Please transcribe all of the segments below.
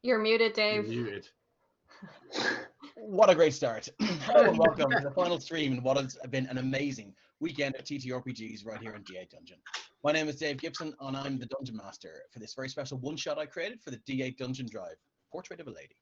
You're muted, You're Dave. muted. What a great start. Hello and welcome to the final stream in what has been an amazing weekend of TTRPGs right here in D8Dungeon. My name is Dave Gibson and I'm the Dungeon Master for this very special one-shot I created for the D8Dungeon Drive, Portrait of a Lady.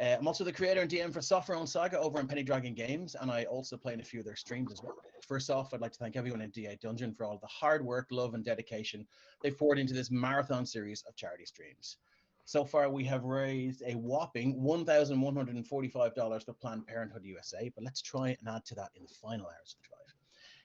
I'm also the creator and DM for Software Own Saga over on Penny Dragon Games, and I also play in a few of their streams as well. First off, I'd like to thank everyone in D8Dungeon for all the hard work, love and dedication they've poured into this marathon series of charity streams. So far, we have raised a whopping $1,145 for Planned Parenthood USA, but let's try and add to that in the final hours of the drive.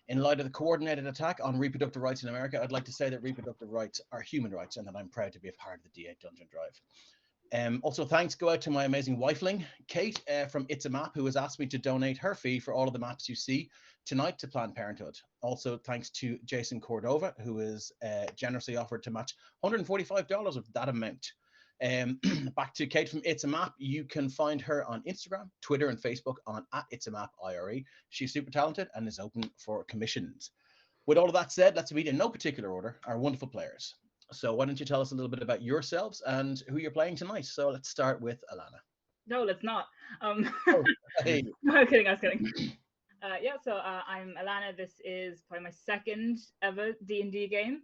In light of the coordinated attack on reproductive rights in America, I'd like to say that reproductive rights are human rights and that I'm proud to be a part of the D8Dungeon Drive. Also, thanks go out to my amazing wifeling, Kate from It's a Map, who has asked me to donate her fee for all of the maps you see tonight to Planned Parenthood. Also, thanks to Jason Cordova, who is generously offered to match $145 of that amount. Back to Kate from It's a Map. You can find her on Instagram, Twitter, and Facebook on @It'sAMapIRE. She's super talented and is open for commissions. With all of that said, let's meet in no particular order our wonderful players. So why don't you tell us a little bit about yourselves and who you're playing tonight? So let's start with Alana. No, let's not. Hey. No, I'm kidding. I was kidding. So I'm Alana. This is probably my second ever D&D game.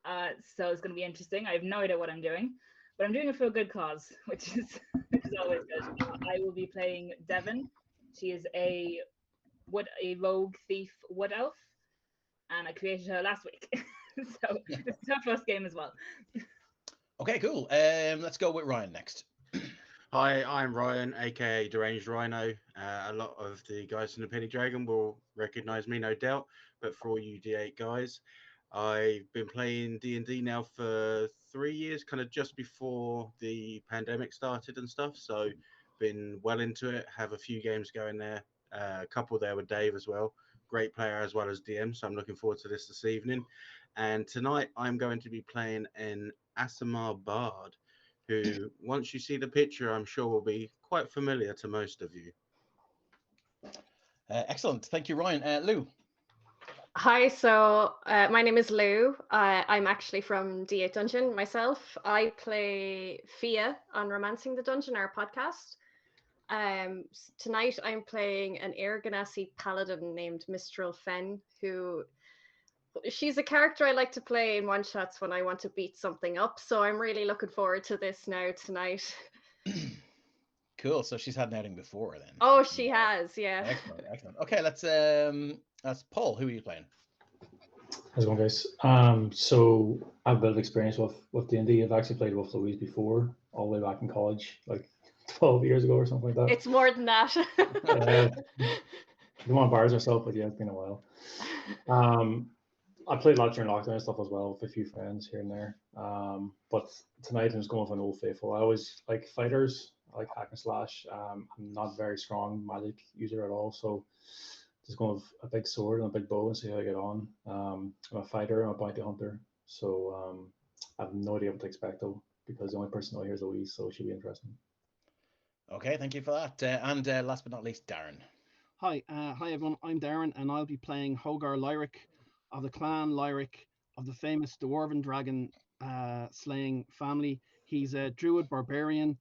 So it's going to be interesting. I have no idea what I'm doing, but I'm doing it for a good cause, which is always good. I will be playing Devon. She is a rogue thief wood elf, and I created her last week. So it's her first game as well. Okay, cool. Let's go with Ryan next. Hi, I'm Ryan, aka Deranged Rhino. A lot of the guys from the Penny Dragon will recognise me, no doubt. But for all you D8 guys, I've been playing D&D now for 3 years, kind of just before the pandemic started and stuff. So been well into it. Have a few games going there. A couple there with Dave as well. Great player as well as DM. So I'm looking forward to this evening. And tonight I'm going to be playing an Aasimar Bard, who, once you see the picture, I'm sure will be quite familiar to most of you. Excellent. Thank you, Ryan. Lou. Hi, so my name is Lou. I'm actually from D8Dungeon myself. I play Fia on Romancing the Dungeon, our podcast. Tonight I'm playing an Air Ganassi paladin named Mistral Fen, who she's a character I like to play in one-shots when I want to beat something up. So I'm really looking forward to this now tonight. Cool. So she's had an outing before then. Oh, she has, yeah. Excellent. Okay, that's Paul. Who are you playing? How's it going, guys? So I have a bit of experience with D&D. I've actually played with Louise before, all the way back in college, like 12 years ago or something like that. It's more than that. We don't want to embarrass ourselves, but yeah, it's been a while. I played a lot during lockdown and stuff as well with a few friends here and there. But tonight I'm just going with an old faithful. I always like fighters. I like hack and slash. I'm not very strong magic user at all, so just going with a big sword and a big bow and see how I get on. I'm a fighter. I'm a bounty hunter, so I have no idea what to expect though, because the only person I hear is Louise, so it should be interesting. Okay, thank you for that. And last but not least, Darren. Hi everyone. I'm Darren, and I'll be playing Hogar Lyric of the clan Lyric of the famous Dwarven dragon slaying family. He's a druid barbarian.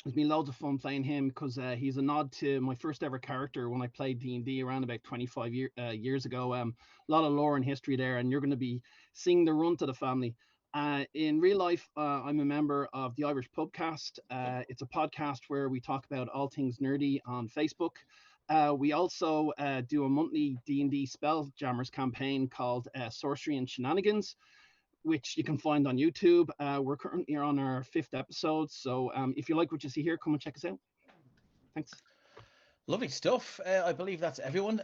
It's been loads of fun playing him because he's a nod to my first ever character when I played D&D around about 25 years ago. A lot of lore and history there, and you're going to be seeing the run to the family. In real life, I'm a member of the Irish Pubcast. It's a podcast where we talk about all things nerdy on Facebook. We also do a monthly D&D Spelljammers campaign called Sorcery and Shenanigans, which you can find on YouTube. We're currently on our 5th episode, so if you like what you see here, come and check us out. Thanks. Lovely stuff. I believe that's everyone.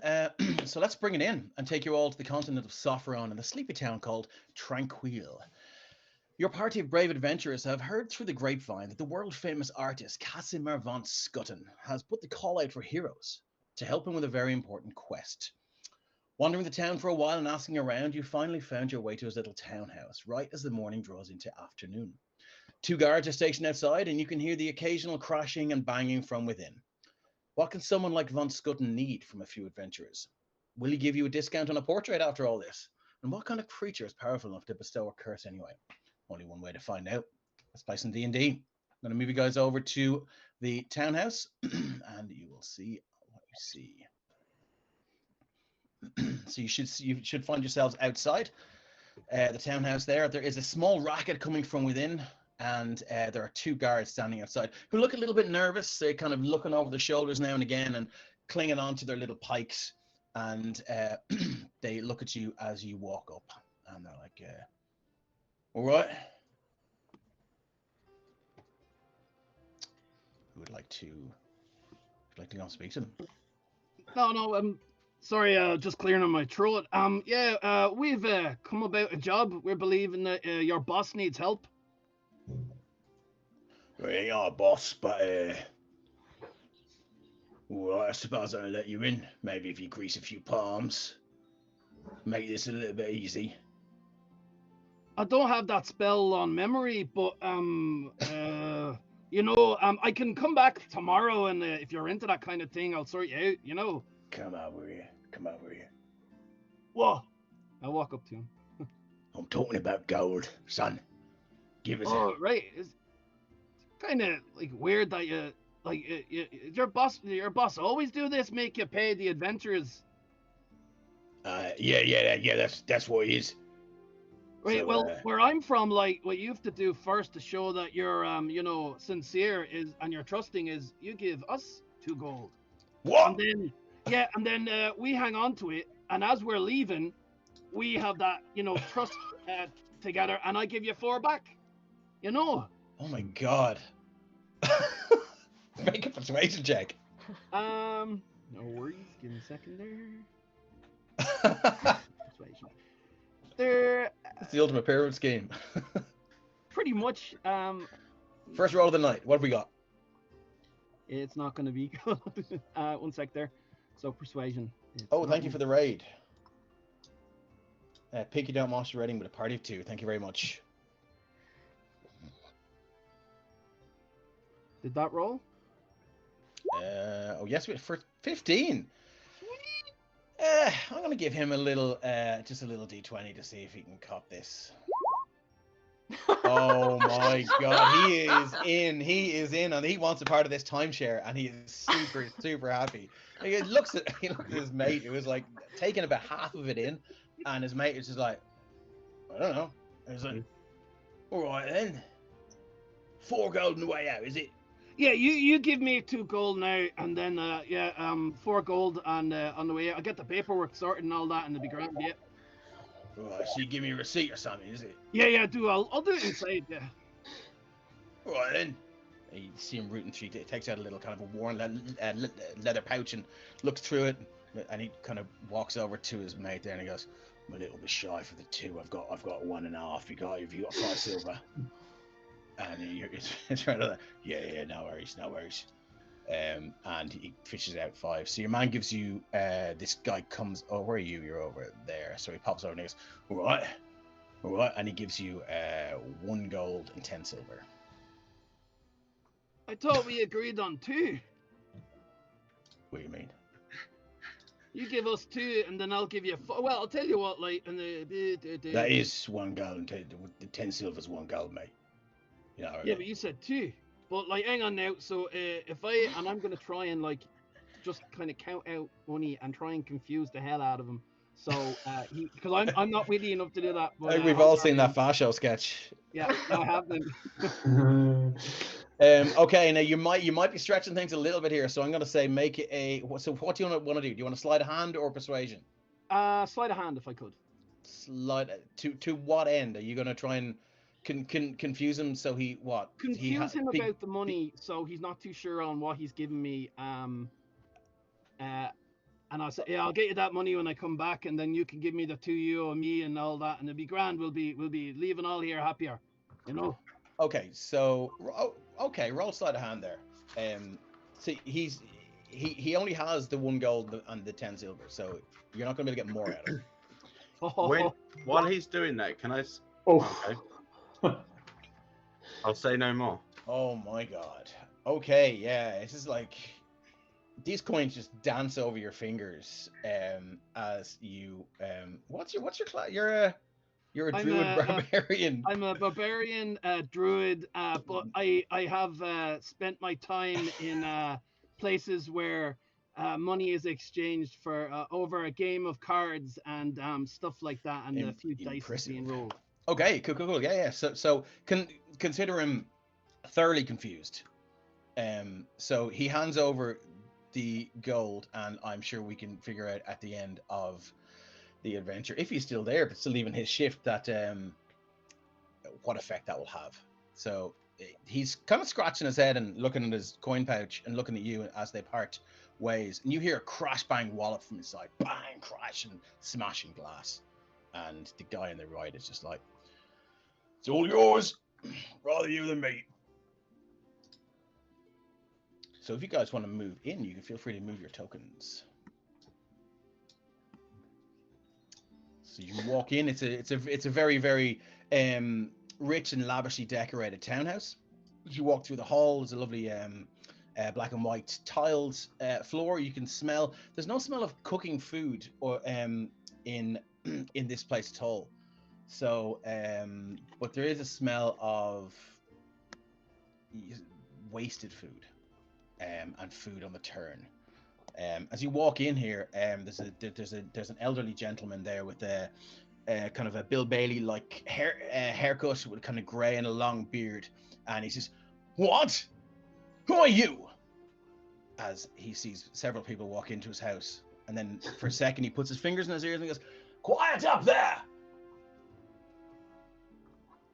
So let's bring it in and take you all to the continent of Sophoron and a sleepy town called Tranquil. Your party of brave adventurers have heard through the grapevine that the world-famous artist Casimir von Scutten has put the call out for heroes to help him with a very important quest. Wandering the town for a while and asking around, you finally found your way to his little townhouse, right as the morning draws into afternoon. 2 guards are stationed outside, and you can hear the occasional crashing and banging from within. What can someone like von Scutten need from a few adventurers? Will he give you a discount on a portrait after all this? And what kind of creature is powerful enough to bestow a curse anyway? Only one way to find out. Let's play some D&D. I'm going to move you guys over to the townhouse, and you will see what you see. So you should find yourselves outside the townhouse there. There is a small racket coming from within, and there are 2 guards standing outside who look a little bit nervous. They're kind of looking over their shoulders now and again and clinging onto their little pikes, and they look at you as you walk up, and they're like, all right. Who would like to go and speak to them? No, sorry, just clearing on my throat. We've come about a job. We're believing that your boss needs help. We ain't our boss, but well, I suppose I'll let you in. Maybe if you grease a few palms, make this a little bit easy. I don't have that spell on memory, but I can come back tomorrow, and if you're into that kind of thing, I'll sort you out. Come over here. What? I walk up to him. I'm talking about gold, son. Give us right. It's kind of like weird that your boss always do this, make you pay the adventurers. Yeah. That's what it is. Right. So, well, where I'm from, like what you have to do first to show that you're sincere and you're trusting is you give us 2 gold. What? And then we hang on to it, and as we're leaving, we have that trust together, and I give you 4 back. Oh my god. Make a persuasion check. No worries. Give me a second there. Persuasion. It's the ultimate pyramid scheme. Pretty much. First roll of the night. What have we got? It's not going to be good. 1 sec there. So persuasion. Thank you for the raid. Pinky don't monster rating with a party of 2. Thank you very much. Did that roll? Yes, for 15. I'm gonna give him a little, just a little D20 to see if he can cop this. Oh my god, he is in, and he wants a part of this timeshare, and he is super happy. He looks at his mate, who was like taking about half of it in, and his mate is just like, I don't know. And he's like, all right then, 4 gold on the way out, is it? Yeah, you give me 2 gold now, and then 4 gold on the way out. I get the paperwork sorted and all that, and it'll be grand. Yeah. Right, so you give me a receipt or something, is it? Yeah, do. I'll do it inside. Yeah. All right then. And you see him rooting through. He takes out a little kind of a worn leather pouch and looks through it, and he kind of walks over to his mate there, and he goes, "I'm a little bit shy for the 2. I've got 1.5. Have you got 5 silver?" And it's right like, yeah, no worries. And he fishes out 5. So your man gives you, this guy comes, where are you? You're over there. So he pops over and he goes, all right. And he gives you 1 gold and 10 silver. I thought we agreed on 2. What do you mean? You give us 2, and then I'll give you 4. Well, I'll tell you what, like, that is 1 gold and 10 silver's 1 gold, mate. Yeah, but you said 2. But like, hang on now. So I'm gonna try and like, just kind of count out money and try and confuse the hell out of him. So because I'm not witty enough to do that. But, I think we've all seen that Fast Show sketch. Yeah, I have been. Okay, now you might be stretching things a little bit here. So I'm gonna say make it a. So what do you want to do? Do you want to slide a hand or persuasion? Slide a hand if I could. Slide to what end? Are you gonna try and confuse him so he what? Confuse him about the money, so he's not too sure on what he's giving me. And I'll say, yeah, I'll get you that money when I come back, and then you can give me the 2 you owe me and all that, and it'll be grand. We'll be leaving all here happier, Okay, so roll sleight of hand there. See, he only has the 1 gold and the 10 silver, so you're not gonna be able to get more out of him. While he's doing that, can I? Oh. Okay. I'll say no more. Oh my god. Okay, yeah, it's just like these coins just dance over your fingers as you what's your class? You're You're a I'm druid a- barbarian. I'm a barbarian druid, but I have spent my time in places where money is exchanged for over a game of cards and stuff like that, and a few dice is Impressive. being rolled. Okay, cool. Yeah. So consider him thoroughly confused. So he hands over the gold, and I'm sure we can figure out at the end of the adventure, if he's still there, but still leaving his shift, that what effect that will have. So he's kind of scratching his head and looking at his coin pouch and looking at you as they part ways, and you hear a crash bang wallop from inside, bang, crash, and smashing glass, and the guy on the right is just like, "It's all yours, rather you than me." So if you guys want to move in, you can feel free to move your tokens. So you walk in. It's a very, very rich and lavishly decorated townhouse. As you walk through the hall, there's a lovely black and white tiled floor. You can smell. There's no smell of cooking food or in this place at all. So, but there is a smell of wasted food and food on the turn. As you walk in here, there's an elderly gentleman there with a kind of a Bill Bailey like haircut with kind of grey and a long beard, and he says, "What? Who are you?" As he sees several people walk into his house, and then for a second he puts his fingers in his ears and he goes, "Quiet up there!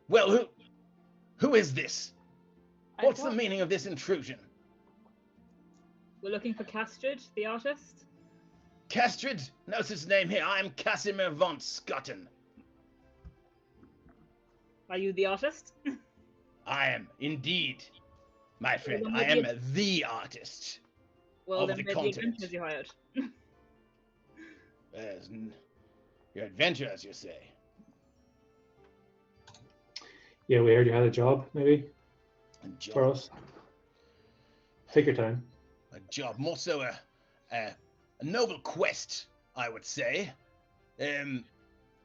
Well, who is this? What's the meaning of this intrusion?" We're looking for Castrid, the artist. Castrid? Notice his name here. I am Casimir von Scotten. Are you the artist? I am indeed, my friend. then I maybe am the artist. Well, Of then the maybe continent. adventures you hired. Your adventure, as you say. Yeah, we heard you had a job, maybe, A job, for us. Take your time. a job, more so a noble quest, I would say.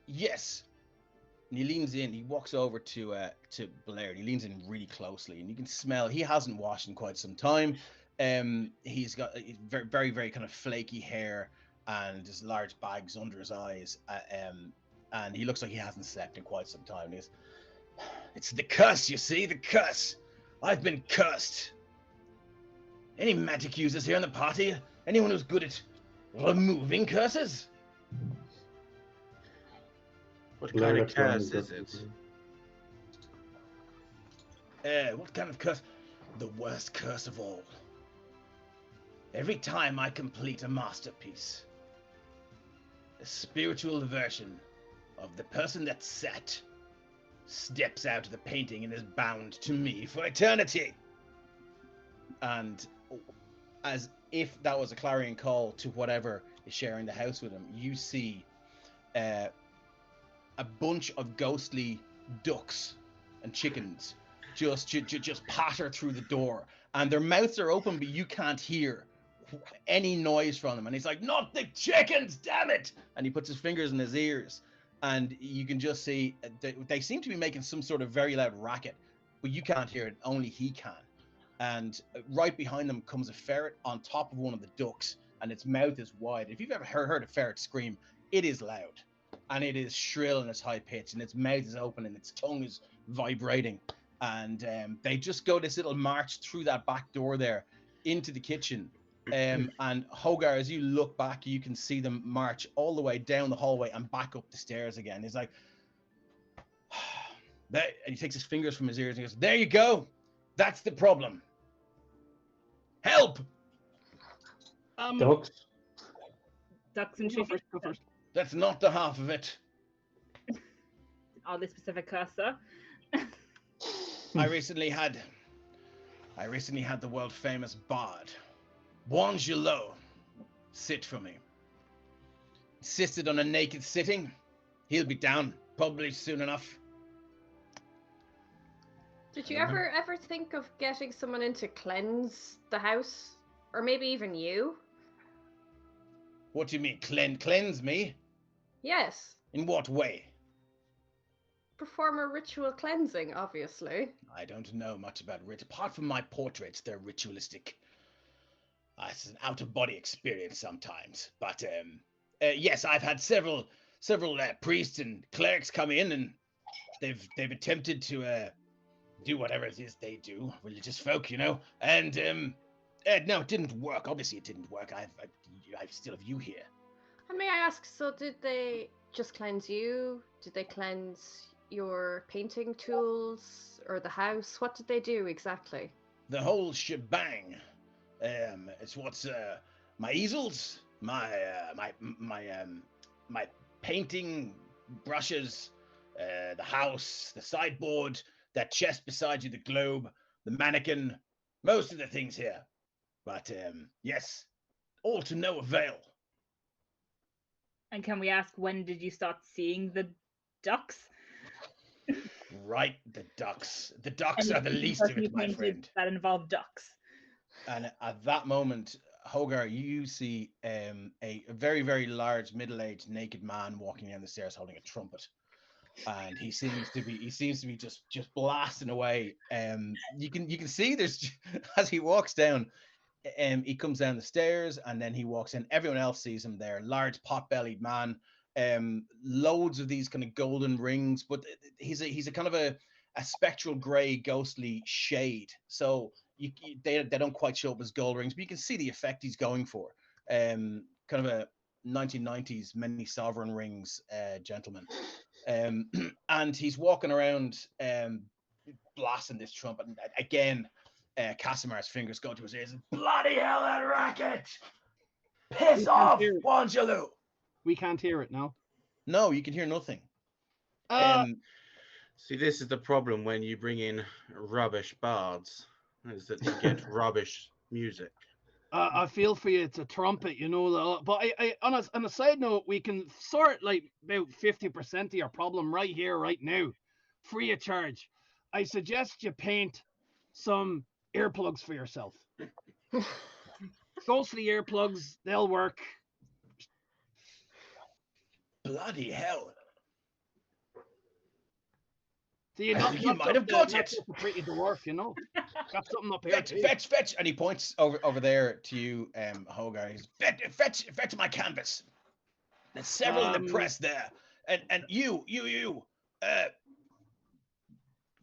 Yes. And he leans in. He walks over to Blair. And he leans in really closely, and you can smell he hasn't washed in quite some time. He's got very, very, very kind of flaky hair and just large bags under his eyes. And he looks like he hasn't slept in quite some time. It's the curse, you see, the curse. I've been cursed. Any magic users here in the party? Anyone who's good at removing curses? What Blair kind of looks around curse his is group. it? What kind of curse? The worst curse of all. Every time I complete a masterpiece, a spiritual version of the person that sat steps out of the painting and is bound to me for eternity. And as if that was a clarion call to whatever is sharing the house with him, you see a bunch of ghostly ducks and chickens just patter through the door, and their mouths are open, but you can't hear any noise from them. And he's like, "Not the chickens, damn it!" And he puts his fingers in his ears, and you can just see they seem to be making some sort of very loud racket, but you can't hear it. Only he can. And right behind them comes a ferret on top of one of the ducks, and its mouth is wide. If you've ever heard a ferret scream, it is loud, and it is shrill and it's high pitched, and its mouth is open and its tongue is vibrating. And they just go this little march through that back door there into the kitchen. And Hogar, as you look back, you can see them march all the way down the hallway and back up the stairs again. He's like, and he takes his fingers from his ears and he goes, "There you go. That's the problem. Help!" Ducks. Ducks and Go chickens. first. Go first. That's not the half of it. Are they specific curse, sir? I recently had the world famous bard, Juan Gillot, sit for me. Insisted on a naked sitting. He'll be down probably soon enough. Did you ever think of getting someone in to cleanse the house? Or maybe even you? What do you mean, cleanse me? Yes. In what way? perform a ritual cleansing, obviously. I don't know much about apart from my portraits, they're ritualistic. It's an out-of-body experience sometimes, but yes, I've had several priests and clerics come in, and they've attempted to do whatever it is they do, religious folk, and no, it didn't work. Obviously, it didn't work. I still have you here. And may I ask, so did they just cleanse you? Did they cleanse your painting tools or the house? What did they do exactly? The whole shebang. It's what's my easels, my painting brushes, the house, the sideboard, that chest beside you, the globe, the mannequin, most of the things here. But yes, all to no avail. And can we ask, when did you start seeing the ducks? Right, the ducks. The ducks are the least of it, my friend. That involve ducks. And at that moment, Hogar, you see a very, very large, middle-aged, naked man walking down the stairs holding a trumpet, and he seems to be just blasting away. You can see there's as he walks down, he comes down the stairs, and then he walks in. Everyone else sees him there, large, pot-bellied man, loads of these kind of golden rings, but he's a kind of a spectral gray, ghostly shade. So they don't quite show up as gold rings, but you can see the effect he's going for. Kind of a 1990s many sovereign rings gentleman. And he's walking around blasting this trumpet. And again, Casimar's fingers go to his ears. Bloody hell, that racket! Piss off, Wanjaloo! We can't hear it now. No, you can hear nothing. See, this is the problem when you bring in rubbish bards, is that you get rubbish music. I feel for you. It's a trumpet, But I on a side note, we can sort like about 50% of your problem right here, right now, free of charge. I suggest you paint some earplugs for yourself. Ghostly earplugs, they'll work. Bloody hell! So you might have got it. A pretty dwarf, Got something up here. Fetch! And he points over there to you, Hogar. He's fetch my canvas. There's several in the press there, and you,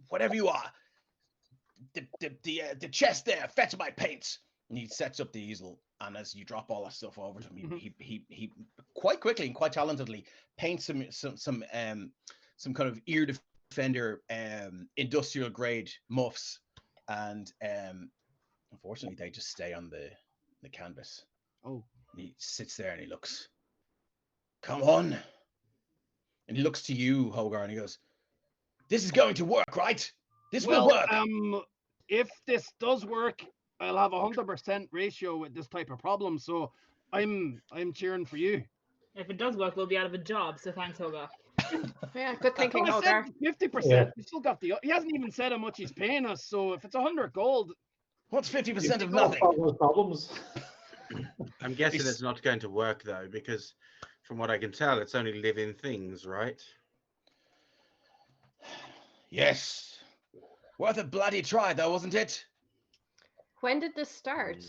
whatever you are, the chest there. Fetch my paints. And he sets up the easel, and as you drop all that stuff over to him, he quite quickly and quite talentedly paints some kind of ear defender industrial grade muffs, and unfortunately they just stay on the canvas. Oh. And he sits there and he looks. Come on. And he looks to you, Hogar, and he goes, "This is going to work, right? This will work." If this does work, I'll have 100% ratio with this type of problem, so I'm cheering for you. If it does work, we'll be out of a job, so thanks, Hogar. Yeah, good thinking, So I Hogar. said 50%. We still got he hasn't even said how much he's paying us, so if it's 100 gold. What's 50% of nothing? Problems. I'm guessing it's not going to work though, because from what I can tell, it's only living things, right? Yes. Worth a bloody try, though, wasn't it? When did this start?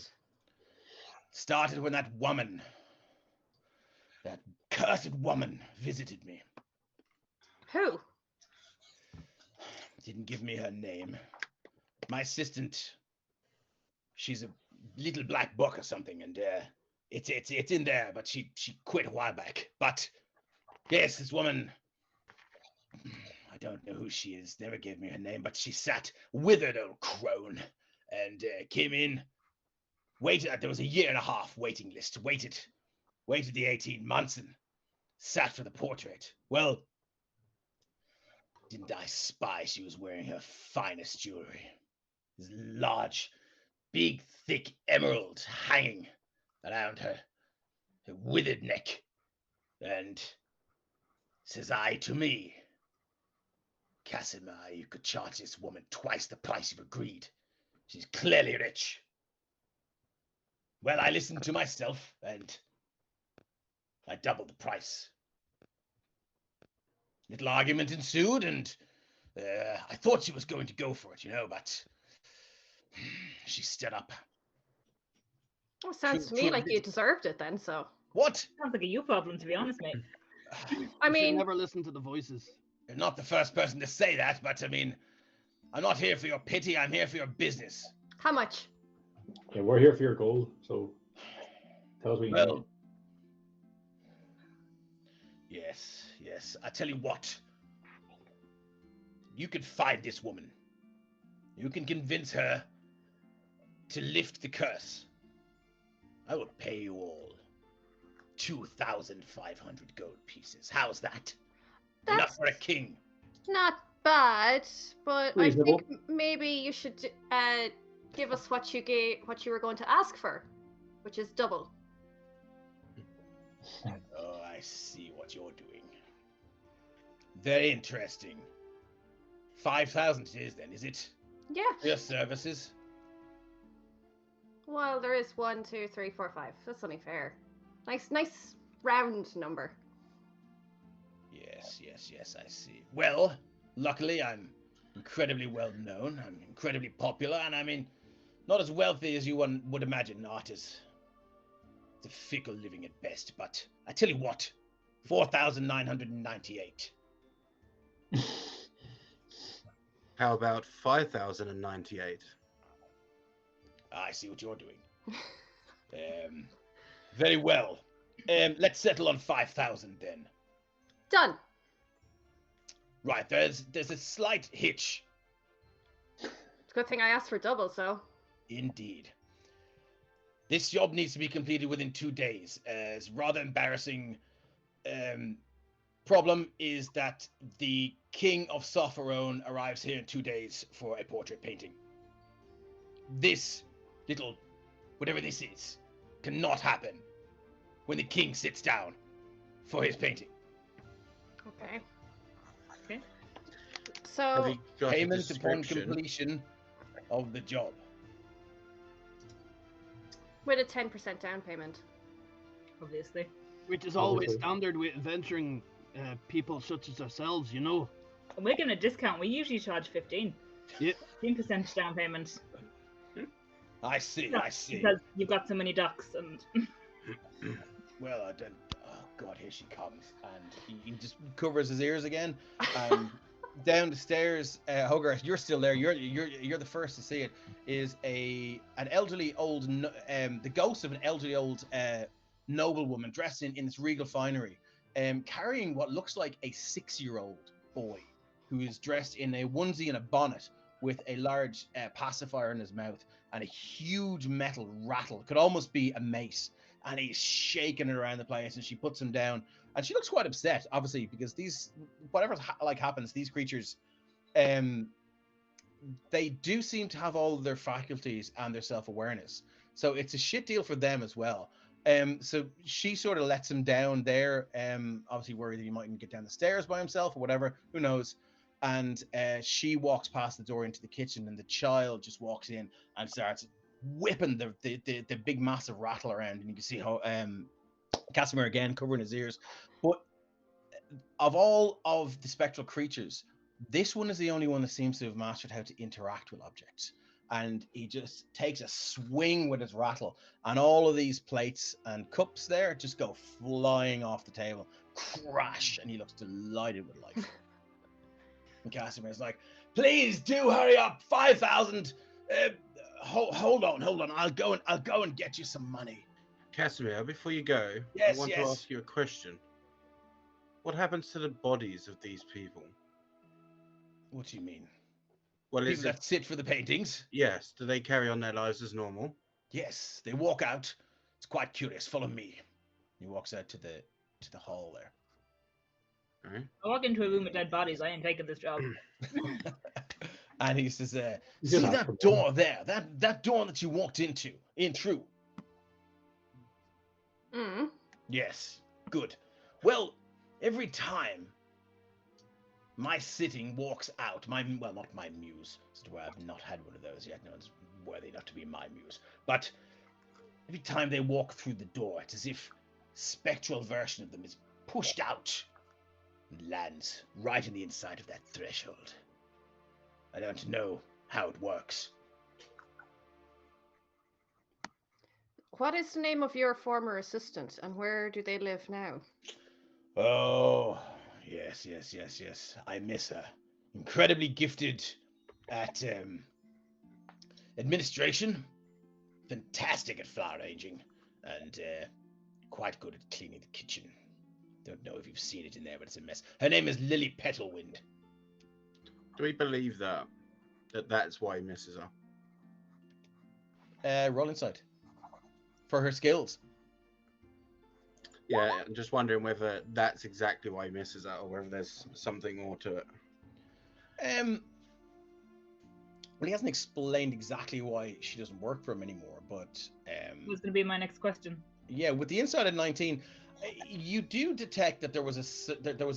Started when that cursed woman visited me. Who? Didn't give me her name. My assistant, she's a little black book or something, and it's in there, but she quit a while back. But yes, this woman, I don't know who she is, never gave me her name, but she sat, withered old crone, and came in, waited. There was a 1.5 year waiting list. Waited the 18 months and sat for the portrait. Well, didn't I spy she was wearing her finest jewelry? This large, big, thick emerald hanging around her withered neck. And says I to me, Casimir, you could charge this woman twice the price you've agreed. She's clearly rich. Well, I listened to myself and I doubled the price. little argument ensued, and I thought she was going to go for it, but she stood up. Oh, sounds to me True. like you deserved it then, so. What? Sounds like a you problem, to be honest, mate. I You should mean, never listen to the voices. You're not the first person to say that, but I mean, I'm not here for your pity, I'm here for your business. how much? Yeah, we're here for your gold, so tell us what you need. Well, yes. I tell you what. You can find this woman. You can convince her to lift the curse. I will pay you all 2,500 gold pieces. How's that? Enough That's for a king. not bad, but I Reasonable. think maybe you should give us what you were going to ask for, which is double. Oh, I see what you're doing. Very interesting. 5,000 it is then, is it? Yeah. For your services? Well, there is 1, 2, 3, 4, 5. That's only fair. Nice round number. Yes, I see. Well, luckily I'm incredibly well known. I'm incredibly popular, and I mean, not as wealthy as you one would imagine. Art is a fickle living at best, but I tell you what, 4,998. How about 5,098? I see what you're doing. Very well. Let's settle on 5,000 then. Done. Right, there's a slight hitch. It's a good thing I asked for double, so. Indeed. This job needs to be completed within 2 days. As rather embarrassing problem is that the King of Sopherone arrives here in 2 days for a portrait painting. This little, whatever this is, cannot happen when the king sits down for his painting. Okay. Okay. Have So, you got a Payment upon description? completion of the job. with a 10% down payment. Obviously. Which is always Obviously. standard with venturing people such as ourselves, you know. And we're getting a discount. We usually charge 15. Yeah. 15% down payment. I see. Because you've got so many ducks and Well, I don't. Oh God, here she comes, and he just covers his ears again. Down the stairs, Hogarth, you're still there. You're the first to see it. Is an elderly old, the ghost of an elderly old noblewoman dressed in this regal finery, carrying what looks like a 6-year-old boy, who is dressed in a onesie and a bonnet with a large pacifier in his mouth and a huge metal rattle. Could almost be a mace. And he's shaking it around the place, and she puts him down, and she looks quite upset, obviously, because whatever happens, these creatures, they do seem to have all of their faculties and their self-awareness, so it's a shit deal for them as well. So she sort of lets him down there, obviously worried that he mightn't get down the stairs by himself or whatever, who knows. And she walks past the door into the kitchen, and the child just walks in and starts whipping the big massive rattle around, and you can see how Casimir again covering his ears. But of all of the spectral creatures, this one is the only one that seems to have mastered how to interact with objects. And he just takes a swing with his rattle, and all of these plates and cups there just go flying off the table, crash, and he looks delighted with life. And Casimir's like, "Please do hurry up, 5,000. Hold on. I'll go and get you some money." Casimir, before you go, Yes, I want to yes. ask you a question. What happens to the bodies of these people? What do you mean? Well, People is that it, sit for the paintings? yes, do they carry on their lives as normal? Yes, they walk out. It's quite curious. Follow me. He walks out to the hall there. All right. I walk into a room with dead bodies. I ain't taking this job. And he says, You "See can ask that for door more. there? That door that you walked in through? Mm. Yes, good. Well, every time my sitting walks out, not my muse, as to where I've not had one of those yet. No one's worthy enough to be my muse. But every time they walk through the door, it's as if spectral version of them is pushed out and lands right in the inside of that threshold. I don't know how it works. What is the name of your former assistant, and where do they live now? Oh, yes. I miss her. Incredibly gifted at administration, fantastic at flower arranging, and quite good at cleaning the kitchen. Don't know if you've seen it in there, but it's a mess. Her name is Lily Petalwind. Do we believe that's why he misses her? Roll insight. For her skills. Yeah, I'm just wondering whether that's exactly why he misses her, or whether there's something more to it. Well, he hasn't explained exactly why she doesn't work for him anymore, but That was going to be my next question. yeah, with the inside of 19, you do detect that there was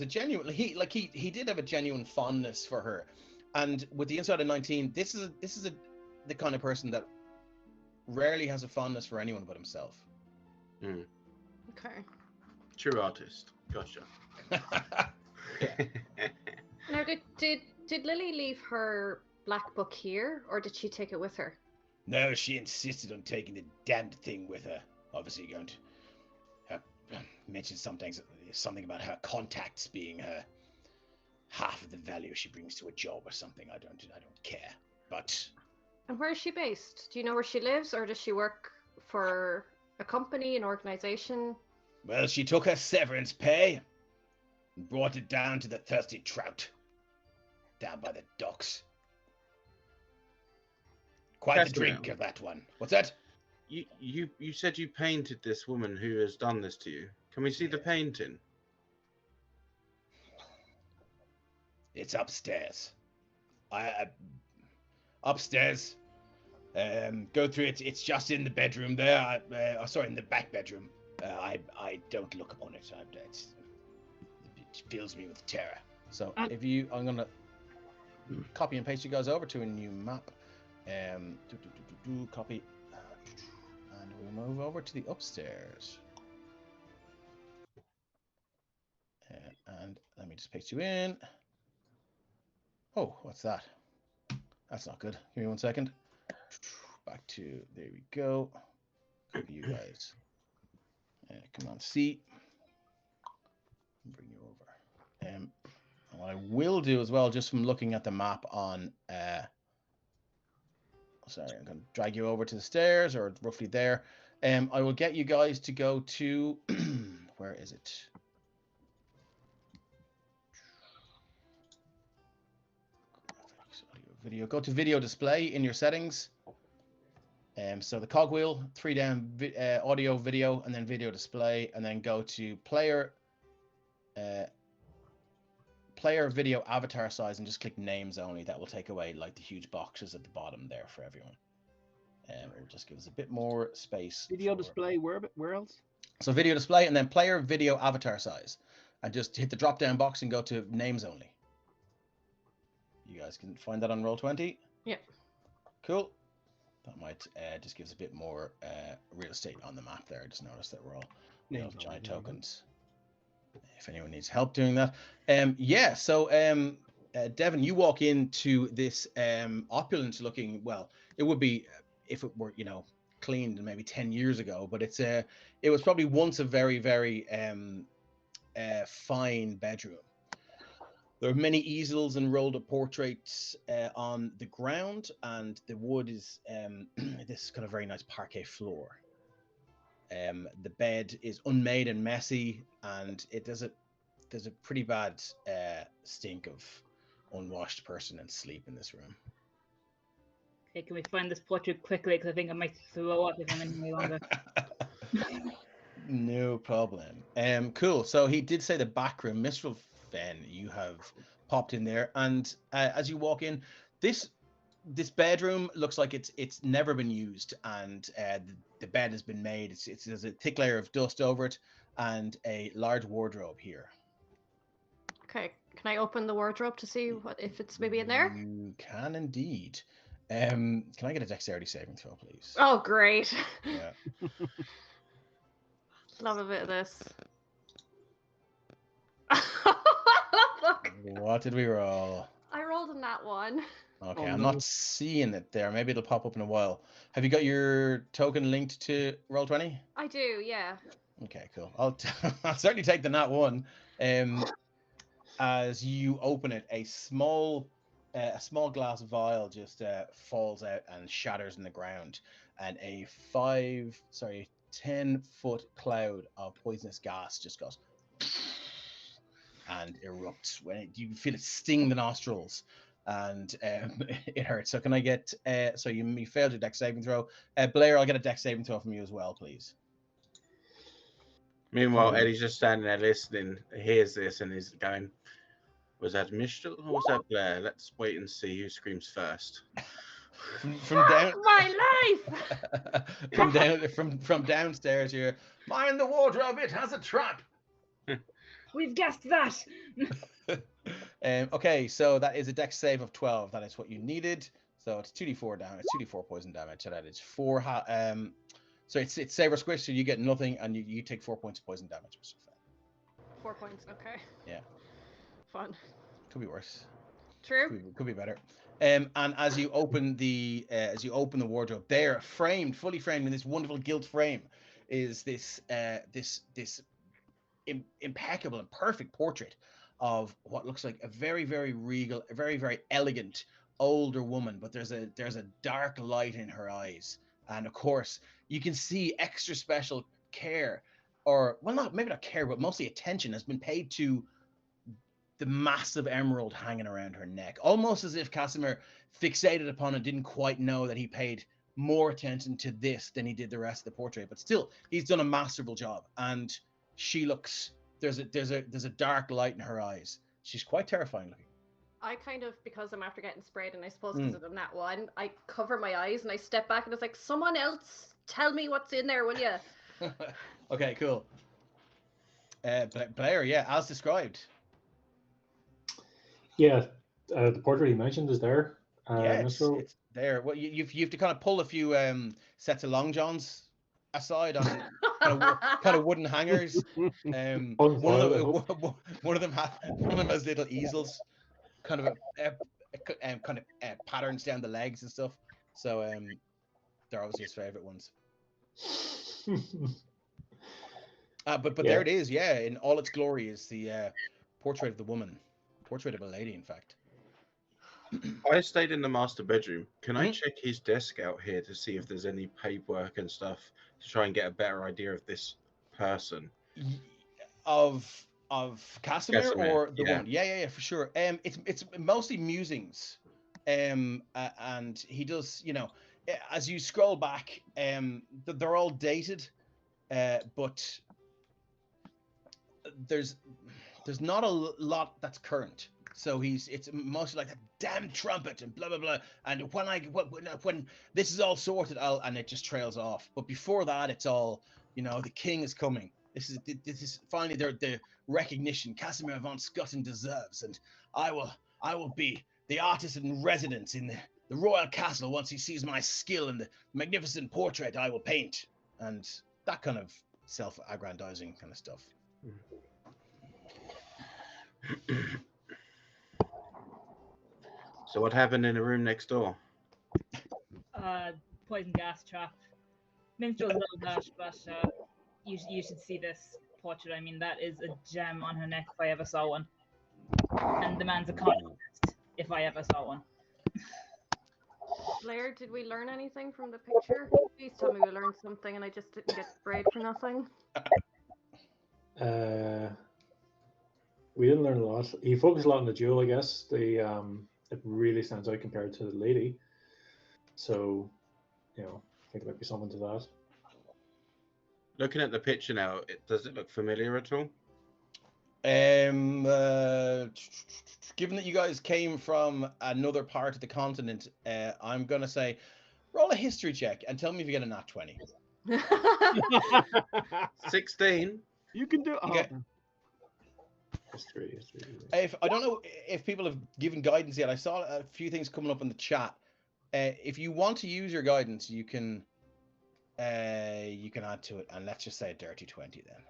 a genuine he did have a genuine fondness for her, and with the inside of 19, this is the kind of person that rarely has a fondness for anyone but himself. Okay. True artist. Gotcha. Now, did Lily leave her black book here, or did she take it with her? No, she insisted on taking the damned thing with her. Obviously, going to mention something about her contacts being her half of the value she brings to a job or something. I don't care. But And where is she based? Do you know where she lives, or does she work for a company, an organization? well, she took her severance pay and brought it down to the Thirsty Trout, down by the docks. Quite the drink of that one. What's that? You said you painted this woman who has done this to you. Can we see the painting? It's upstairs. Upstairs. Go through it. It's just in the bedroom there. Sorry, in the back bedroom. I don't look upon it. It fills me with terror. So I'm gonna copy and paste you guys over to a new map. Copy, and we'll move over to the upstairs. And let me just paste you in. Oh, what's that? That's not good. Give me 1 second. Back to, there we go. Copy you guys. Command C. Bring you over. And what I will do as well, just from looking at the map on, sorry, I'm going to drag you over to the stairs, or roughly there. I will get you guys to go to, where is it? Video. Go to video display in your settings. So the cogwheel, 3 down, audio, video, and then video display, and then go to player video avatar size, and just click names only. That will take away like the huge boxes at the bottom there for everyone. It will just give us a bit more space. Video display, where else? So video display, and then player video avatar size, and just hit the drop down box and go to names only. You guys can find that on Roll20. Yeah. Cool. That might just gives a bit more real estate on the map there. I just noticed that we're all giant tokens. If anyone needs help doing that. Yeah, so Devin, you walk into this opulent looking, well, it would be if it were, cleaned maybe 10 years ago, but it was probably once a very, very fine bedroom. There are many easels and rolled up portraits on the ground, and the wood is this kind of very nice parquet floor. The bed is unmade and messy, and there's a pretty bad stink of unwashed person and sleep in this room. Okay, can we find this portrait quickly? Because I think I might throw up if I'm in any longer. No problem. Cool. So he did say the back room, Mr. Fenn, you have popped in there, and as you walk in, this bedroom looks like it's never been used, and the bed has been made. There's a thick layer of dust over it, and a large wardrobe here. Okay, can I open the wardrobe to see if it's maybe in there? You can indeed. Can I get a dexterity saving throw, please? Oh, great. Yeah. Love a bit of this. What did we roll? I rolled a nat 1. Okay, Oh, I'm no. not seeing it there. Maybe it'll pop up in a while. Have you got your token linked to Roll20? I do, yeah. Okay, cool. I'll certainly take the nat 1. As you open it, a small glass vial just falls out and shatters in the ground, and a 10-foot cloud of poisonous gas just goes and erupts. When you feel it sting the nostrils, and it hurts. So can I get? So you failed your dex saving throw. Blair, I'll get a dex saving throw from you as well, please. Meanwhile, Eddie's just standing there listening, hears this, and he's going, "Was that Mistral or was that Blair? Let's wait and see who screams first." From down My life! from downstairs here. Mind the wardrobe, it has a trap. We've guessed that. Okay, so that is a dex save of 12. That is what you needed. So it's 2d4 damage, 2d4 poison damage. So that is 4. So it's save or squish, so you get nothing, and you take 4 points of poison damage. 4 points, okay. Yeah. Fun. Could be worse. True. Could be better. And as you open the wardrobe, there, fully framed in this wonderful gilt frame, is this impeccable and perfect portrait of what looks like a very, very regal, a very, very elegant older woman. But there's a dark light in her eyes, and of course you can see extra special care, or well, maybe not care, but mostly attention has been paid to the massive emerald hanging around her neck, almost as if Casimir fixated upon it, didn't quite know that he paid more attention to this than he did the rest of the portrait. But still, he's done a masterful job, and she looks, there's a dark light in her eyes. She's quite terrifying looking. I kind of, because I'm after getting sprayed, and I suppose because of that one, I cover my eyes and I step back and it's like, someone else tell me what's in there, will you? Okay, cool. Blair, yeah, as described. Yeah, the portrait you mentioned is there. Yeah, it's there. Well, you have to kind of pull a few sets of long johns aside on kind of wooden hangers. One of them has little easels, kind of patterns down the legs and stuff. So they're obviously his favorite ones. But there it is. Yeah, in all its glory is the portrait of the woman. Portrait of a lady, in fact. I stayed in the master bedroom. Can I check his desk out here to see if there's any paperwork and stuff to try and get a better idea of this person? Of Casimir or the woman? Yeah, for sure. It's mostly musings. And he does, as you scroll back, they're all dated, but there's not a lot that's current. So it's mostly like a damn trumpet and blah blah blah. And when this is all sorted, and it just trails off. But before that, it's all the king is coming. This is finally the recognition Casimir von Scotten deserves, and I will be the artist in residence in the royal castle once he sees my skill in the magnificent portrait I will paint, and that kind of self-aggrandizing kind of stuff. So what happened in the room next door? Poison gas trap. Minstrel's a little harsh, but you should see this portrait. I mean, that is a gem on her neck if I ever saw one. And the man's a con artist if I ever saw one. Blair, did we learn anything from the picture? Please tell me we learned something and I just didn't get sprayed for nothing. We didn't learn a lot. He focused a lot on the jewel, I guess. It really stands out compared to the lady. So, I think there might be something to that. Looking at the picture now, does it look familiar at all? Given that you guys came from another part of the continent, I'm gonna say, roll a history check and tell me if you get a nat 20. 16. You can do it. Okay. History. I don't know if people have given guidance yet. I saw a few things coming up in the chat. If you want to use your guidance, you can add to it, and let's just say a dirty 20 then.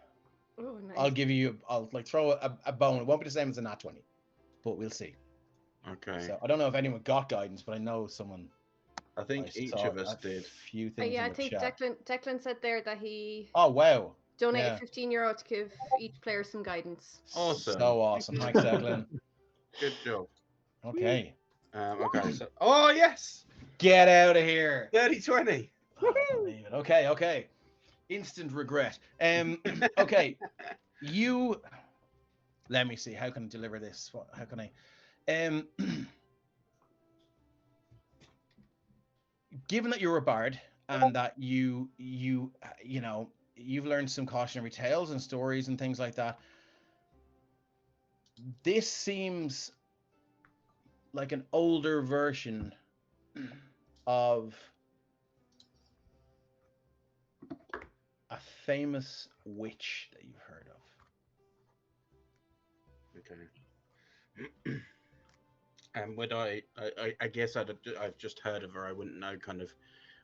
Oh, nice. I'll throw a bone. It won't be the same as a nat 20. but we'll see. Okay. So I don't know if anyone got guidance, but I know someone. I think each saw of us a did. few things Yeah, in I the think chat. Declan said there that he Oh wow! donated Yeah. €15 to give each player some guidance. Awesome. So awesome! Thanks, Declan. Good job. Okay. Okay. So. Oh yes. Get out of here. 30-20. I can't believe it. Okay, okay. Instant regret. Okay. You. Let me see. How can I deliver this? How can I? Given that you're a bard and that you know you've learned some cautionary tales and stories and things like that, this seems like an older version of a famous witch that you've heard of. Okay. And would I guess I've just heard of her. I wouldn't know kind of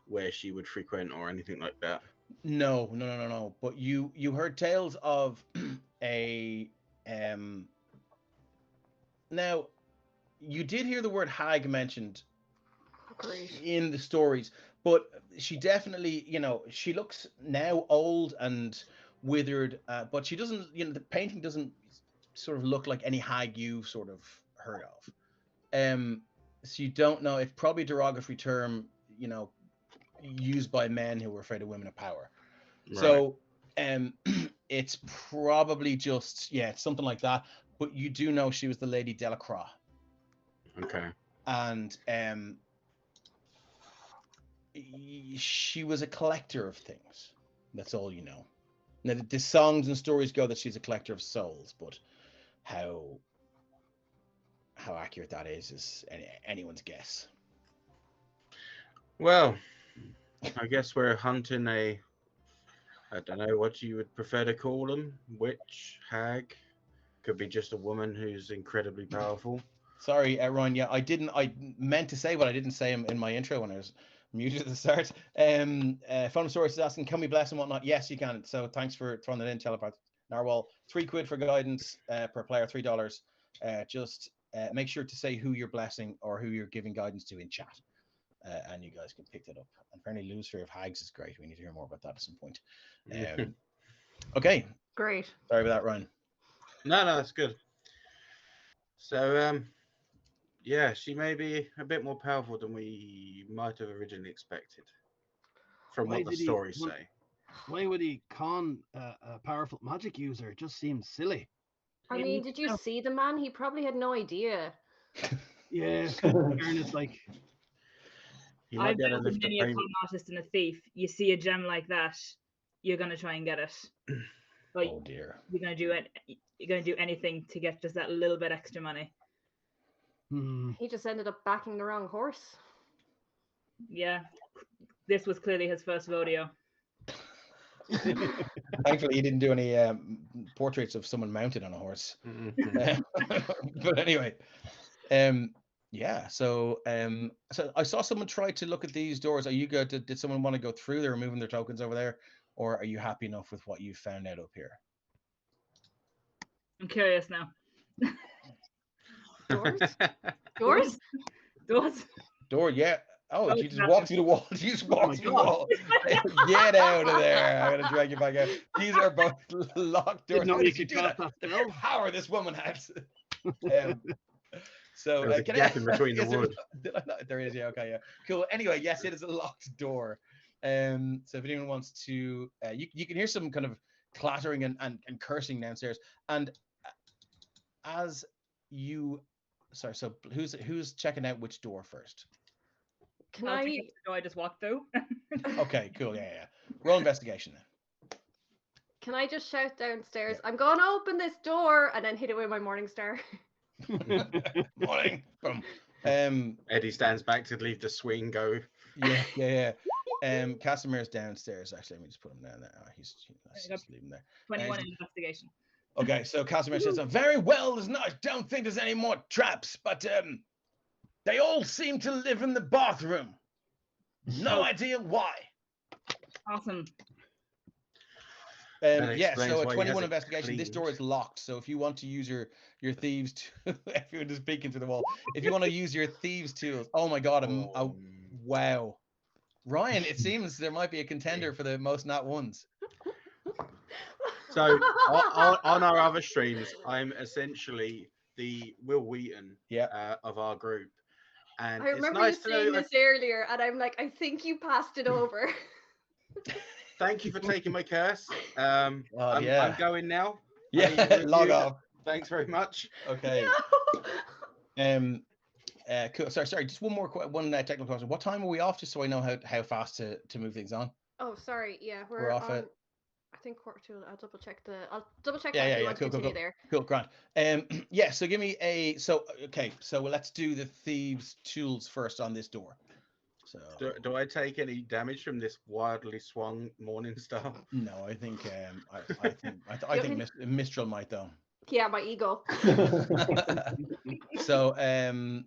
where she would frequent or anything like that. No. But you heard tales of a now you did hear the word hag mentioned Great. in the stories, but she definitely, she looks now old and withered, but she doesn't, the painting doesn't sort of look like any hag you've sort of heard of. So you don't know. It's probably a derogatory term, used by men who are afraid of women of power. Right. So, it's probably just it's something like that. But you do know she was the Lady Delacroix. Okay. And she was a collector of things. That's all you know. Now the songs and stories go that she's a collector of souls, but how accurate that is anyone's guess. Well, I guess we're hunting I don't know what you would prefer to call them. Witch, hag, could be just a woman who's incredibly powerful. Sorry, Ryan. Yeah, I meant to say what I didn't say in my intro when I was muted at the start. Phonosaurus is asking, can we bless and whatnot? Yes, you can. So thanks for throwing that in, Telepath Narwhal. £3 for guidance per player, $3. Just make sure to say who you're blessing or who you're giving guidance to in chat, and you guys can pick that up. And apparently, Lou's fear of hags is great. We need to hear more about that at some point. Okay. Great. Sorry about that, Ryan. No, that's good. So, yeah, she may be a bit more powerful than we might have originally expected, from what the stories say. Why would he con a powerful magic user? It just seems silly. I mean, did you see the man? He probably had no idea. Yeah, fairness, like. I've been a con artist and a thief. You see a gem like that, you're gonna try and get it. Like, oh dear. You're gonna do it. You're gonna do anything to get just that little bit extra money. He just ended up backing the wrong horse. Yeah, this was clearly his first rodeo. Thankfully, he didn't do any portraits of someone mounted on a horse. But anyway, yeah. So I saw someone try to look at these doors. Are you good? Did someone want to go through? They're removing their tokens over there, or are you happy enough with what you found out up here? I'm curious now. Doors? Doors? Doors? Door, yeah. Oh, you just walk through the wall. You just walk through the wall. Get out of there. I'm going to drag you back out. These are both locked doors. How did you do that? The power this woman has. So, there's a gap in between the wood. There is, yeah. Okay, yeah. Cool. Anyway, yes, it is a locked door. So if anyone wants to, you can hear some kind of clattering and cursing downstairs. And as you... Sorry, so who's checking out which door first? Can I'll take the door I just walked through. Okay, cool. Yeah. Roll investigation then. Can I just shout downstairs, I'm going to open this door, and then hit it with my morning star? Morning. Boom. Eddie stands back to leave the swing go. Yeah. Casimir's downstairs. Actually, let me just put him down there. Oh, he's just leave him there. 21 investigation. Okay, so Casimir says, very well, I don't think there's any more traps, but they all seem to live in the bathroom. No idea why. Awesome. That Yeah, explains so a why he 21 has it investigation. This door cleaned. is locked. So if you want to use your thieves, everyone is peeking through the wall. If you want to use your thieves tools, oh my god, wow, Ryan! It seems there might be a contender for the most nat ones. So on our other streams, I'm essentially the Will Wheaton of our group, and I it's remember nice you to saying know. this earlier, and I'm like, I think you passed it over. Thank you for taking my curse. God, I'm going now. Yeah, log off. Thanks very much. Okay. Cool. Sorry. Just one more technical question. What time are we off? Just so I know how fast to move things on. Oh, sorry. Yeah, We're off on. at. I think quarter to. I'll double check that. Yeah, if you want to continue there. Cool, Grant. Yeah. So give me a. So okay. So let's do the thieves' tools first on this door. So. Do I take any damage from this wildly swung morning star? No, I think. I think Mistral might though. Yeah, my ego. So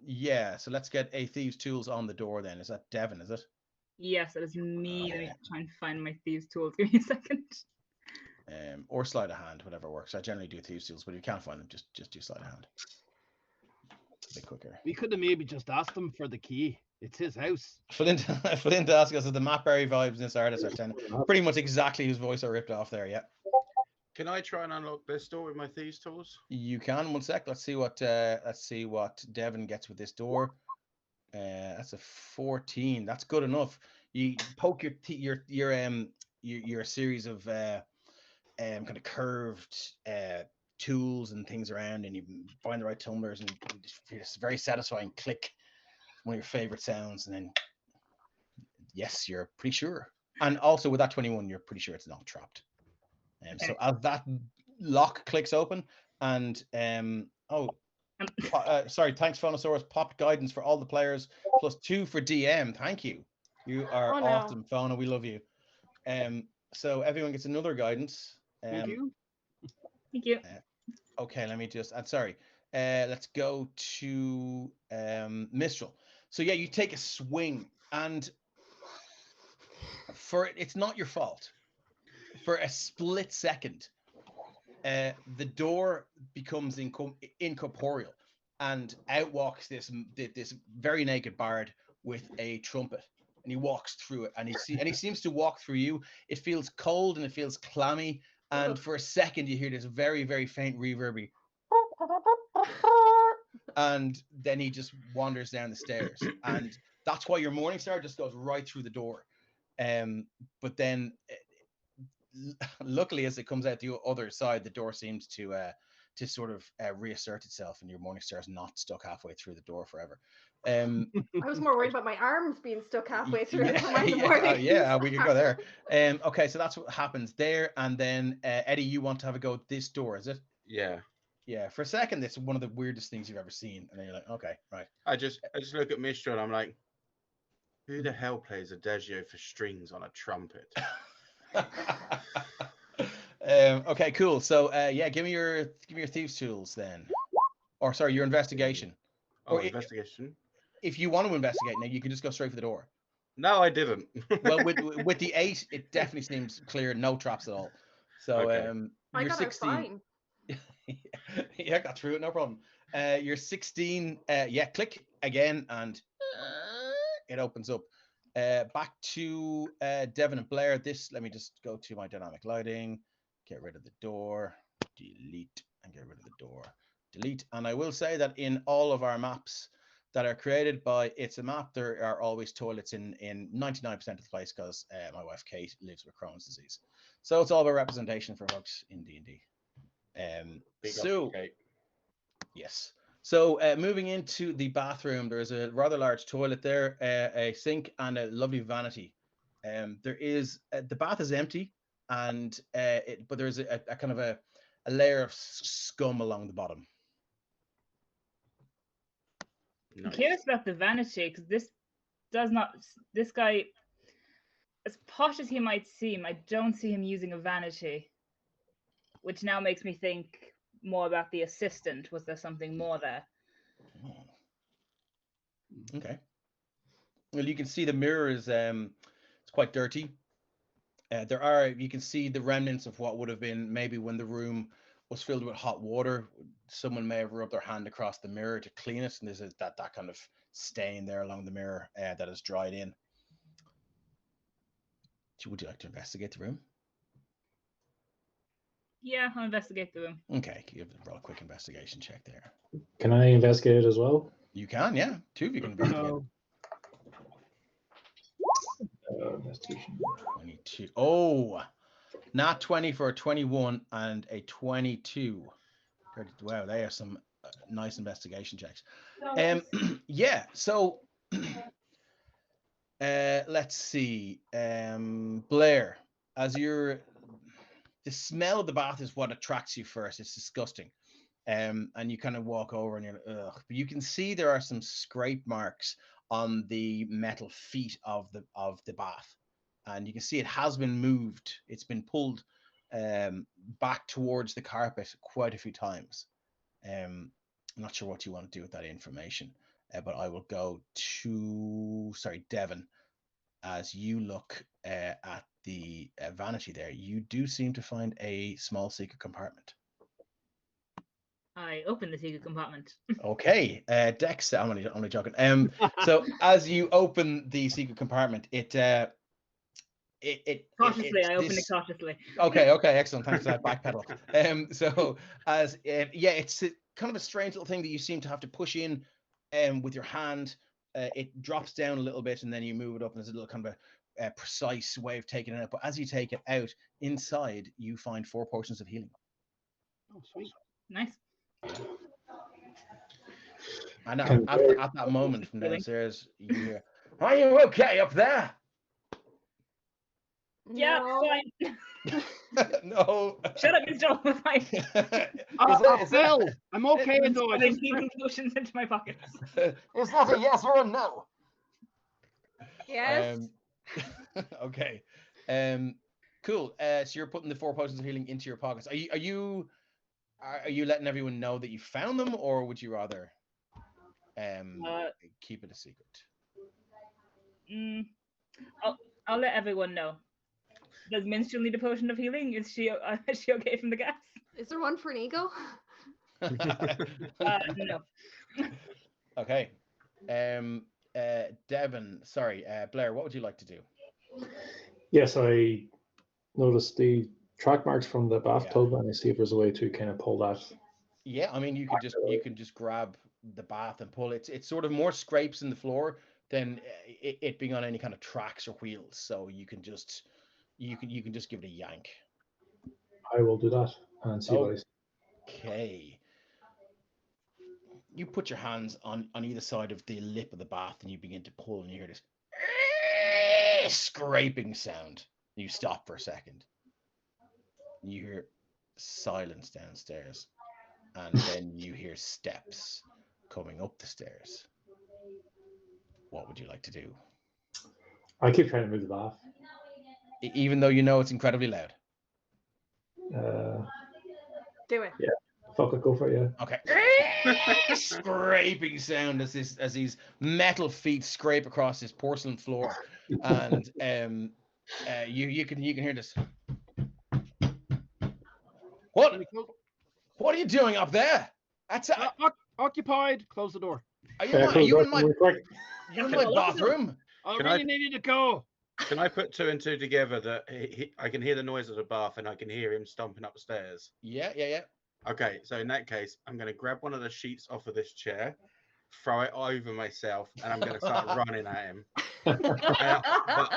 yeah. So let's get a thieves' tools on the door then. Is that Devon? Is it? Yes, it is me. Let me try and find my thieves' tools. Give me a second. Or sleight of hand, whatever works. I generally do thieves' tools, but if you can't find them, just do sleight of hand. It's a bit quicker. We could have maybe just asked him for the key. It's his house. Flint asked us if the Mapberry vibes in this artist are 10. Pretty much exactly whose voice I ripped off there, yeah. Can I try and unlock this door with my thieves' tools? You can. 1 sec. Let's see what Devon gets with this door. That's a 14. That's good enough. You poke your series of kind of curved tools and things around, and you find the right tumblers, and it's a very satisfying click. One of your favorite sounds, and then yes, you're pretty sure. And also with that 21, you're pretty sure it's not trapped. So as that lock clicks open, and sorry, thanks Phonosaurus, popped guidance for all the players +2 for DM. Thank you. You are awesome, Phona. We love you. So everyone gets another guidance. Thank you. Thank you. Okay, let me just. I'm sorry. Let's go to Mistral. So yeah, you take a swing, and it's not your fault. For a split second, the door becomes incorporeal, and out walks this very naked bard with a trumpet, and he walks through it, and he seems to walk through you. It feels cold and it feels clammy, and for a second you hear this very, very faint reverby. And then he just wanders down the stairs, and that's why your morning star just goes right through the door. But then, luckily, as it comes out the other side, the door seems to sort of reassert itself, and your morning star is not stuck halfway through the door forever. I was more worried about my arms being stuck halfway through. Yeah, we could go there. Okay, so that's what happens there, and then Eddie, you want to have a go at this door, is it? Yeah. Yeah, for a second, it's one of the weirdest things you've ever seen, and then you're like, okay, right. I just look at Mistral, and I'm like, who the hell plays Adagio for strings on a trumpet? Okay, cool. So yeah, give me your thieves' tools then, or sorry, your investigation. Oh, investigation. If you want to investigate now, you can just go straight for the door. No, I didn't. Well, with the 8, it definitely seems clear, no traps at all. So I you're got 16. Fine. Yeah, got through it, no problem. You're 16. Yeah, click again, and it opens up. Back to Devon and Blair. Let me just go to my dynamic lighting, get rid of the door, delete, and get rid of the door, delete. And I will say that in all of our maps that are created by It's a Map, there are always toilets in 99% of the place, because my wife Kate lives with Crohn's disease. So it's all about representation for folks in D&D. Yes. So moving into the bathroom, there's a rather large toilet there, a sink, and a lovely vanity. There is the bath is empty, and but there's a kind of a layer of scum along the bottom. Nice. I'm curious about the vanity, because this guy, as posh as he might seem, I don't see him using a vanity, which now makes me think more about the assistant. Was there something more there? Okay. Well, you can see the mirror is it's quite dirty. You can see the remnants of what would have been maybe when the room was filled with hot water. Someone may have rubbed their hand across the mirror to clean it, and there's that kind of stain there along the mirror that has dried in. Would you like to investigate the room? Yeah, I'll investigate the room. Okay, you have to roll a quick investigation check there. Can I investigate it as well? You can, yeah. Two of you can investigate. No. Investigation. 22. Oh, not 20 for a 21 and a 22. Wow, they are some nice investigation checks. Yeah, so let's see. Blair, the smell of the bath is what attracts you first. It's disgusting. And you kind of walk over and you're like, ugh. But you can see there are some scrape marks on the metal feet of the bath. And you can see it has been moved. It's been pulled back towards the carpet quite a few times. I'm not sure what you want to do with that information, but I will go to, Devon, as you look at the vanity there. You do seem to find a small secret compartment. I open the secret compartment. Okay, Dex, I'm only joking. So as you open the secret compartment, I open it cautiously. Okay, excellent. Thanks for that backpedal. So as it's kind of a strange little thing that you seem to have to push in with your hand. It drops down a little bit and then you move it up, and there's a little kind of a precise way of taking it out. But as you take it out, inside you find 4 potions of healing. Oh, sweet. Nice. And at that moment from downstairs, you hear, "Are you okay up there?" Yeah, No. fine. No. Shut up, Mr. Fine. Phil, I'm okay though. I'm keeping potions into my pockets. Is that a yes or a no? Yes. Okay. Cool. So you're putting the 4 potions of healing into your pockets. Are you letting everyone know that you found them, or would you rather keep it a secret? I'll let everyone know. Does Minstrel need a potion of healing? Is she okay from the gas? Is there one for an ego? No. Okay. Devon, Blair, what would you like to do? Yes, I noticed the track marks from the bathtub, and I see if there's a way to kind of pull that. Yeah, I mean, you can just grab the bath and pull it. It's sort of more scrapes in the floor than it being on any kind of tracks or wheels. So you can just give it a yank. I will do that and see what I see. Okay. You put your hands on either side of the lip of the bath and you begin to pull, and you hear this scraping sound. You stop for a second. You hear silence downstairs, and then you hear steps coming up the stairs. What would you like to do? I keep trying to move the bath. Even though you know it's incredibly loud. Do it. Yeah. Fuck it, go for it, yeah. Okay. Scraping sound as these metal feet scrape across this porcelain floor, and you can hear this. What are you doing up there? That's occupied. Close the door. Are you in my bathroom? I really needed to go. Can I put 2 and 2 together that I can hear the noise of the bath and I can hear him stomping up the stairs? Yeah. Okay, so in that case, I'm going to grab one of the sheets off of this chair, throw it over myself, and I'm going to start running at him. But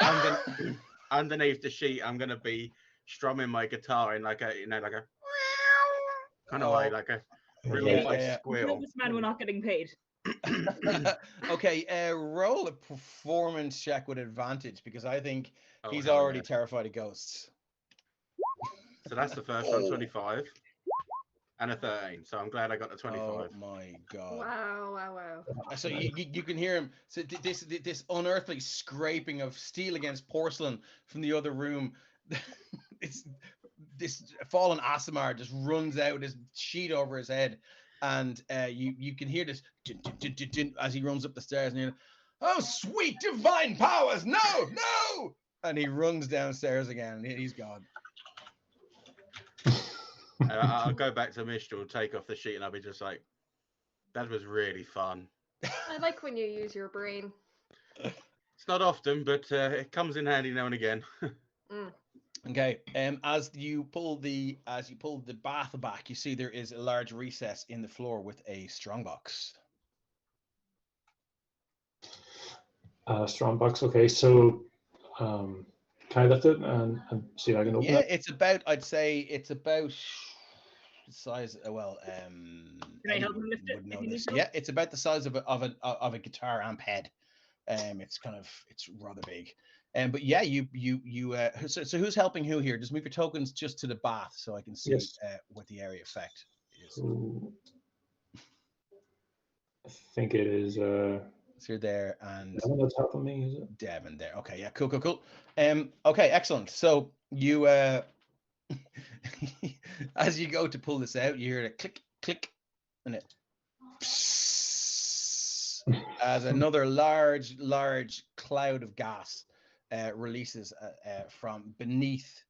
underneath the sheet, I'm going to be strumming my guitar in like a kind of way, like a really nice squeal. This man, we're not getting paid. Okay, roll a performance check with advantage, because I think he's already terrified of ghosts. So that's the first one, 25. And a 13, so I'm glad I got the 25. Oh my god! Wow! So you can hear him. So this unearthly scraping of steel against porcelain from the other room. This fallen Aasimar just runs out his sheet over his head, and you can hear this as he runs up the stairs. And you're, oh, sweet divine powers! No! And he runs downstairs again. He's gone. I'll go back to Mistral, take off the sheet, and I'll be just like, that was really fun. I like when you use your brain. It's not often, but it comes in handy now and again. Okay. As you pull the bath back, you see there is a large recess in the floor with a strongbox. Strongbox. Okay, so can I lift it and see if I can open Yeah, it? it's about. I'd say it's about the size. Well, Can I Eddie help him lift it would if know he this. needs help? Yeah, it's about the size of a guitar amp head. It's rather big. But yeah, so who's helping who here? Just move your tokens just to the bath so I can see Yes. what the area effect is. So, I think it is So you're there and Devin that's helping me, is it? Devin there. Okay, yeah, cool. Okay, excellent. So you as you go to pull this out, you hear a click, and it as another large cloud of gas releases from beneath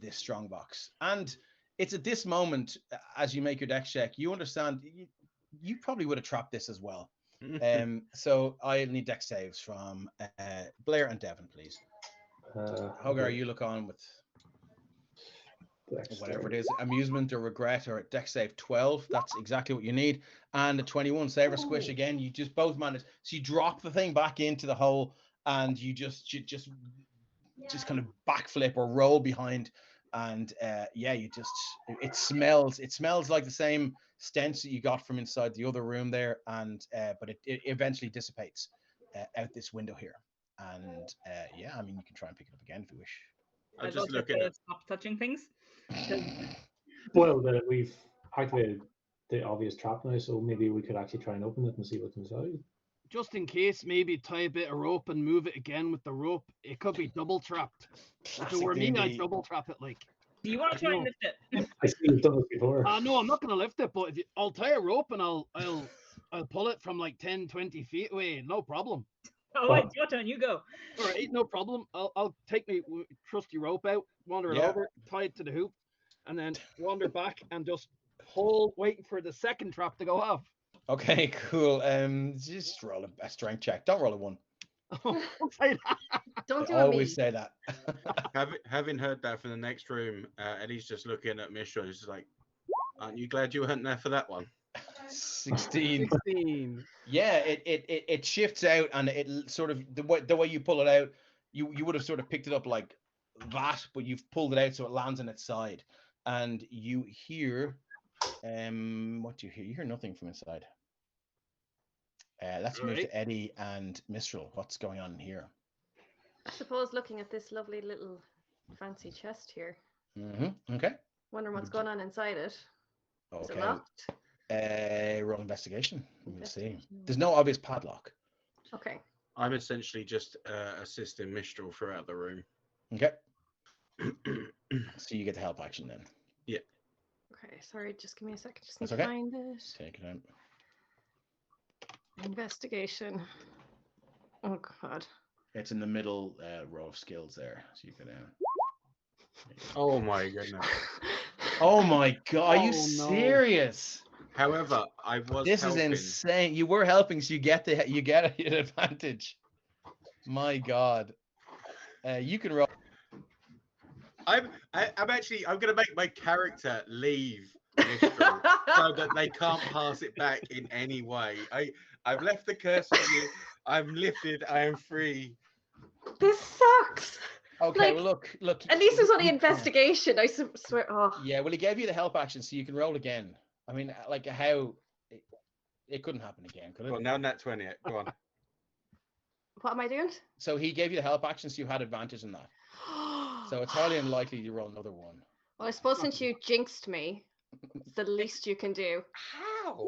this strongbox. And it's at this moment, as you make your dex check, you understand you probably would have trapped this as well. So I need dex saves from Blair and Devin, please. Hogar, you look on with whatever it is, amusement or regret or dex save 12. That's exactly what you need. And a 21 save or squish again. You just both manage. So you drop the thing back into the hole and you just kind of backflip or roll behind. And it smells like the same stench that you got from inside the other room there. And but it eventually dissipates out this window here. And you can try and pick it up again if you wish. I'm I'd just also looking say at. stop touching things. Well, we've activated the obvious trap now, so maybe we could actually try and open it and see what's inside. Just in case, maybe tie a bit of rope and move it again with the rope. It could be double trapped. If it were me, I'd double trap it. Like, Do you want to try and lift it? I see you've done this before. no, I'm not gonna lift it, but I'll tie a rope and I'll pull it from like 10, 20 feet away. No problem. Oh, wait, it's your turn. You go. All right, no problem. I'll take my trusty rope out, wander it over, tie it to the hoop, and then wander back and just hold, waiting for the second trap to go off. Okay, cool. Just roll a strength check. Don't roll a 1. Don't say that. Don't do I it always me. say that. Having heard that from the next room, Eddie's just looking at Mistral. He's just like, aren't you glad you weren't there for that one? 16. 16. Yeah, it shifts out, and it sort of the way you pull it out, you would have sort of picked it up like that, but you've pulled it out so it lands on its side, and you hear what do you hear? You hear nothing from inside. Let's move to Eddie and Mistral. What's going on here? I suppose looking at this lovely little fancy chest here. Okay. Wondering what's going on inside it. Is it Okay. locked? Roll investigation. We'll see. There's no obvious padlock. Okay. I'm essentially just assisting Mistral throughout the room. Okay. So you get the help action then. Yeah. Okay, sorry, just give me a second. Just need That's to okay. find it. Take it out. Investigation. Oh god. It's in the middle row of skills there. So you can. Oh my goodness. Oh my god! Are you Oh, no. serious? However, I was. This helping. is insane. You were helping, so you get an advantage. My god. You can roll. I'm gonna make my character leave Mistral so that they can't pass it back in any way. I've left the curse on you. I'm lifted. I am free. This sucks. Okay, Like, well look. At least it was only investigation. I swear. Oh. Yeah, well, he gave you the help action, so you can roll again. I mean, like how it couldn't happen again, could it? Well, now nat 20. Go on. What am I doing? So he gave you the help action, so you had advantage in that. So it's highly unlikely you roll another one. Well, I suppose since you jinxed me, it's the least you can do. How?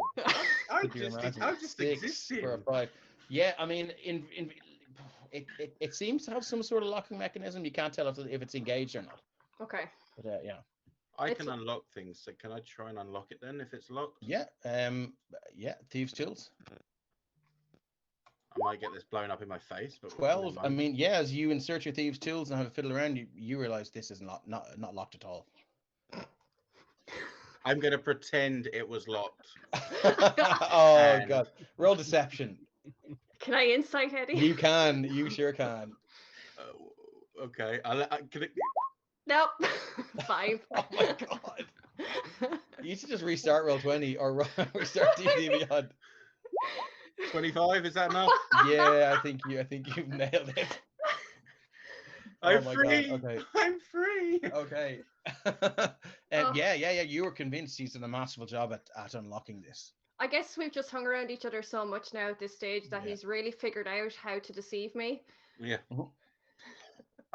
I'm just 6 existing. for a 5. Yeah, I mean, it seems to have some sort of locking mechanism. You can't tell if it's engaged or not. Okay. But yeah. I can unlock things, so can I try and unlock it then if it's locked? Yeah. Yeah. Thieves' tools. I might get this blown up in my face. But 12. I mean, yeah, as you insert your thieves' tools and have a fiddle around, you realize this is not locked at all. I'm going to pretend it was locked. Oh, And- God. Roll deception. Can I insight Eddie? You can. You sure can. Okay. Can it... Nope. 5. Oh, my God. You should just restart Roll20 or restart D&D Beyond. 25, is that enough? Yeah, I think you've nailed it. I'm Oh my free. God, okay. I'm free. Okay. Oh. Yeah. You were convinced he's done a masterful job at unlocking this. I guess we've just hung around each other so much now at this stage that Yeah. he's really figured out how to deceive me. Yeah. Mhm.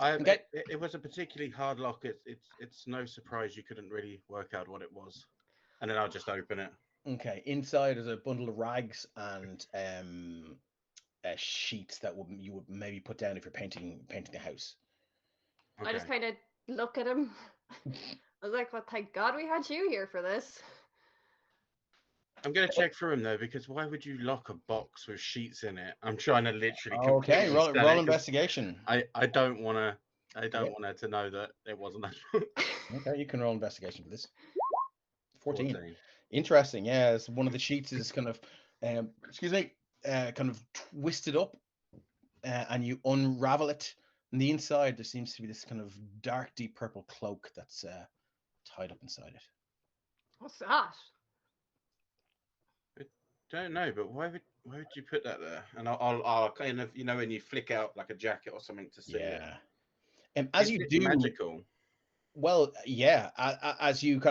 Okay. It was a particularly hard lock. It's no surprise you couldn't really work out what it was. And then I'll just open it. Okay. Inside is a bundle of rags and sheets that you would maybe put down if you're painting the house. I just Okay. kind of look at him. I was like, well, thank God we had you here for this. I'm going to check for him though, because why would you lock a box with sheets in it? I'm trying to literally. Okay. completely Roll sell it, 'cause investigation. I don't want to. I don't Yeah. want her to know that it wasn't that. Okay. You can roll investigation for this. 14. 14. Interesting. Yeah. It's one of the sheets is kind of, kind of twisted up, and you unravel it. On the inside, there seems to be this kind of dark, deep purple cloak that's tied up inside it. What's that? Don't know, but why would you put that there? And I'll kind of, when you flick out like a jacket or something to see it. Yeah. And as Is you it do, magical. well, yeah, as you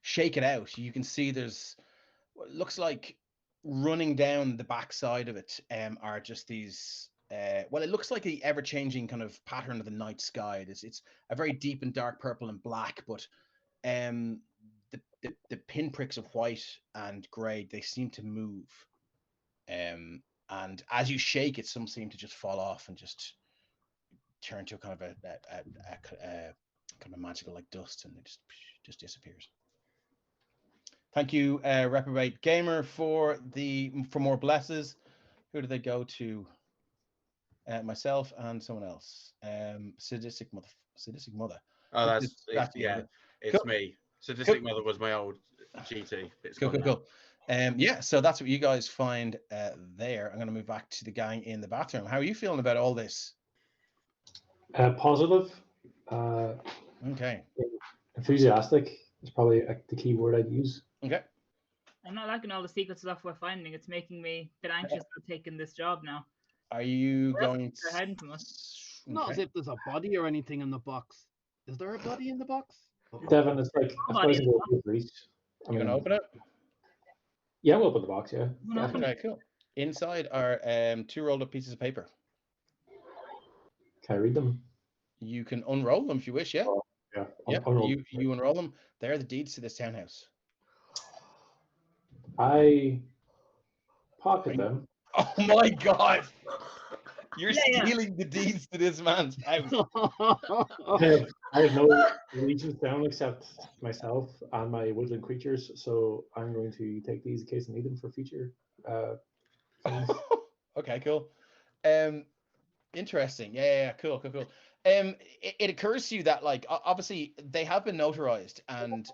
shake it out, you can see there's what looks like running down the back side of it are just these well, it looks like the ever-changing kind of pattern of the night sky. It's a very deep and dark purple and black, but the pinpricks of white and grey, they seem to move. And as you shake it, some seem to just fall off and just turn to a kind of a kind of magical like dust, and it just disappears. Thank you, Reprobate Gamer, for more blesses. Who do they go to? Myself and someone else. Sadistic mother. Oh, That's yeah, it. it's Cool. me. Sadistic Mother was my old GT. It's Cool. gone now. Yeah, so that's what you guys find there. I'm going to move back to the gang in the bathroom. How are you feeling about all this? Positive. Okay. Enthusiastic is probably the key word I'd use. Okay. I'm not liking all the secret stuff we're finding. It's making me a bit anxious about taking this job now. Are you Where else going is there hiding from us? Not as if there's a body or anything in the box. Is there a body in the box? Devin, it's like a Nobody thousand in the gold for each. You're going to open it? Yeah, we'll open the box. Yeah. Wanna open Okay, cool. Inside are 2 rolled up pieces of paper. Can I read them? You can unroll them if you wish, yeah? Yeah. Yeah, I'll roll. you unroll them. They're the deeds to this townhouse. I pocket them. Oh my God! You're Yeah. stealing the deeds to this man's house. I have no allegiance down except myself and my woodland creatures, so I'm going to take these in case I need them for future. Okay, cool. Interesting. Yeah, cool. It occurs to you that like obviously they have been notarized, and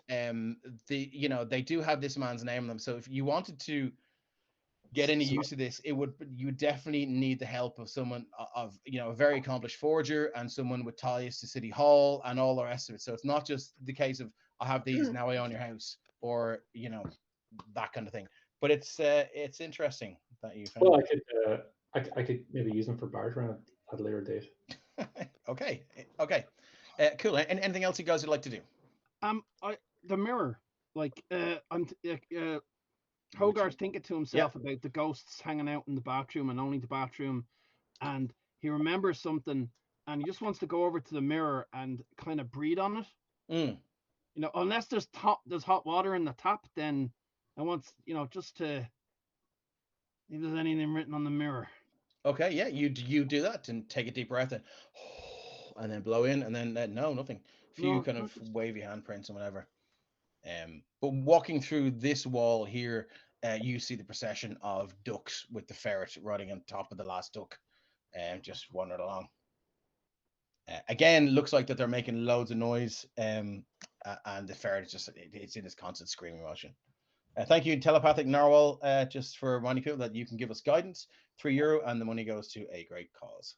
they do have this man's name on them. So if you wanted to get any use of this, you would definitely need the help of someone of a very accomplished forger and someone with ties to City Hall and all the rest of it. So it's not just the case of I have these, now I own your house, or that kind of thing. But it's interesting that you found. Well, I could maybe use them for bartering at a later date. Okay. Cool. And anything else you guys would like to do? The mirror, like Hogarth's thinking to himself about the ghosts hanging out in the bathroom and only the bathroom, and he remembers something, and he just wants to go over to the mirror and kind of breathe on it. Unless there's hot water in the tap, then I want just to if there's anything written on the mirror. Okay, yeah, you do that and take a deep breath and then blow in, and then no, nothing. A few kind of wavy handprints and whatever. But walking through this wall here, you see the procession of ducks with the ferret riding on top of the last duck, and just wandering along. Again, looks like that they're making loads of noise, and the ferret is it's in this constant screaming motion. Thank you, Telepathic Narwhal, just for reminding people that you can give us guidance, €3, and the money goes to a great cause.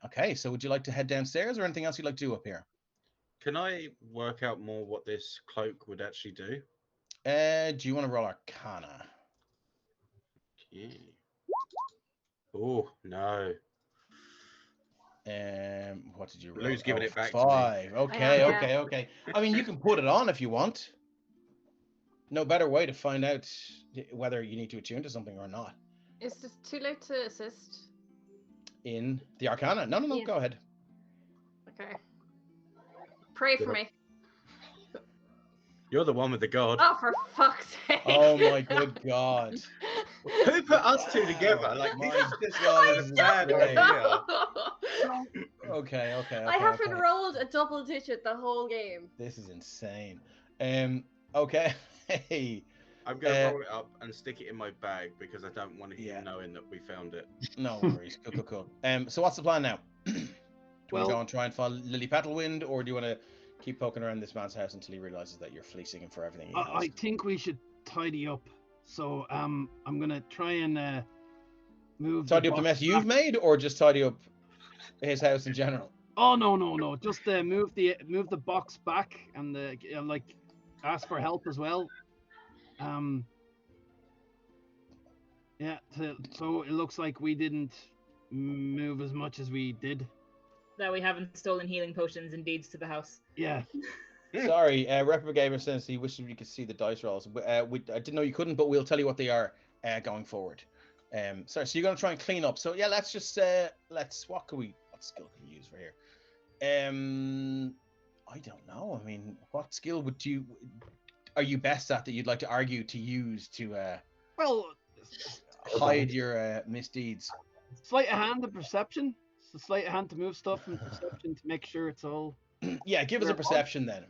Okay, so would you like to head downstairs or anything else you'd like to do up here? Can I work out more what this cloak would actually do? Do you want to roll Arcana? Okay. Oh, no. What did you roll? Lou's giving it back to me. 5. Okay, yeah. okay. I mean, you can put it on if you want. No better way to find out whether you need to attune to something or not. Is this too late to assist? In the Arcana? No, Yeah. go ahead. Okay. Pray for me. You're the one with the god. Oh, for fuck's sake! Oh my good God. Who put us two together? Like, This one is bad idea. Okay. I haven't rolled a double digit the whole game. This is insane. Okay. Hey. I'm going to roll it up and stick it in my bag because I don't want him Yeah. knowing that we found it. No worries. Cool. So what's the plan now? Do you want Well- to go and try and follow Lily Petalwind, or do you want to keep poking around this man's house until he realizes that you're fleecing him for everything he has? I think we should tidy up. So I'm gonna try and move. Tidy up the box mess you've back. made, or just tidy up his house in general? Oh no! Just move the box back and like ask for help as well. Yeah. So it looks like we didn't move as much as we did. That we haven't stolen healing potions and deeds to the house. Yeah. Sorry, Reprobate Gamer says he wishes we could see the dice rolls. I didn't know you couldn't, but we'll tell you what they are going forward. Sorry, so you're going to try and clean up. So yeah, let's just what skill can we use for here? I don't know. I mean, what skill are you best at that you'd like to argue to use to Well, hide your misdeeds? sleight of hand and perception. It's the sleight of hand to move stuff and perception to make sure it's all Yeah, give us a perception then.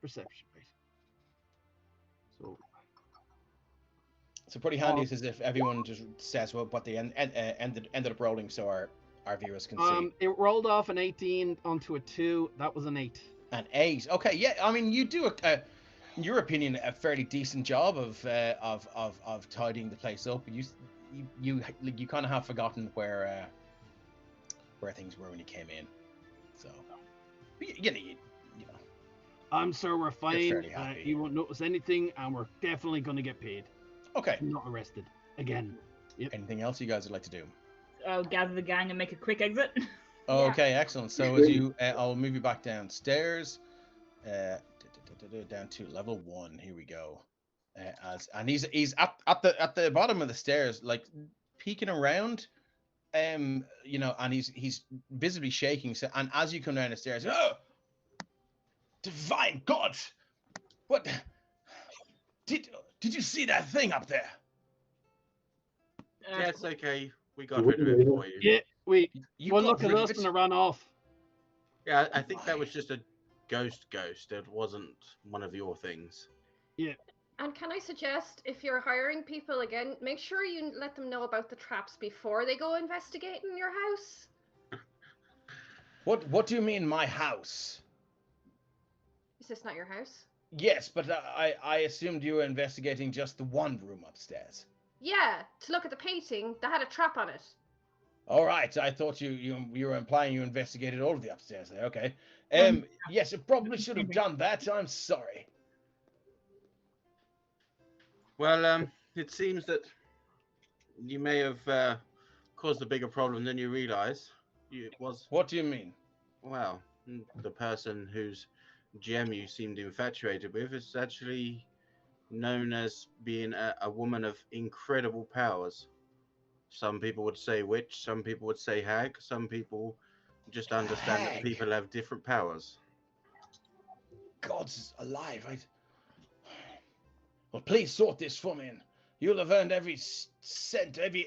perception, right? So So pretty handy is as if everyone just says what they ended up rolling, so our viewers can see. it rolled off an 18 onto a 2. That was an 8. An 8. Okay, yeah. I mean, you do in your opinion, a fairly decent job of tidying the place up. You kind of have forgotten where things were when you came in. So you know. I'm sure we're fine. fairly happy. You won't notice anything, and we're definitely going to get paid. Okay. Not arrested again. Anything else you guys would like to do? I'll gather the gang and make a quick exit. Okay, excellent. So as you, I'll move you back downstairs, down to level 1. Here we go. And he's at the bottom of the stairs, like peeking around, and he's visibly shaking. So, and as you come down the stairs, oh, divine God, what did you see that thing up there? Yeah, it's okay. We got rid of it for you. Yeah, You well, got look at rid of us it? and it ran off. Yeah, I think that was just a ghost. It wasn't one of your things. And can I suggest, if you're hiring people again, make sure you let them know about the traps before they go investigating your house. What do you mean, my house? Is this not your house? Yes, but I assumed you were investigating just the one room upstairs. Yeah, to look at the painting that had a trap on it. All right, I thought you were implying you investigated all of the upstairs there. Okay. Yes, you probably should have done that. I'm sorry. Well, it seems that you may have caused a bigger problem than you realize. It was, What do you mean? well, the person whose gem you seemed infatuated with is actually known as being a woman of incredible powers. Some people would say witch, some people would say hag, some people just understand that Hag. people have different powers. God's alive. Well, please sort this for me, and you'll have earned every cent, every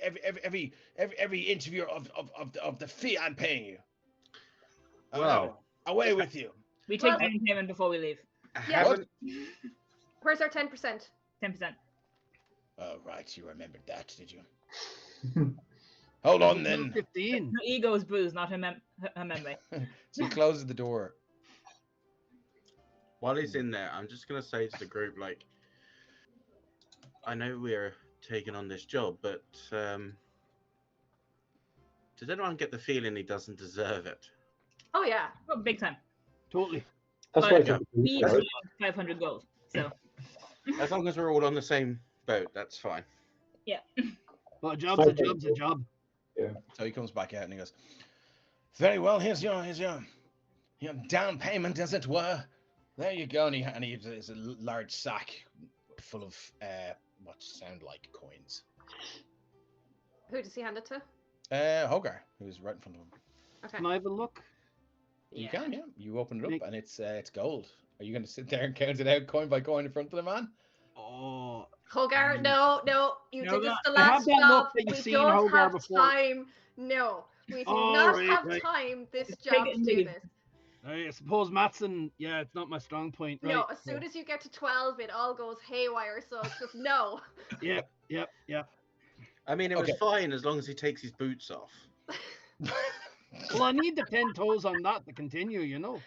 inch of the fee I'm paying you. Well, Away with you. We take Well- down payment before we leave. Yeah. haven't Where's our 10%? 10%. Oh, right, you remembered that, did you? Hold on then. 15. Her ego is bruised, not her memory. So he closes the door. While he's in there, I'm just gonna say to the group, like, I know we're taking on this job, but does anyone get the feeling he doesn't deserve it? Oh yeah. Oh, big time. Totally. That's But why I yeah, took the We boots, right? have 500 gold. So As long as we're all on the same boat, that's fine. But a job's a job's a job. So he comes back out and he goes, "Very well, here's your down payment, as it were. There you go." And he has a large sack full of what sound like coins. Who does he hand it to? Hogar, who's right in front of him. Okay. Can I have a look? You can, yeah. You open it up Nick. and it's gold. Are you going to sit there and count it out coin by coin in front of the man? Oh, Hogar, no, you No, did this the I have last that job. look that you've We seen don't Hogar have before. time. No, we do Oh, not right, have right. time this Take job it to and do leave. this. I suppose Matson, yeah, it's not my strong point, right? No, as soon as you get to 12, it all goes haywire. So it's just no. Yep. I mean, it was Okay. fine as long as he takes his boots off. Well, I need the 10 toes on that to continue, you know.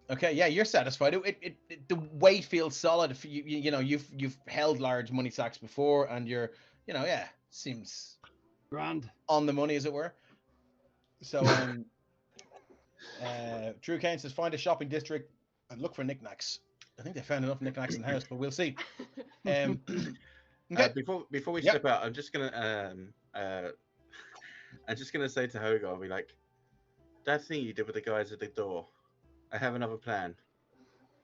Okay, yeah, you're satisfied. The weight feels solid. If you know you've held large money sacks before, and you're seems Grand. on the money, as it were. So Drew Kane says, find a shopping district and look for knickknacks. I think they found enough knickknacks in the house, but we'll see. Okay. Before we Yep. step out, I'm just gonna say to Hogar, I'll be like, that thing you did with the guys at the door, I have another plan.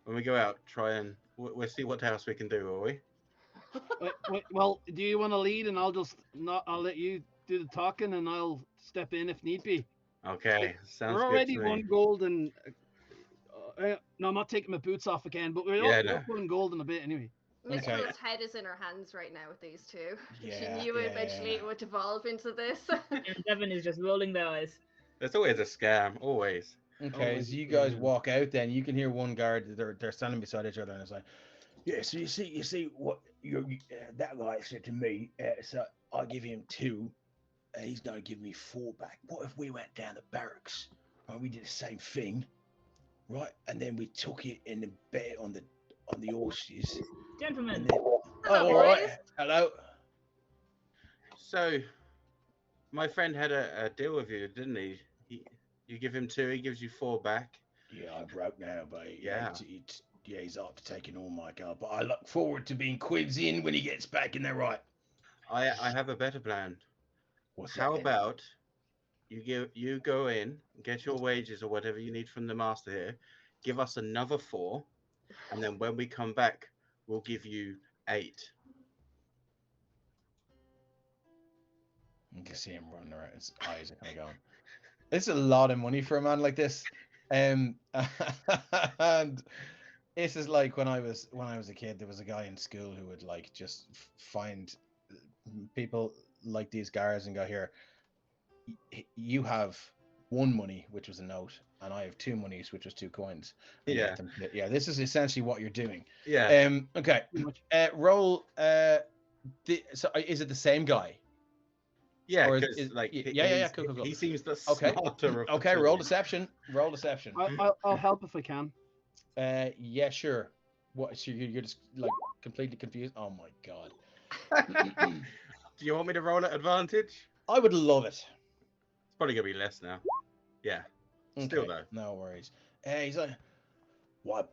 When we go out, try and we'll see what else we can do, will we? Well, do you want to lead, and I'll let you do the talking, and I'll step in if need be. Okay, sounds We're good already to me. 1 gold, and no, I'm not taking my boots off again. But we're Yeah, up no. 1 gold in a bit anyway. Miss Okay. Will's head is in her hands right now with these two. Yeah, She knew eventually yeah. it would devolve into this. And Devin is just rolling their eyes. There's always a scam, always. Okay, as you guys walk out, then you can hear one guard. They're standing beside each other, and it's like, yeah. So you see what that guy said to me. So I give him 2, and he's gonna give me 4 back. What if we went down the barracks and we did the same thing, right? And then we took it in the bed on the horses. Gentlemen, And then, Hello, all right. boys. Hello. So, my friend had a deal with you, didn't he? You give him 2, he gives you 4 back. Yeah, I'm broke now, but Yeah. he's after taking all my gold. But I look forward to being quids in when he gets back in there, right? I have a better plan. What's How that then? about you go in, get your wages or whatever you need from the master here, give us another 4, and then when we come back, we'll give you 8. You can see him running around. His eyes are kind of going. It's a lot of money for a man like this. And this is like when I was a kid. There was a guy in school who would like just find people like these guys and go, here, you have 1 money, which was a note, and I have 2 monies, which was 2 coins. And Yeah. get them to- yeah. This is essentially what you're doing. Yeah. Okay. Pretty much. Roll. So is it the same guy? Yeah, or because is- like yeah, cool. he seems the Okay. smarter of the Okay, two. roll deception. Roll deception. I'll help if I can. Yeah, sure. What? So you're just like completely confused. Oh my god. Do you want me to roll at advantage? I would love it. It's probably gonna be less now. Yeah. Still Okay, though. no worries. He's like, why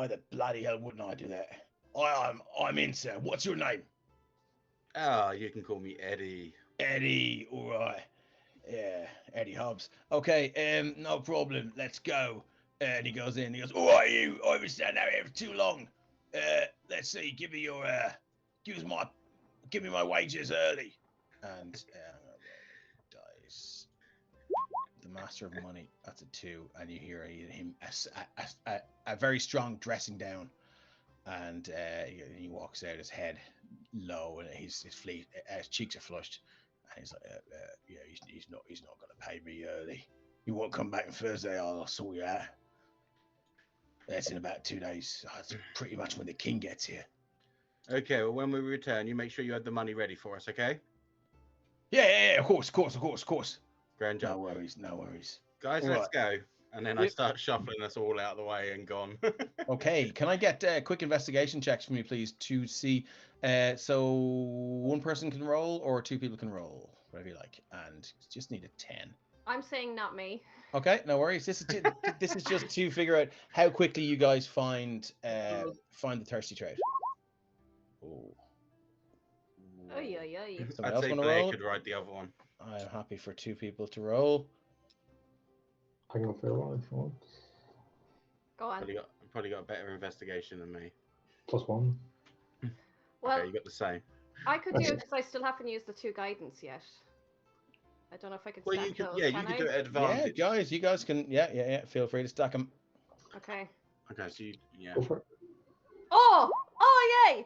the bloody hell wouldn't I do that? I'm in, sir. What's your name? Oh, you can call me Eddie. Eddie. All right. Yeah, Eddie Hobbs. Okay. No problem. Let's go. And he goes in. He goes, "Who are you? I've been standing out here for too long. Let's see. Give me my wages early." And dice. The master of money. That's a 2, and you hear him a very strong dressing down, and he walks out, his head low, and his cheeks are flushed, and he's like, "Yeah, he's not gonna pay me early. He won't come back on Thursday. I'll sort you out. That's in about 2 days. That's pretty much when the king gets here." Okay, well, when we return, you make sure you have the money ready for us, okay? Yeah, of course. Grand No job. worries, no worries. Guys, All let's right. go. And then I start shuffling us all out of the way and gone. Okay, can I get quick investigation checks from you, please, to see? So one person can roll, or two people can roll, whatever you like, and just need a 10. I'm saying not me. Okay, no worries. This is just to figure out how quickly you guys find the thirsty trout. Oh. Oy, oy, oy. Somebody I'd else say want to Blair roll? could ride the other one. I'm happy for two people to roll. I can go for one if you want. Go on. Probably got a better investigation than me. +1. Well, Okay, you got the same. I could do it because I still haven't used the 2 guidance yet. I don't know if I can Well, stack you could, those. yeah, can you could I? do it at Yeah, advantage. guys, you guys can, yeah. Feel free to stack them. Okay. Okay, so yeah. Go for it. Oh, yay!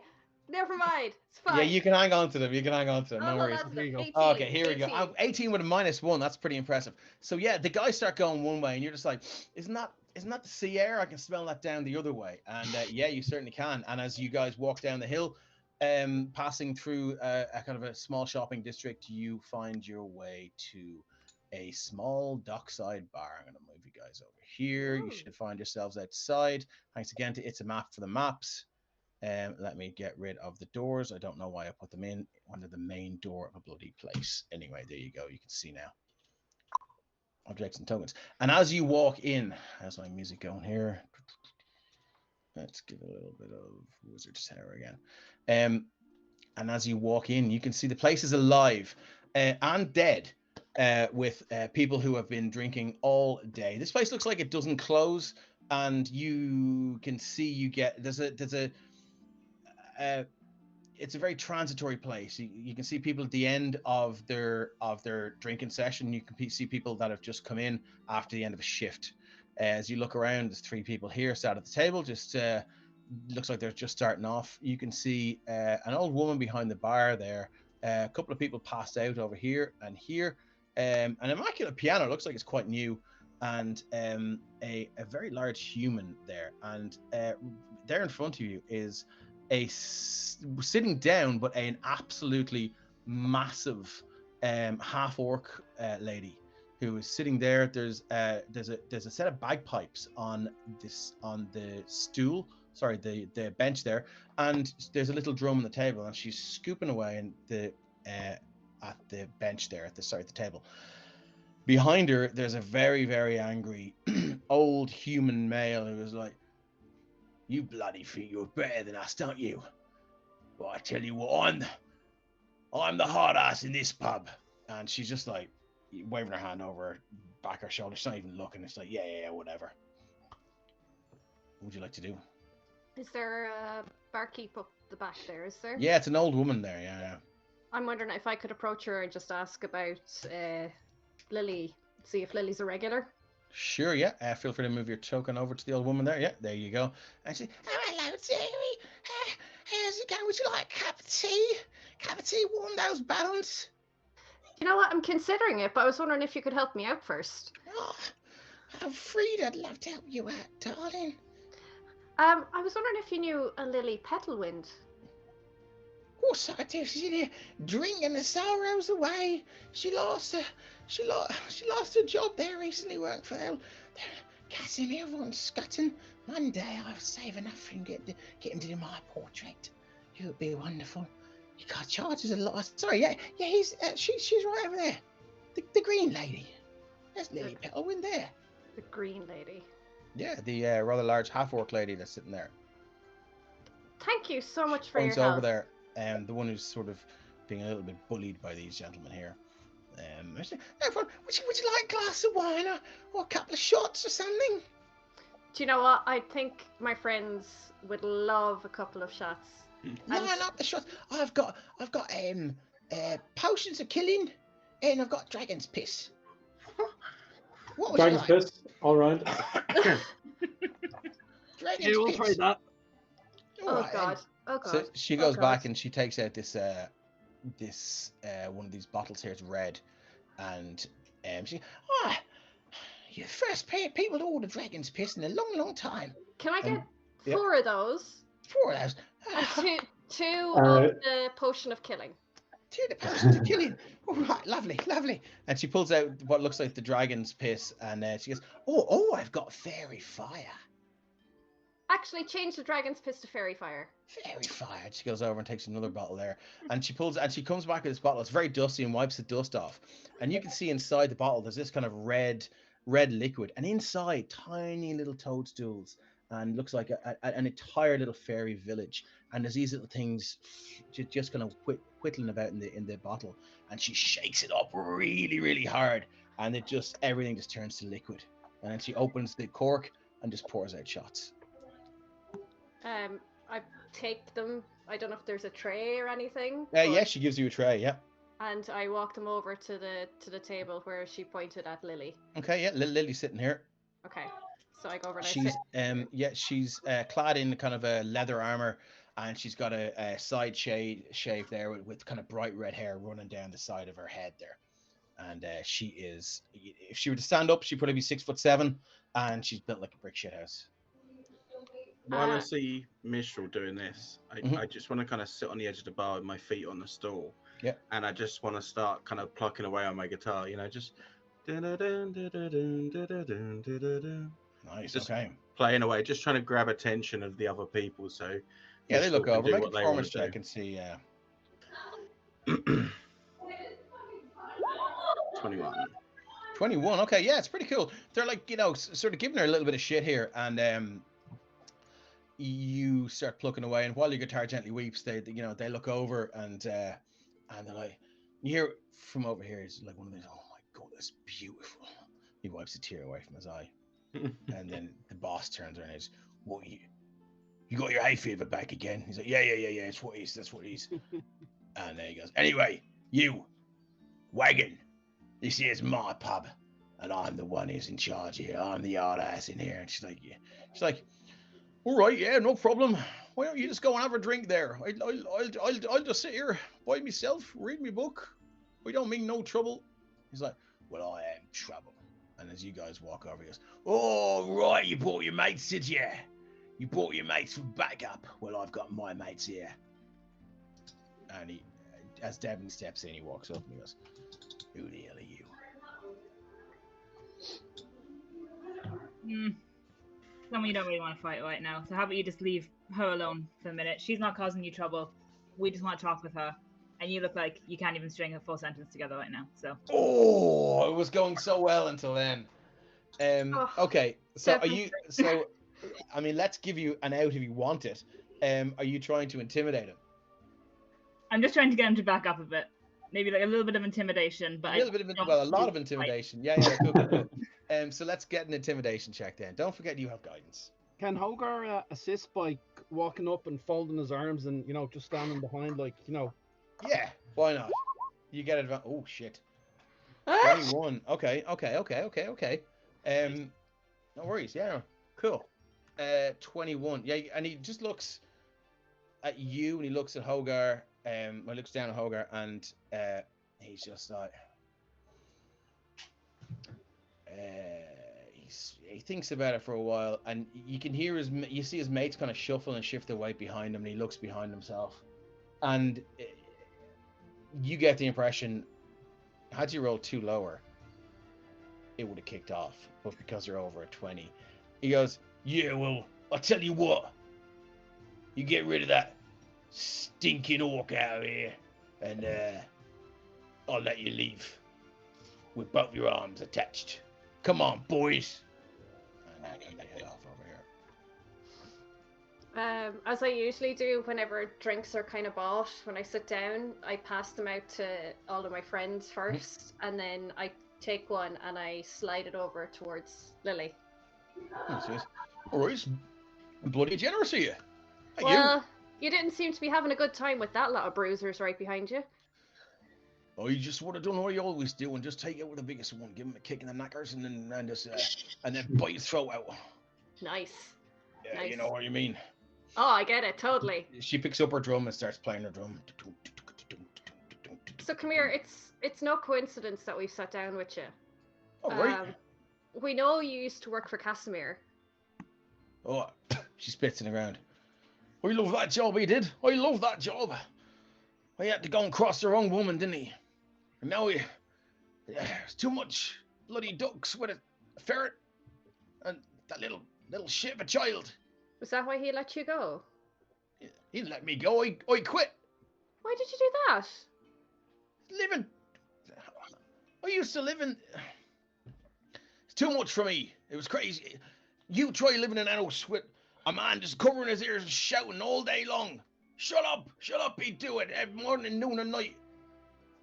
Never mind. It's fine. Yeah, you can hang on to them. No well, worries. that's There you go. 18, Okay, here we go. 18 with a -1. That's pretty impressive. So yeah, the guys start going one way, and you're just like, isn't that the sea air? I can smell that down the other way. And yeah, you certainly can. And as you guys walk down the hill, passing through a kind of a small shopping district, you find your way to a small dockside bar. I'm going to move you guys over here. Ooh. You should find yourselves outside. Thanks again to It's a Map for the maps. Let me get rid of the doors. I don't know why I put them in under the main door of a bloody place. Anyway, there you go. You can see now. Objects and tokens. And as you walk in, how's my music going here? Let's give it a little bit of Wizard's Tower again. And as you walk in, you can see the place is alive and dead with people who have been drinking all day. This place looks like it doesn't close, and you can see it's a very transitory place. You can see people at the end of their drinking session. You can see people that have just come in after the end of a shift. As you look around, there's 3 people here sat at the table. Just looks like they're just starting off. You can see an old woman behind the bar there. A couple of people passed out over here and here. An immaculate piano. Looks like it's quite new. And a very large human there. And there in front of you is sitting down, but an absolutely massive half-orc lady who is sitting there. There's a set of bagpipes on the stool. Sorry, the bench there, and there's a little drum on the table, and she's scooping away at the bench there at the table. Behind her, there's a very, very angry old human male who is like, "You bloody think you're better than us, don't you? Well, I tell you what, I'm the hard ass in this pub." And she's just like waving her hand over her back her shoulder. She's not even looking. It's like, yeah, whatever. What would you like to do? Is there a barkeep up the back there? Is there? Yeah, it's an old woman there. Yeah. I'm wondering if I could approach her and just ask about Lily. See if Lily's a regular. Sure, yeah. Feel free to move your token over to the old woman there. Yeah, there you go. And she, "Oh, hello, dearie. How's it going? Would you like a cup of tea? Warm those bones?" You know what? I'm considering it, but I was wondering if you could help me out first. "Oh, I'm afraid I'd love to help you out, darling." I was wondering if you knew a Lily Petalwind. "Of course I do. She's in here drinking the sorrows away. She lost her job there recently. Worked for the Casimir von Scutten. One day I'll save enough for him get him to do my portrait. It would be wonderful. He got charges a lot. Sorry, yeah. She's right over there. The green lady. There's Lily Petalwind there. The green lady. Yeah, the rather large half-orc lady that's sitting there. Thank you so much for your Points help. over there, and the one who's sort of being a little bit bullied by these gentlemen here. Everyone, would you like a glass of wine or a couple of shots or something? Do you know what? I think my friends would love a couple of shots. No, not the shots. I've got potions of killing, and I've got dragon's piss. What would Dragon's you like? piss, all round. Dragon's Yeah, we'll piss. try that. Oh Alright, god. Oh god. So she goes back and she takes out this one of these bottles here. It's red, and you're the first pair of people to order dragon's piss in a long, long time. Can I get Yep. 4 of those? 4 of those. And 2 of the potion of killing. 2 the potion to killing. All right, lovely, lovely. And she pulls out what looks like the dragon's piss, and she goes, "Oh, I've got fairy fire." Actually, change the dragon's piss to fairy fire. Fairy fire. She goes over and takes another bottle there, and she comes back with this bottle. It's very dusty and wipes the dust off, and you can see inside the bottle there's this kind of red liquid, and inside tiny little toadstools, and looks like an entire little fairy village. And there's these little things just kind of whittling about in the bottle, and she shakes it up really, really hard, and everything just turns to liquid. And then she opens the cork and just pours out shots. I take them. I don't know if there's a tray or anything. Yeah, she gives you a tray. Yeah. And I walk them over to the table where she pointed at Lily. Okay, yeah, Lily's sitting here. Okay, so I go over and she's clad in kind of a leather armor, and she's got a side shave there with kind of bright red hair running down the side of her head there. And she is, if she were to stand up, she'd probably be 6'7", and she's built like a brick shit house. While I see Mistral doing this, I just want to kind of sit on the edge of the bar with my feet on the stool. Yeah. And I just want to start kind of plucking away on my guitar, just Nice. just Okay. playing away, just trying to grab attention of the other people. So Yeah, they look Mistral over. can do Make a what they wanna performance check do. and see. 21. 21. Okay, yeah, it's pretty cool. They're like, sort of giving her a little bit of shit here, and you start plucking away, and while your guitar gently weeps, they look over, and they're like, you hear from over here, it's like one of these, "Oh my god, that's beautiful." He wipes a tear away from his eye, and then the boss turns around and says, "What, you got your hay fever back again?" He's like, yeah, that's what it is. And then he goes, "Anyway, you, Wagon, this here's my pub, and I'm the one who's in charge here. I'm the hard ass in here." And she's like, yeah. She's like, "All right, yeah, no problem. Why don't you just go and have a drink there? I'll just sit here by myself, read my book. We don't mean no trouble." He's like, "Well, I am trouble." And as you guys walk over, he goes, "Oh, right, you brought your mates, did you? You brought your mates from backup. Well, I've got my mates here." And as Devin steps in, he walks up and he goes, "Who the hell are you?" Someone you don't really want to fight right now. So how about you just leave her alone for a minute? She's not causing you trouble. We just want to talk with her. And you look like you can't even string a full sentence together right now. So. Oh, it was going so well until then. Okay, so I mean, let's give you an out if you want it. Are you trying to intimidate him? I'm just trying to get him to back up a bit. Maybe like a little bit of intimidation, but a lot of intimidation. Yeah, cool. So let's get an intimidation check then. Don't forget you have guidance. Can Hogar assist by walking up and folding his arms and just standing behind, Yeah, why not? You get advantage. Oh shit. 21. Okay. No worries. Yeah, cool. 21. Yeah, and he just looks at you, and he looks at Hogar. He looks down at Hogar, and he's just like, he thinks about it for a while, and you can hear you see his mates kind of shuffle and shift their weight behind him, and he looks behind himself, and you get the impression, had you rolled 2 lower, it would have kicked off, but because you're over a 20, he goes, "Yeah, well, I'll tell you what, you get rid of that stinking orc out here, and I'll let you leave with both your arms attached. Come on, boys." And you head off over here. As I usually do whenever drinks are kind of bought, when I sit down, I pass them out to all of my friends first, and then I take one and I slide it over towards Lily. All right, bloody generous of you. Hey, well, you didn't seem to be having a good time with that lot of bruisers right behind you. Oh, you just would have done what you always do and just take it with the biggest one, give him a kick in the knackers, and then bite his throat out. Nice. Yeah, Nice. You know what you mean. Oh, I get it, totally. She picks up her drum and starts playing her drum. So come here, it's no coincidence that we've sat down with you. Oh, right. We know you used to work for Casimir. Oh, she spits in the ground. I love that job he did. I love that job. He had to go and cross the wrong woman, didn't he? And now it's too much bloody ducks with a ferret and that little shit of a child. Was that why he let you go? He let me go. I quit. Why did you do that? Living. I used to live in. It's too much for me. It was crazy. You try living in a house with a man just covering his ears and shouting all day long. Shut up, Pete, do it. Every morning, noon, and night.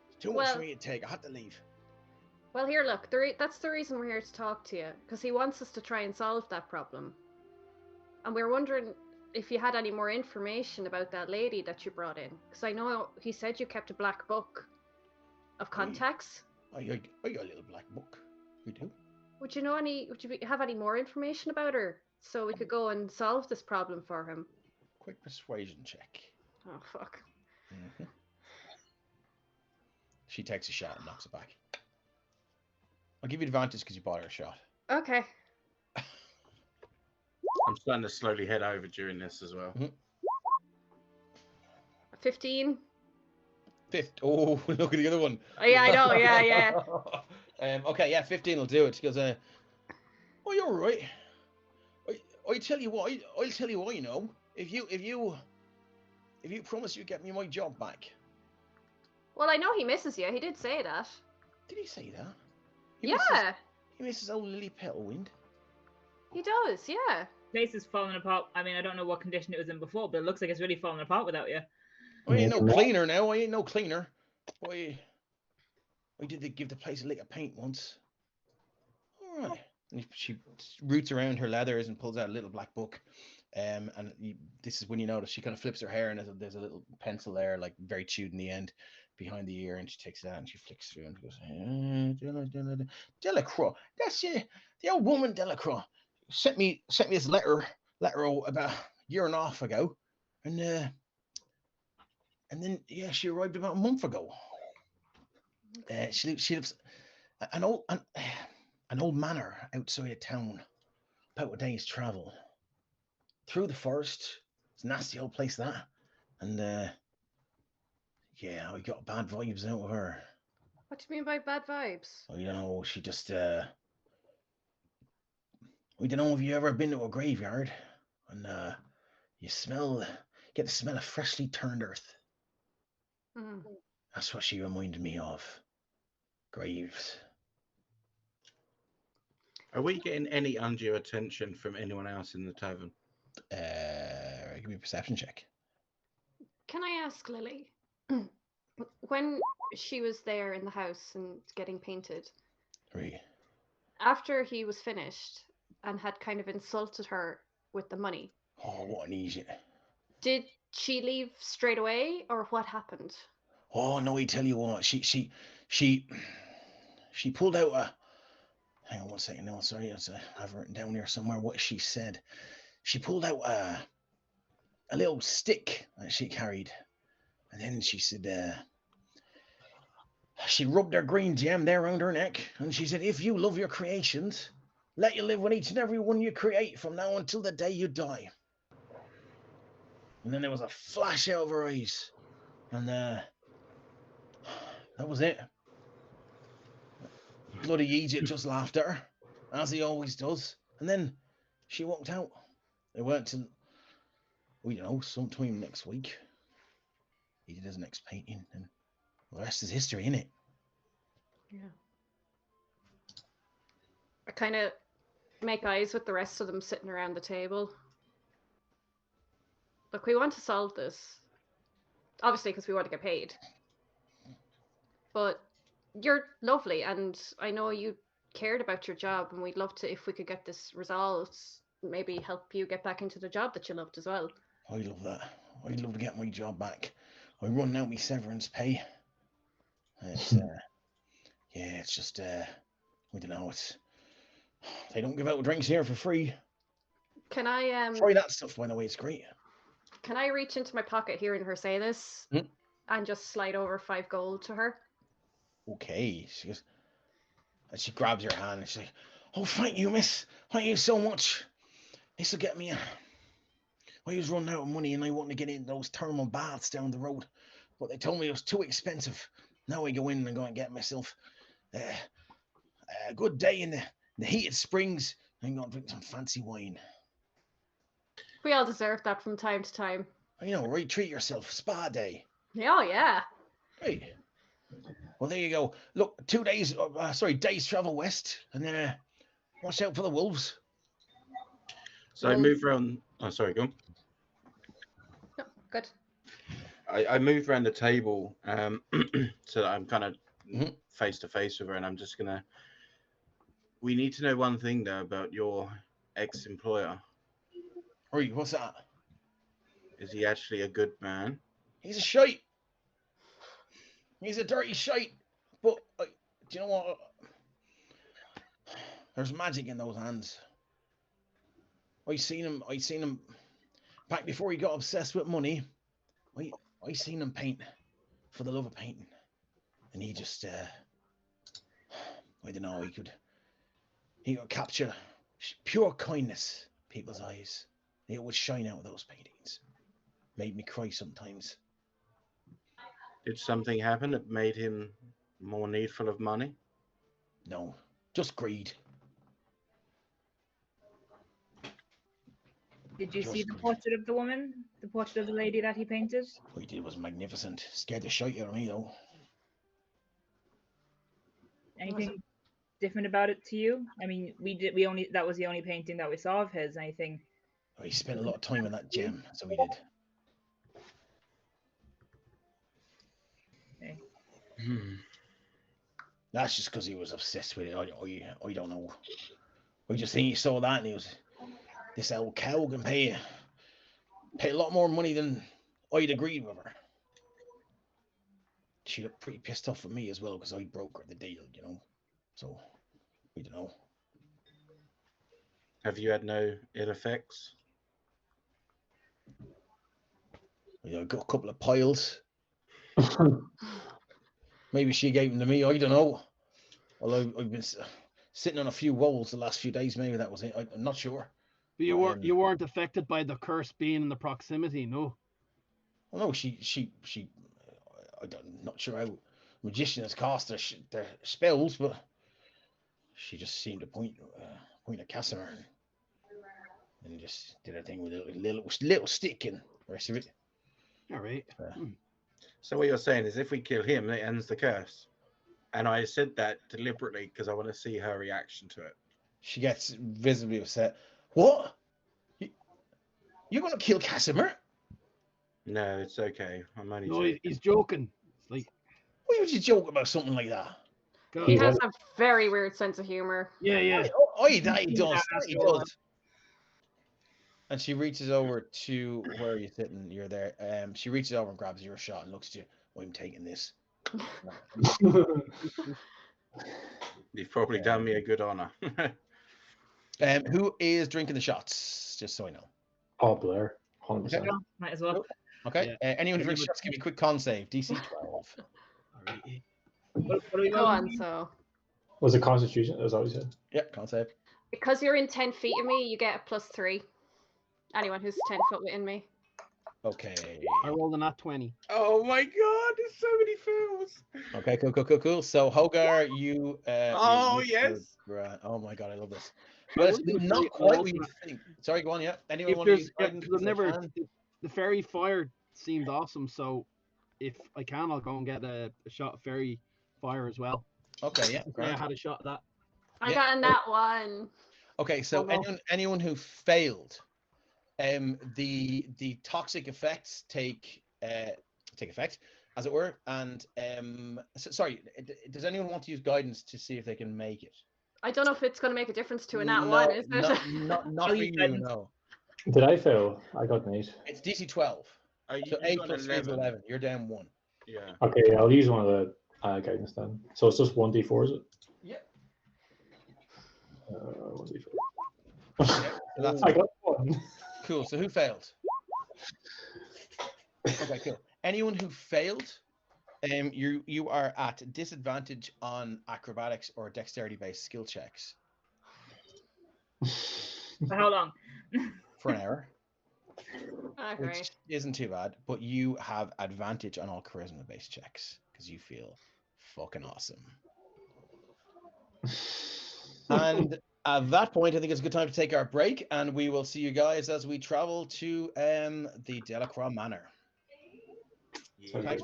It's too much for me to take. I had to leave. Well, here, look. That's the reason we're here to talk to you, because he wants us to try and solve that problem. And we're wondering if you had any more information about that lady that you brought in, because I know he said you kept a black book of contacts. I got a little black book. You do? Would you have any more information about her so we could go and solve this problem for him? Quick persuasion check. Oh, fuck. Mm-hmm. She takes a shot and knocks it back. I'll give you advantage because you bought her a shot. Okay. I'm starting to slowly head over during this as well. 15. Oh, look at the other one. Oh, yeah, I know. Yeah. Okay, yeah, 15 will do it. She goes, oh, you're right. I tell you what, I'll tell you what, you know. If you promise you get me my job back. Well, I know he misses you. He did say that. Did he say that? He misses old Lily Petalwind. He does, yeah. Place is falling apart. I mean, I don't know what condition it was in before, but it looks like it's really falling apart without you. I ain't no cleaner now. I ain't no cleaner. I did give the place a lick of paint once. All right. And she roots around her leathers and pulls out a little black book. This is when you notice she kind of flips her hair and there's a little pencil there, like very chewed in the end, behind the ear, and she takes it out and she flicks through and goes, Delacroix. That's the old woman Delacroix sent me this letter about a year and a half ago, and then she arrived about a month ago. She lives an old manor outside of town, about a day's travel through the forest. It's a nasty old place, that. And I got bad vibes out of her. What do you mean by bad vibes? Well, you know, she just we don't know if you ever been to a graveyard and you get the smell of freshly turned earth. Mm. That's what she reminded me of. Graves. Are we getting any undue attention from anyone else in the tavern? Give me a perception check. Can I ask Lily, when she was there in the house and getting painted, Right. after he was finished and had kind of insulted her with the money, Oh, what an idiot. did she leave straight away, or what happened? Oh no, I tell you what, she pulled out a. Hang on one second. No, sorry, I have written down here somewhere what she said. She pulled out a little stick that she carried, and then she said, she rubbed her green gem there around her neck, and she said, "If you love your creations, let you live with each and every one you create from now until the day you die." And then there was a flash out of her eyes, and that was it. Bloody Egypt just laughed at her, as he always does, and then she walked out. It weren't till, sometime next week. He did his next painting, and the rest is history, innit? Yeah. I kind of make eyes with the rest of them sitting around the table. Look, we want to solve this. Obviously, because we want to get paid. But you're lovely, and I know you cared about your job, and we'd love to, if we could get this resolved, maybe help you get back into the job that you loved as well. I love that. I'd love to get my job back. I run out my severance pay. It's it's just I don't know. They don't give out drinks here for free. Can I Try that stuff, by the way. It's great. Can I reach into my pocket hearing her say this and just slide over 5 gold to her? Okay. She goes, and she grabs your hand and she's like, "Oh, thank you, miss. Thank you so much. This will get me I was running out of money and I wanted to get in those thermal baths down the road, but they told me it was too expensive. Now I go in and go and get myself a good day in the heated springs and go and drink some fancy wine. We all deserve that from time to time. I know, right? Treat yourself. Spa day. Yeah, oh, yeah. Right. Well, there you go. Look, 2 days, days travel west, and then watch out for the wolves. So I moved around. Oh, sorry, go on. No, good. I moved around the table so that I'm kind of Mhm. face to face with her, and I'm just gonna. We need to know one thing though about your ex-employer. Right, what's that? Is he actually a good man? He's a shite. He's a dirty shite. But do you know what? There's magic in those hands. I seen him back before he got obsessed with money. I seen him paint for the love of painting, and he just I don't know. He could capture pure kindness in people's eyes. It would shine out of those paintings. Made me cry sometimes. Did something happen that made him more needful of money? No, just greed. Did you see Just the greed. portrait of the woman? The portrait of the lady that he painted? What he did was magnificent. Scared the shite out of me though. Anything different about it to you? I mean, that was the only painting that we saw of his. Anything? He spent a lot of time in that gem, so he did. Okay. That's just because he was obsessed with it. I don't know. I just think he saw that and he was, this old cow can pay a lot more money than I'd agreed with her. She looked pretty pissed off at me as well because I broke her the deal, you know. So, I don't know. Have you had no ill effects? I got a couple of piles. Maybe she gave them to me. I don't know. Although I've been sitting on a few walls the last few days. Maybe that was it. I'm not sure. But you weren't affected by the curse being in the proximity, no? Well, no, she. I'm not sure how magicians cast their spells, but she just seemed to point at Casimir and just did a thing with a little stick and the rest of it. All right. So what you're saying is if we kill him, it ends the curse. And I said that deliberately because I want to see her reaction to it. She gets visibly upset. What? You're going to kill Casimir? No, it's okay. I'm only No, joking. he's joking. It's like, Why would you joke about something like that? God, He has a very weird sense of humor. yeah. That he does. That he does. And she reaches over to where you're sitting. You're there. She reaches over and grabs your shot and looks at you. I'm taking this. You've probably done me a good honor. Who is drinking the shots? Just so I know. Oh, Blair, 100%. Might as well. Okay. Anyone who drinks shots, give me a quick con save. DC 12. All right. What are we Go on, rolling? so. Was it Constitution? Is that what you said? Yeah, con save. Because you're in 10 feet of me, you get a +3. Anyone who's 10 foot within me. Okay. I rolled a nat 20. Oh my god, there's so many fools. Okay, cool. So Hogar, you Oh, yes. Oh my god, I love this. Well, it's not quite what you think. Sorry, go on, yeah. Anyone If want to there's, use yeah, guidance? 'cause I've never, Can? the fairy fire seemed awesome, so if I can, I'll go and get a shot of fairy fire as well. Okay, yeah. I Great. had a shot at that. I Yeah. got a nat 1. Okay, so Oh, no. anyone who failed, the toxic effects take effect, as it were. And sorry, does anyone want to use guidance to see if they can make it? I don't know if it's going to make a difference to a nat 1, is it? Not I'll for use you, guidance. no. Did I fail? I got an 8. It's DC 12. Oh, you, So you 8 got plus 3 is 11. You're down 1. Yeah. Okay, I'll use one of the guidance then. So it's just 1d4, is it? Yeah. 1d4. So that's I got 1. cool. So who failed? Okay, cool. Anyone who failed, you are at disadvantage on acrobatics or dexterity-based skill checks For how long? for an hour. Oh, which great. isn't too bad, but you have advantage on all charisma-based checks because you feel fucking awesome. And at that point, I think it's a good time to take our break, and we will see you guys as we travel to the Delacroix Manor. Yeah. Thanks.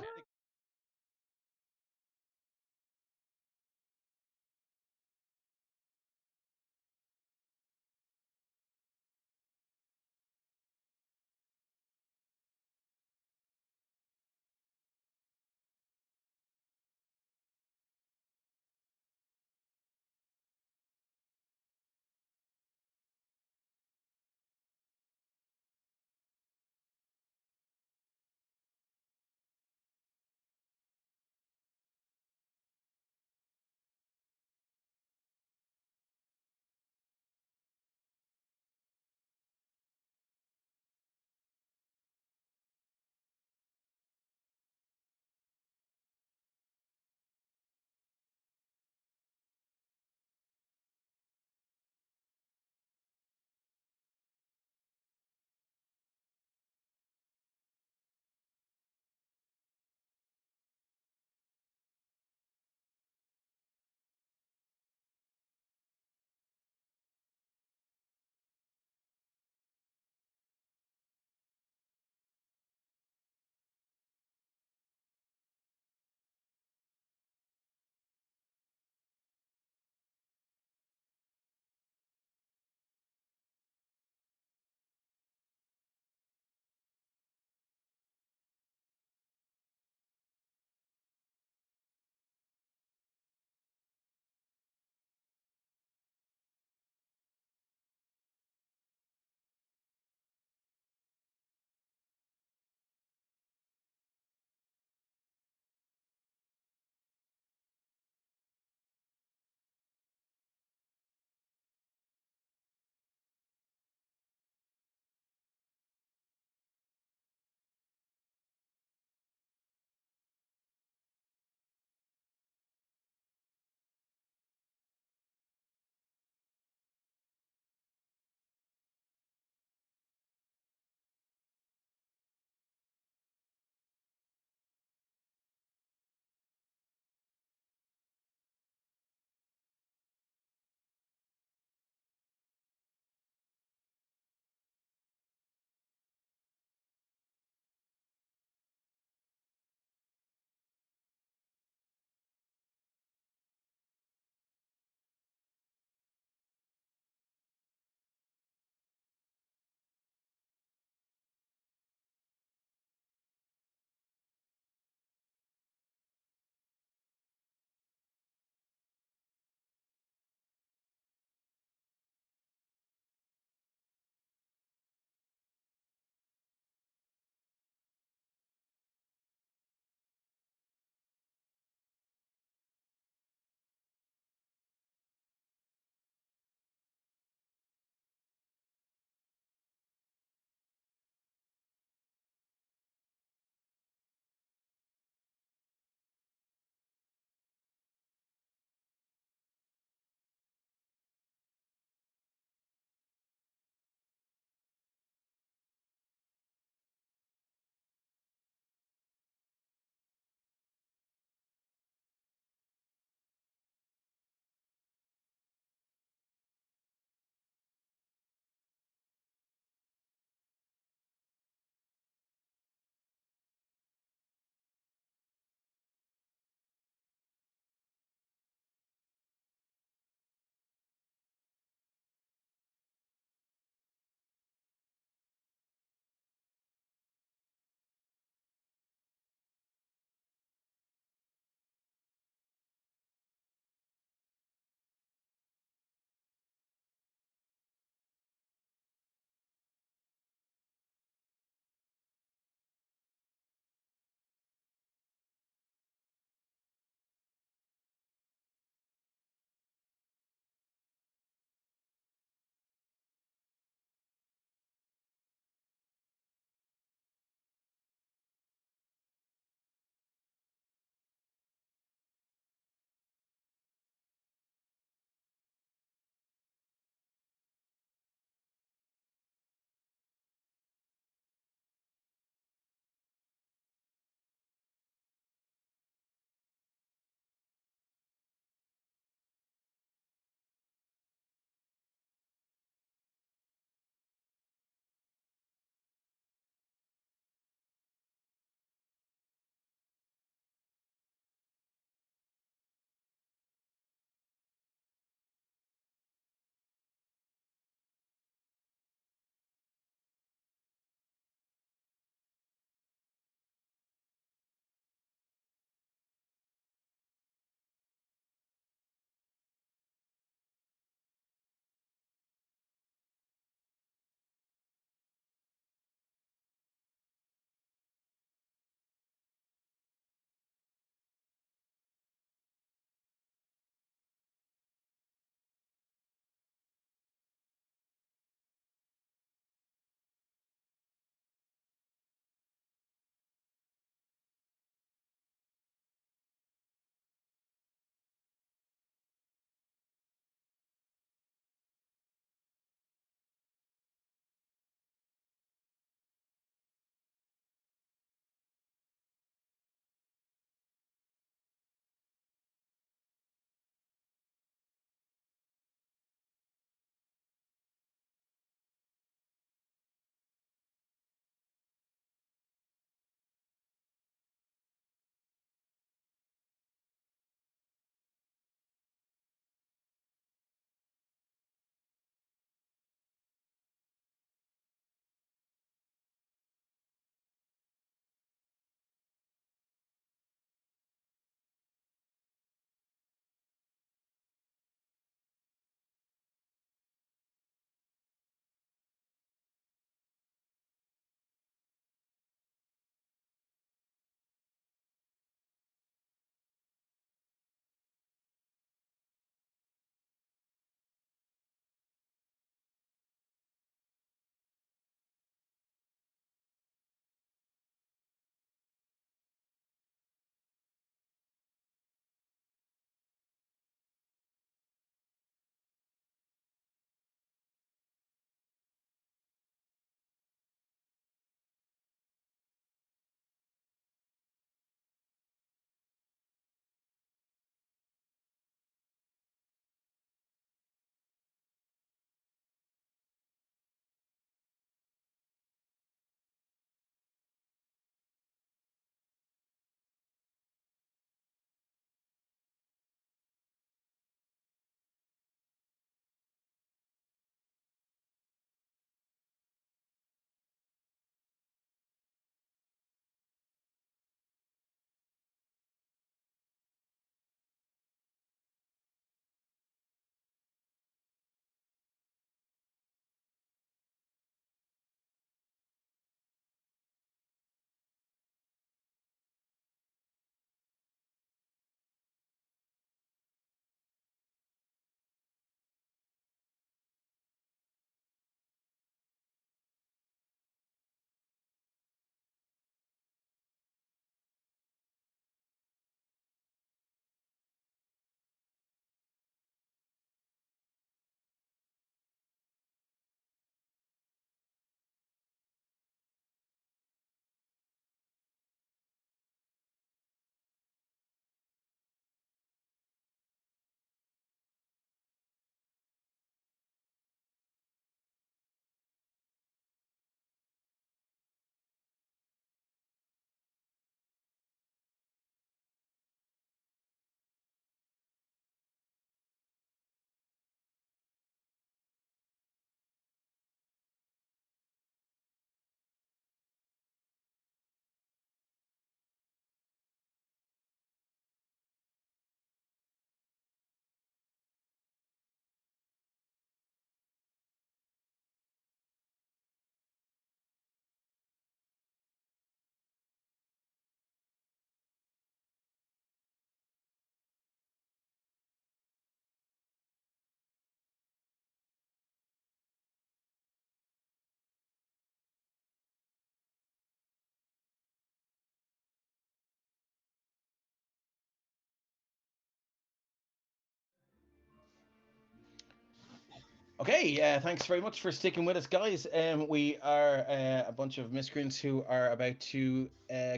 Okay, thanks very much for sticking with us, guys. We are a bunch of miscreants who are about to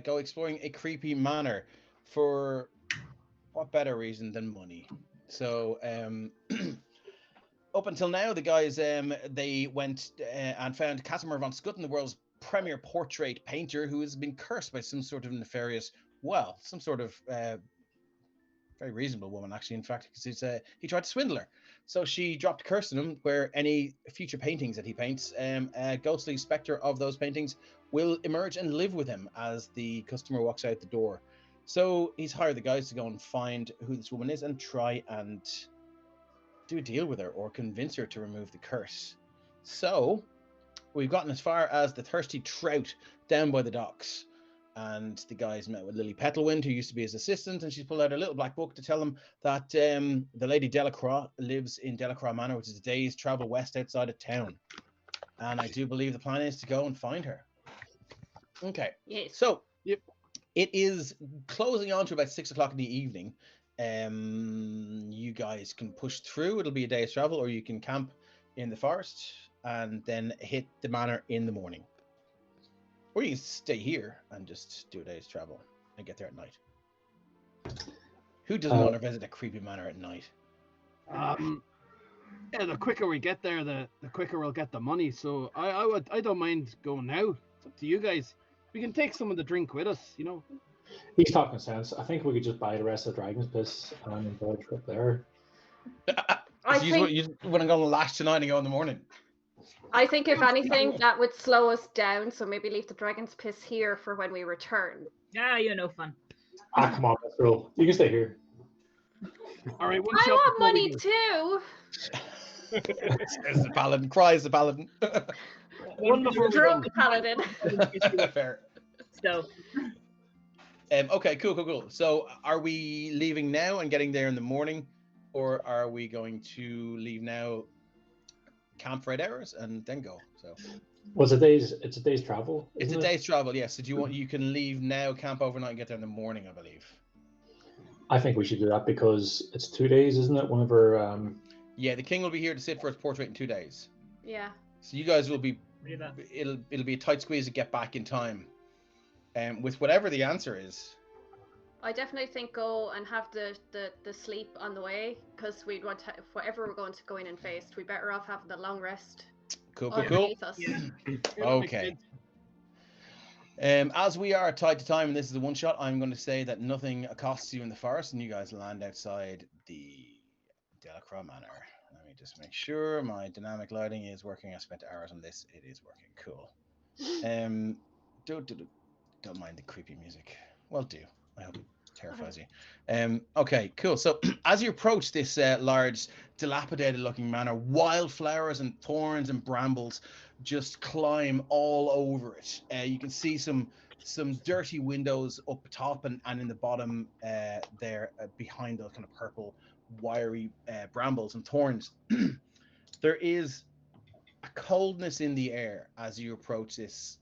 go exploring a creepy manor for what better reason than money? So, up until now, the guys they went and found Casimir von Schutten, the world's premier portrait painter, who has been cursed by some sort of nefarious, well, some sort of very reasonable woman, actually, in fact, because he tried to swindle her. So she dropped a curse on him where any future paintings that he paints, a ghostly spectre of those paintings will emerge and live with him as the customer walks out the door. So he's hired the guys to go and find who this woman is and try and do a deal with her or convince her to remove the curse. So we've gotten as far as the Thirsty Trout down by the docks. And the guys met with Lily Petalwind, who used to be his assistant, and she's pulled out a little black book to tell them that the Lady Delacroix lives in Delacroix Manor, which is a day's travel west outside of town. And I do believe the plan is to go and find her. Okay. Yes. So it is closing on to about 6 o'clock in the evening. You guys can push through. It'll be a day's travel, or you can camp in the forest and then hit the manor in the morning. Or you can stay here and just do a day's travel and get there at night. Who doesn't want to visit a creepy manor at night? Yeah, the quicker we get there, the quicker we'll get the money. So I don't mind going now. It's up to you guys. We can take some of the drink with us, you know. He's talking sense. I think we could just buy the rest of Dragon's Piss and enjoy a trip there. You want to go on lash tonight and go in the morning? I think if anything, that would slow us down. So maybe leave the Dragon's Piss here for when we return. Yeah, you're no fun. Ah, come on, let's roll. You can stay here. All right, I want money too. Says the paladin, cries the paladin. One before Drunk paladin. Fair. So. Okay, cool. So are we leaving now and getting there in the morning, or are we going to leave now, camp for 8 hours and then go? So it's a day's travel. It's a day's travel, yes. So you can leave now, camp overnight, and get there in the morning, I believe. I think we should do that because it's 2 days, isn't it? Whenever yeah, the king will be here to sit for his portrait in 2 days. Yeah. So you guys will be it'll be a tight squeeze to get back in time. With whatever the answer is. I definitely think go and have the sleep on the way, because we'd want to, whatever we're going to go in and face, we better off having the long rest. Cool. Underneath us. Yeah. Okay. As we are tied to time, and this is a one shot, I'm going to say that nothing accosts you in the forest, and you guys land outside the Delacroix Manor. Let me just make sure my dynamic lighting is working. I spent hours on this. It is working. Cool. Don't mind the creepy music. Well, do. I hope it terrifies you. Okay, cool. So as you approach this large, dilapidated-looking manor, wildflowers and thorns and brambles just climb all over it. You can see some dirty windows up top and in the bottom there behind those kind of purple, wiry brambles and thorns. There is a coldness in the air as you approach this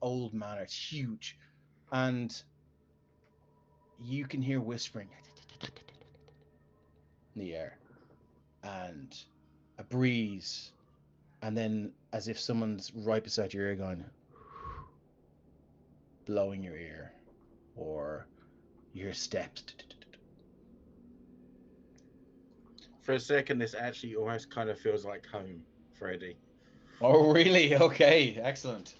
old manor. It's huge, and you can hear whispering in the air, and a breeze, and then as if someone's right beside your ear going, blowing your ear, or you hear steps. For a second, this actually almost kind of feels like home, Freddie. Oh, really? Okay, excellent.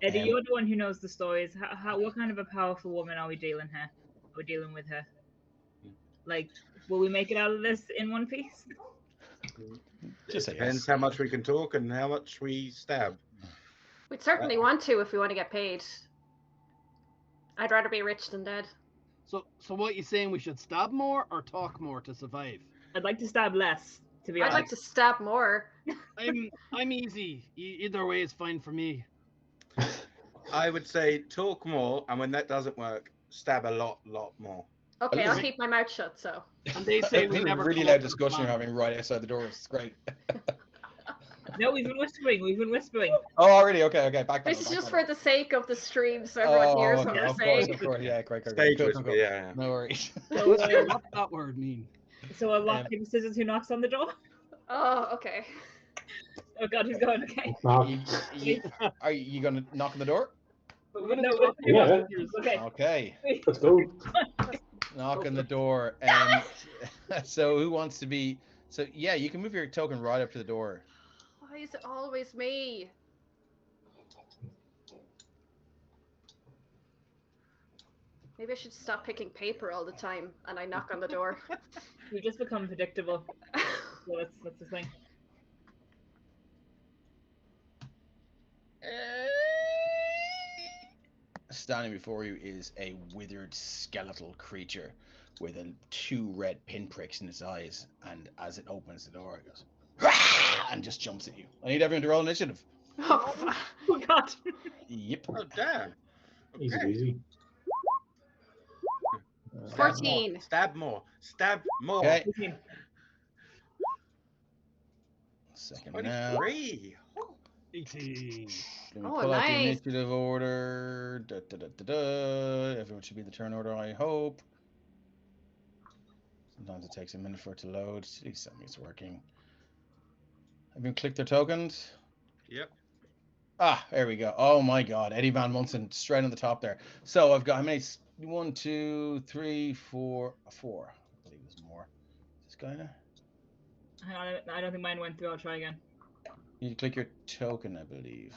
Eddie, you're the one who knows the stories. What kind of a powerful woman are we dealing with her? Like, will we make it out of this in one piece? Just Depends how much we can talk and how much we stab. We'd certainly want to if we want to get paid. I'd rather be rich than dead. So what you saying? We should stab more or talk more to survive? I'd like to stab less, to be I'd honest. like to stab more. I'm easy. Either way is fine for me. I would say talk more, and when that doesn't work, stab a lot more. Okay, I'll keep my mouth shut, so. And they say we This is a never really come loud up with a discussion you're plan. having right outside the door. It's great. No, we've been whispering. Oh, already? Okay. Back This is back just on. for the sake of the stream, so everyone hears what okay, we're of saying. course. Yeah, great. Stage Cool, whisper, cool. yeah. No worries. So, What's that word mean? so a rock, paper, scissors, who knocks on the door? Oh, okay. Oh God, who's going? Okay. Knock. Are you going to knock on the door? We're gonna No, talk Yeah. about yours. Okay. Okay. Let's go. Knock on the door. So who wants to be? So yeah, you can move your token right up to the door. Why is it always me? Maybe I should stop picking paper all the time and I knock on the door. You just become predictable. So that's the thing. Standing before you is a withered skeletal creature with two red pinpricks in its eyes, and as it opens the door, it goes "Rah!" and just jumps at you. I need everyone to roll initiative. Oh, Oh God. Yep. Oh damn. Easy Okay. peasy. Stab 14. more. Stab more. Stab more. Okay. 18. Second now. 23. 18. Let me Oh, pull out the nice. initiative order. Da, da, da, da, da. Everyone should be in the turn order, I hope. Sometimes it takes a minute for it to load. Please tell me it's working. Have you clicked their tokens? Yep. Ah, there we go. Oh my God, Eddie Van Munson, straight on the top there. So I've got how many? 1, 2, 3, 4, 4. I believe there's more. Is this guy now? Hang on, I don't think mine went through. I'll try again. You need to click your token, I believe.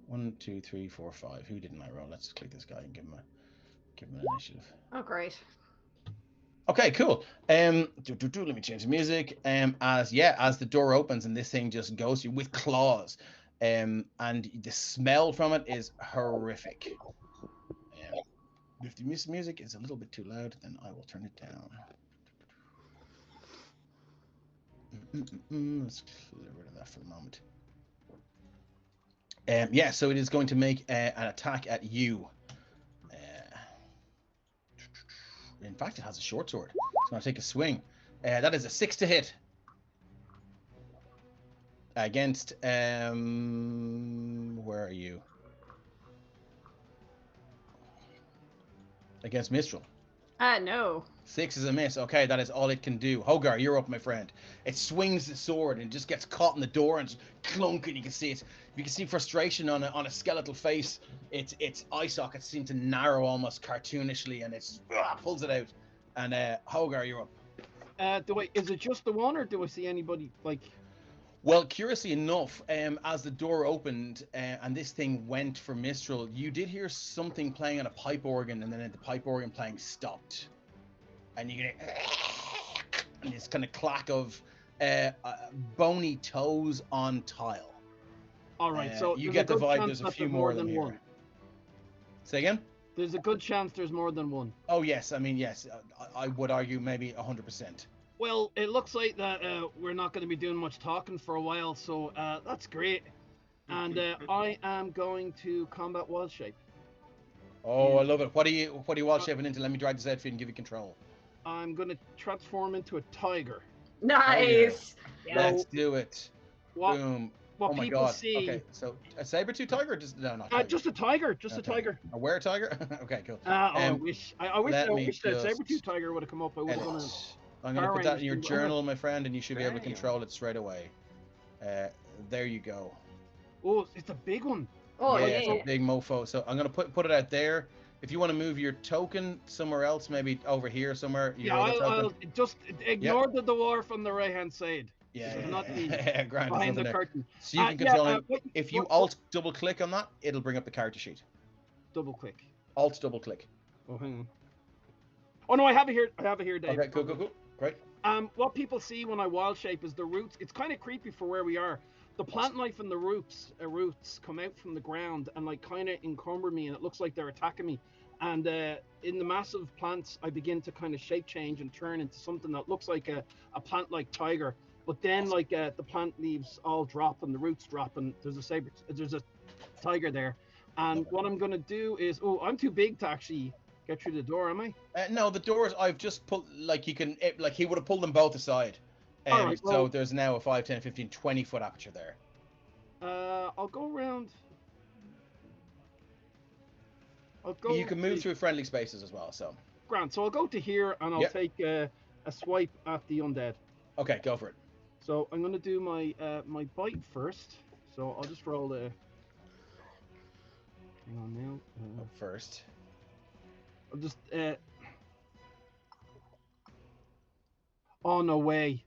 1, 2, 3, 4, 5. Who didn't I roll? Let's just click this guy and give him an initiative. Oh, great. Okay, cool. Let me change the music. As the door opens and this thing just goes through with claws, and the smell from it is horrific. If the music is a little bit too loud, then I will turn it down. Let's get rid of that for the moment. So it is going to make an attack at you. In fact, it has a short sword. It's going to take a swing. That is a 6 to hit. Against, where are you? Against Mistral. No. 6 is a miss. Okay, that is all it can do. Hogar, you're up, my friend. It swings the sword and just gets caught in the door and just clunk, and you can see it. You can see frustration on a skeletal face. Its eye sockets seem to narrow almost cartoonishly, and it pulls it out. And Hogar, you're up. Is it just the one, or do I see anybody like? Well, curiously enough, as the door opened and this thing went for Mistral, you did hear something playing on a pipe organ, and then the pipe organ playing stopped. And you get this kind of clack of bony toes on tile. All right, so you there's get the good vibe chance there's a that few there's more of them than here. one. Say again? There's a good chance there's more than one. Oh, yes. I mean, yes. I would argue maybe 100%. Well, it looks like that we're not going to be doing much talking for a while, so that's great. And I am going to combat wild shape. Oh, I love it. What are you wild shaping into? Let me drag this out for you and give you control. I'm going to transform into a tiger. Nice. Yeah. Let's do it. What Boom. what Oh my people God. see? Okay, so a saber-tooth tiger? Or just no, not tiger. Just a tiger, just Okay. a tiger. A were tiger? Okay, cool. I wish let me that just saber-tooth tiger would have come up. I would have done it. I'm going to put that in your Power Rangers, journal, my friend, and you should be able to Damn. control it straight away. There you go. Oh, it's a big one. Oh, yeah, yeah. it's a big mofo. So I'm going to put it out there. If you want to move your token somewhere else, maybe over here somewhere. Your Yeah, other token. I'll just ignore the dwarf on the right-hand side. Yeah, It's not the yeah, grand. behind the There. curtain. So you can control it. What- If you what- alt double click on that, it'll bring up the character sheet. double click. Alt double click. Oh, hang on. Oh no, I have it here. Dave. Okay, cool. Great. What people see when I wild shape is the roots. It's kind of creepy for where we are. The plant life and the roots come out from the ground and like kind of encumber me, and it looks like they're attacking me. And in the massive plants, I begin to kind of shape change and turn into something that looks like a plant-like tiger. But then, like the plant leaves all drop and the roots drop, and there's a tiger there. And what I'm gonna do is, I'm too big to actually get through the door, am I? No, the doors I've just put, like you can, like he would have pulled them both aside. All right, So well- there's now a 5, 10, 15, 20 foot aperture there. I'll go around. I'll go. You can move through friendly spaces as well, so. Grant. So I'll go to here and I'll Yep. take a swipe at the undead. Okay, go for it. So I'm gonna do my my bite first. So I'll just roll a. Hang on now. First. I'll just. Oh no way!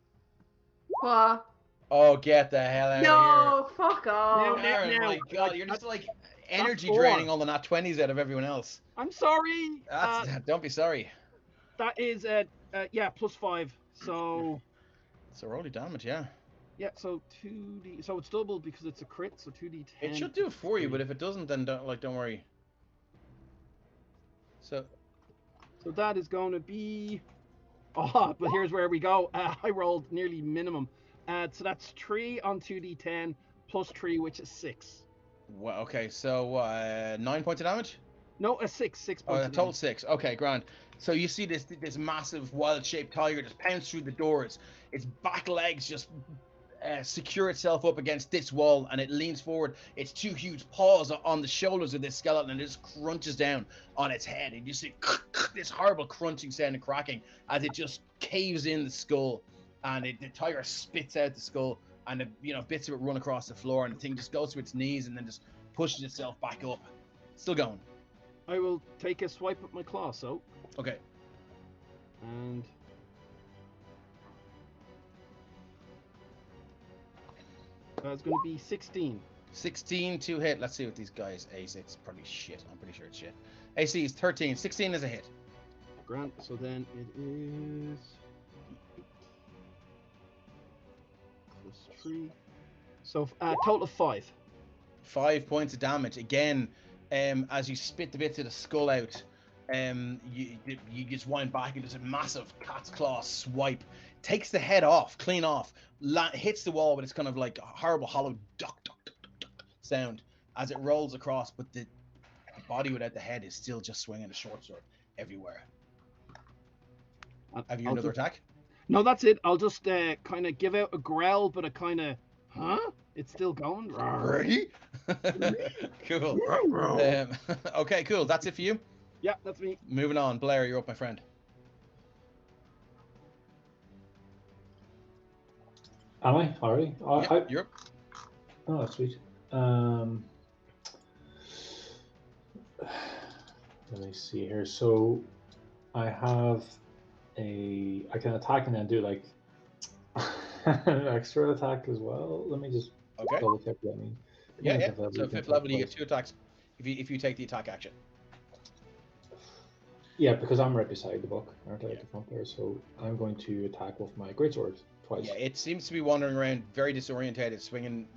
What? Oh, get the hell out of No, fuck off. No. here. Aaron, now, my God, like, you're just that's- like energy four. draining all the nat 20s out of everyone else. I'm sorry. Don't be sorry. That is yeah, +5. So So roll your damage, yeah. yeah, so 2d. So it's double because it's a crit. So 2d10. It should do it for you, but if it doesn't, then don't worry. So that is going to be. Oh, but here's where we go. I rolled nearly minimum. So that's 3 on 2d10 +3, which is 6. well, okay, so 9 points of damage. No, a 6. 6 Oh, points. a of total damage. 6. Okay, grand. So you see this massive wild-shaped tiger just pounce through the doors. Its back legs just secure itself up against this wall, and it leans forward. Its 2 huge paws are on the shoulders of this skeleton, and it just crunches down on its head. And you see this horrible crunching sound and cracking as it just caves in the skull, and the tiger spits out the skull, and bits of it run across the floor, and the thing just goes to its knees and then just pushes itself back up. Still going. I will take a swipe at my claw. So Okay. and. It's going to be 16. 16 to hit. Let's see what these guys AC. It's probably shit. I'm pretty sure it's shit. AC is 13. 16 is a hit. Grant. So then it is +3. So total of 5. 5 points of damage. Again, as you spit the bits of the skull out, you just wind back and there's a massive cat's claw swipe. Takes the head off, clean off, hits the wall, but it's kind of like a horrible hollow duck sound as it rolls across, but the body without the head is still just swinging a short sword everywhere. Have you another attack? No, that's it. I'll just kind of give out a growl, but a kind of, huh? It's still going. Ready? Cool. Okay, cool. That's it for you. Yeah, that's me. Moving on. Blair, you're up, my friend. Am I already? Yep, you're up. Oh, that's sweet. Let me see here. So I have I can attack and then do like an extra attack as well. Let me just Okay. double check what I mean. Yeah. So 5th level, you get 2 attacks if you take the attack action. Yeah, because I'm right beside the book, aren't I, at the front there? So I'm going to attack with my greatsword twice. Yeah, it seems to be wandering around very disorientated, swinging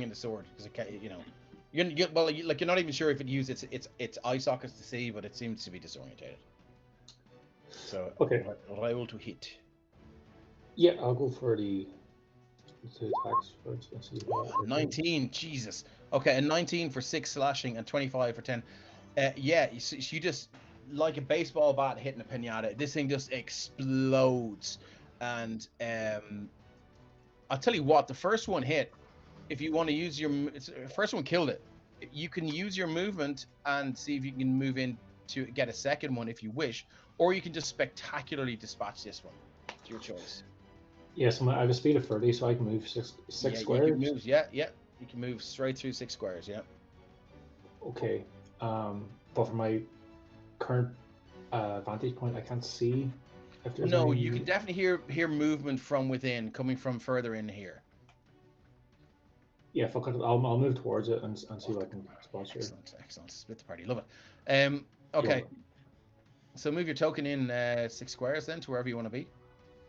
the sword because it can't, you're not even sure if it used its eye sockets to see, but it seems to be disorientated. So Okay. roll to hit. Yeah, I'll go for the attacks first. Let's see. 19, Jesus. Okay, a 19 for 6 slashing and 25 for 10. Yeah, you just, like a baseball bat hitting a pinata, this thing just explodes. And I'll tell you what, the first one hit. If you want to use the first one killed it. You can use your movement and see if you can move in to get a second one if you wish, or you can just spectacularly dispatch this one. It's your choice. Yes, I have a speed of 30, so I can move six Yeah, squares. You can move, yeah. You can move straight through 6 squares, yeah. Okay. But from my current vantage point, I can't see if there's No, any... you can definitely hear movement from within, coming from further in here. Yeah, fuck it. I'll move towards it and see if I can spot you. Excellent. Split the party, love it. Okay. Yeah. So move your token in 6 squares then to wherever you want to be.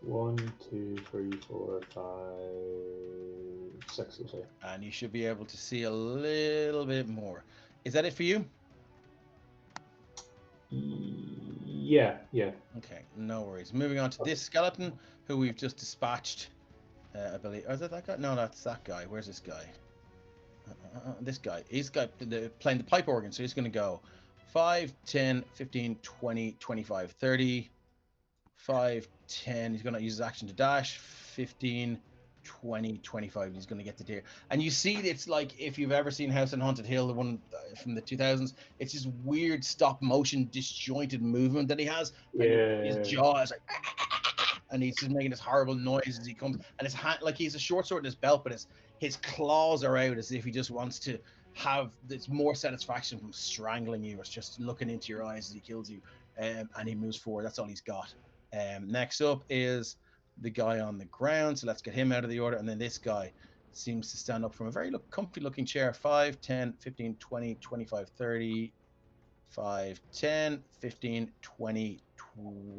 1, 2, 3, 4, 5, 6, we'll say. And you should be able to see a little bit more. Is that it for you? Yeah. Okay, no worries. Moving on to this skeleton, who we've just dispatched. I believe. Or is it that guy? No, that's that guy. Where's this guy? This guy. He's got playing the pipe organ, so he's going to go 5, 10, 15, 20, 25, 30. 5, 10. He's going to use his action to dash. 15, 20, 25. He's going to get the deer. And you see, it's like if you've ever seen House on Haunted Hill, the one from the 2000s, it's this weird stop motion, disjointed movement that he has. Yeah. And his jaw is like, and he's just making this horrible noise as he comes. And his hand, like he has a short sword in his belt, but his claws are out as if he just wants to have this more satisfaction from strangling you. It's just looking into your eyes as he kills you, and he moves forward. That's all he's got. Next up is the guy on the ground, so let's get him out of the order. And then this guy seems to stand up from a very comfy looking chair. 5, 10, 15, 20, 25, 30, 5, 10, 15, 20,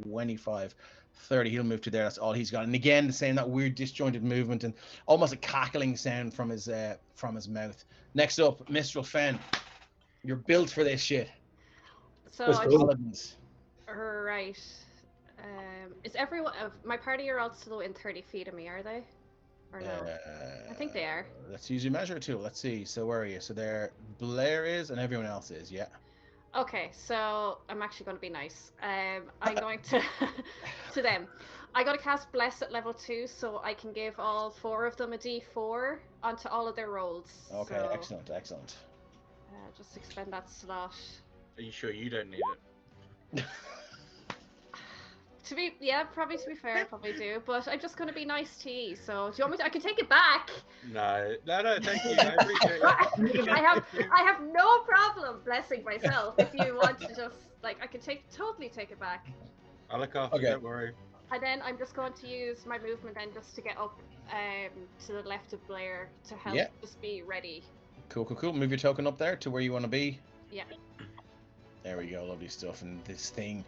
25, 30. He'll move to there. That's all he's got. And again, the same, that weird disjointed movement and almost a cackling sound from his mouth. Next up, Mistral Fen. You're built for this shit. So Let's I go. just, Paladins. right. Is everyone of my party are all still within 30 feet of me? Are they? Or no? I think they are. Let's use your measure tool. Let's see. So where are you? So there, Blair is, and everyone else is. Yeah. Okay, so I'm actually going to be nice. I'm going to to them. I got to cast Bless at level 2, so I can give all 4 of them a D4 onto all of their rolls. Okay. So, Excellent. just expend that slot. Are you sure you don't need it? Probably to be fair, I probably do. But I'm just going to be nice to you. So do you want me to? I can take it back. No, thank you. I appreciate it. I have no problem blessing myself. If you want to just I can totally take it back. I'll look after. Okay. Don't worry. And then I'm just going to use my movement then just to get up to the left of Blair to help Yeah. just be ready. Cool. Move your token up there to where you want to be. Yeah. There we go. Lovely stuff. And this thing,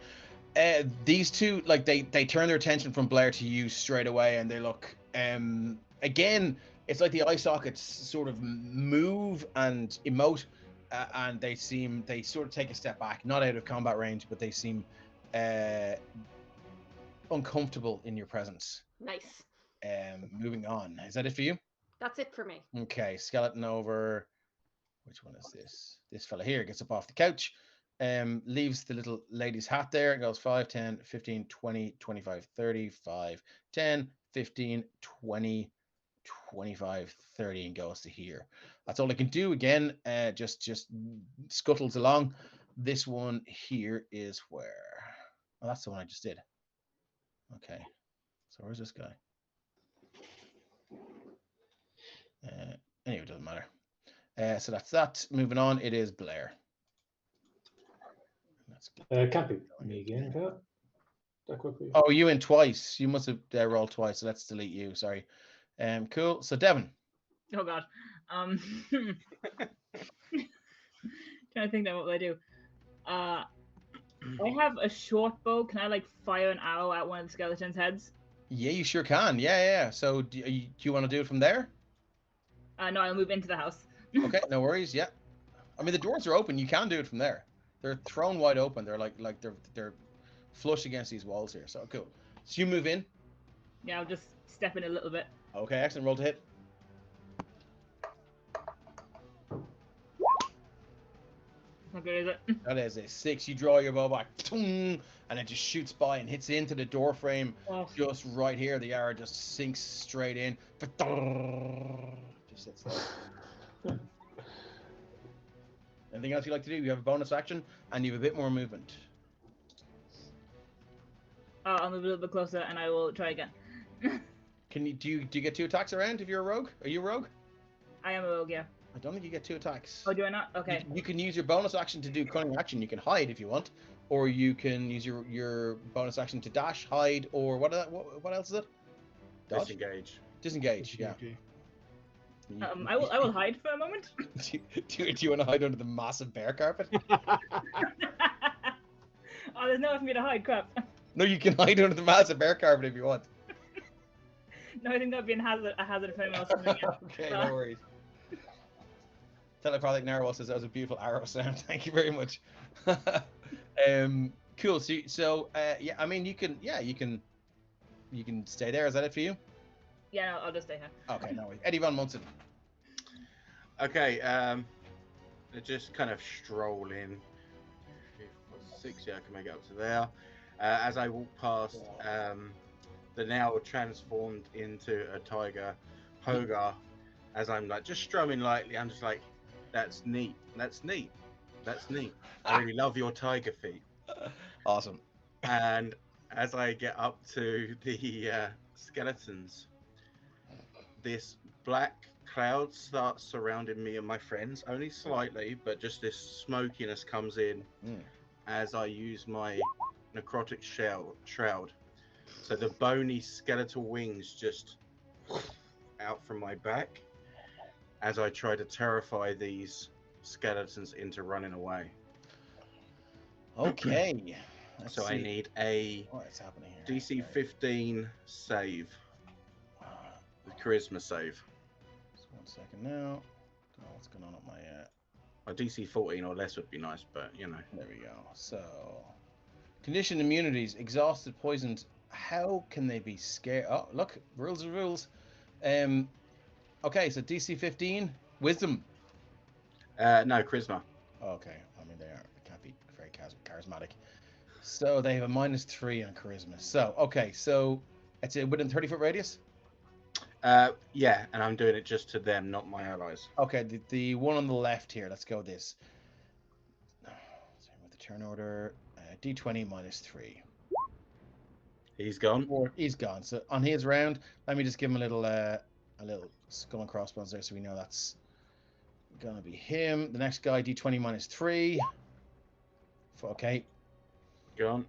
these two, like they turn their attention from Blair to you straight away, and they look. Again, it's like the eye sockets sort of move and emote, and they sort of take a step back, not out of combat range, but they seem uncomfortable in your presence. Nice. Moving on. Is that it for you? That's it for me. Okay, skeleton over. Which one is this? This fella here gets up off the couch, leaves the little lady's hat there, and goes 5, 10, 15, 20, 25, 30, 5, 10, 15, 20, 25, 30, and goes to here. That's all I can do. Again, just scuttles along. This one here is where... Oh, that's the one I just did. Okay, so where's this guy? Anyway, it doesn't matter. So that's that. Moving on, it is Blair. Can't be me again, can it? That quickly. Oh, you in twice. You must have rolled twice, so let's delete you. Sorry. Cool. So Devon. Oh god. Trying to think now what will I do. I have a short bow. Can I fire an arrow at one of the skeletons' heads? Yeah, you sure can. Yeah. So do you want to do it from there? No, I'll move into the house. Okay, no worries. Yeah. I mean, the doors are open. You can do it from there. They're thrown wide open. They're like they're flush against these walls here. So cool. So you move in. Yeah, I'll just step in a little bit. Okay, excellent. Roll to hit. How good is it? That is a 6. You draw your bow back, and it just shoots by and hits into the door frame. Oh. Just right here. The arrow just sinks straight in. Just sits there. Anything else you'd like to do? You have a bonus action, and you have a bit more movement. I'll move a little bit closer, and I will try again. Can you do you get 2 attacks around if you're a rogue? Are you a rogue? I am a rogue, yeah. I don't think you get 2 attacks. Oh, do I not? Okay. You can use your bonus action to do cunning action. You can hide if you want, or you can use your bonus action to dash, hide, or what else is it? Dodge? Disengage. Yeah. Okay. I will hide for a moment. Do you want to hide under the massive bear carpet? Oh, there's nowhere for me to hide. Crap. No, you can hide under the massive bear carpet if you want. No, I think that'd be a hazard if anyone else coming in. Okay, no worries. Telepathic Narwhal says that was a beautiful arrow sound. Thank you very much. Cool. So yeah, I mean, you can stay there. Is that it for you? Yeah, no, I'll just stay here. Okay, no worries. Eddie Von Munson. Okay, just kind of stroll in. 6, yeah, I can make it up to there. As I walk past, the now transformed into a tiger, Hogar, as I'm just strumming lightly, I'm just like, that's neat. I really love your tiger feet. Awesome. And as I get up to the skeletons, this black cloud starts surrounding me and my friends, only slightly, but just this smokiness comes in as I use my necrotic shroud. So the bony skeletal wings just out from my back as I try to terrify these skeletons into running away. Okay. So I need a What's happening here? DC 15 save. The charisma save. Just 1 second now. Don't know what's going on at my A DC 14 or less would be nice, but you know. there we go. So conditioned immunities, exhausted, poisoned. How can they be scared? Oh, look, rules are rules. Okay, so DC 15, wisdom. No, charisma. Okay, I mean they can't be very charismatic. So they have a -3 on charisma. So okay, so it's within 30-foot radius. Yeah, and I'm doing it just to them, not my allies. Okay, the one on the left here. Let's go with this. With the turn order, D20 -3. He's gone. He's gone. So on his round, let me just give him a little skull and crossbones there, so we know that's gonna be him. The next guy, D20 -3. Okay. Gone.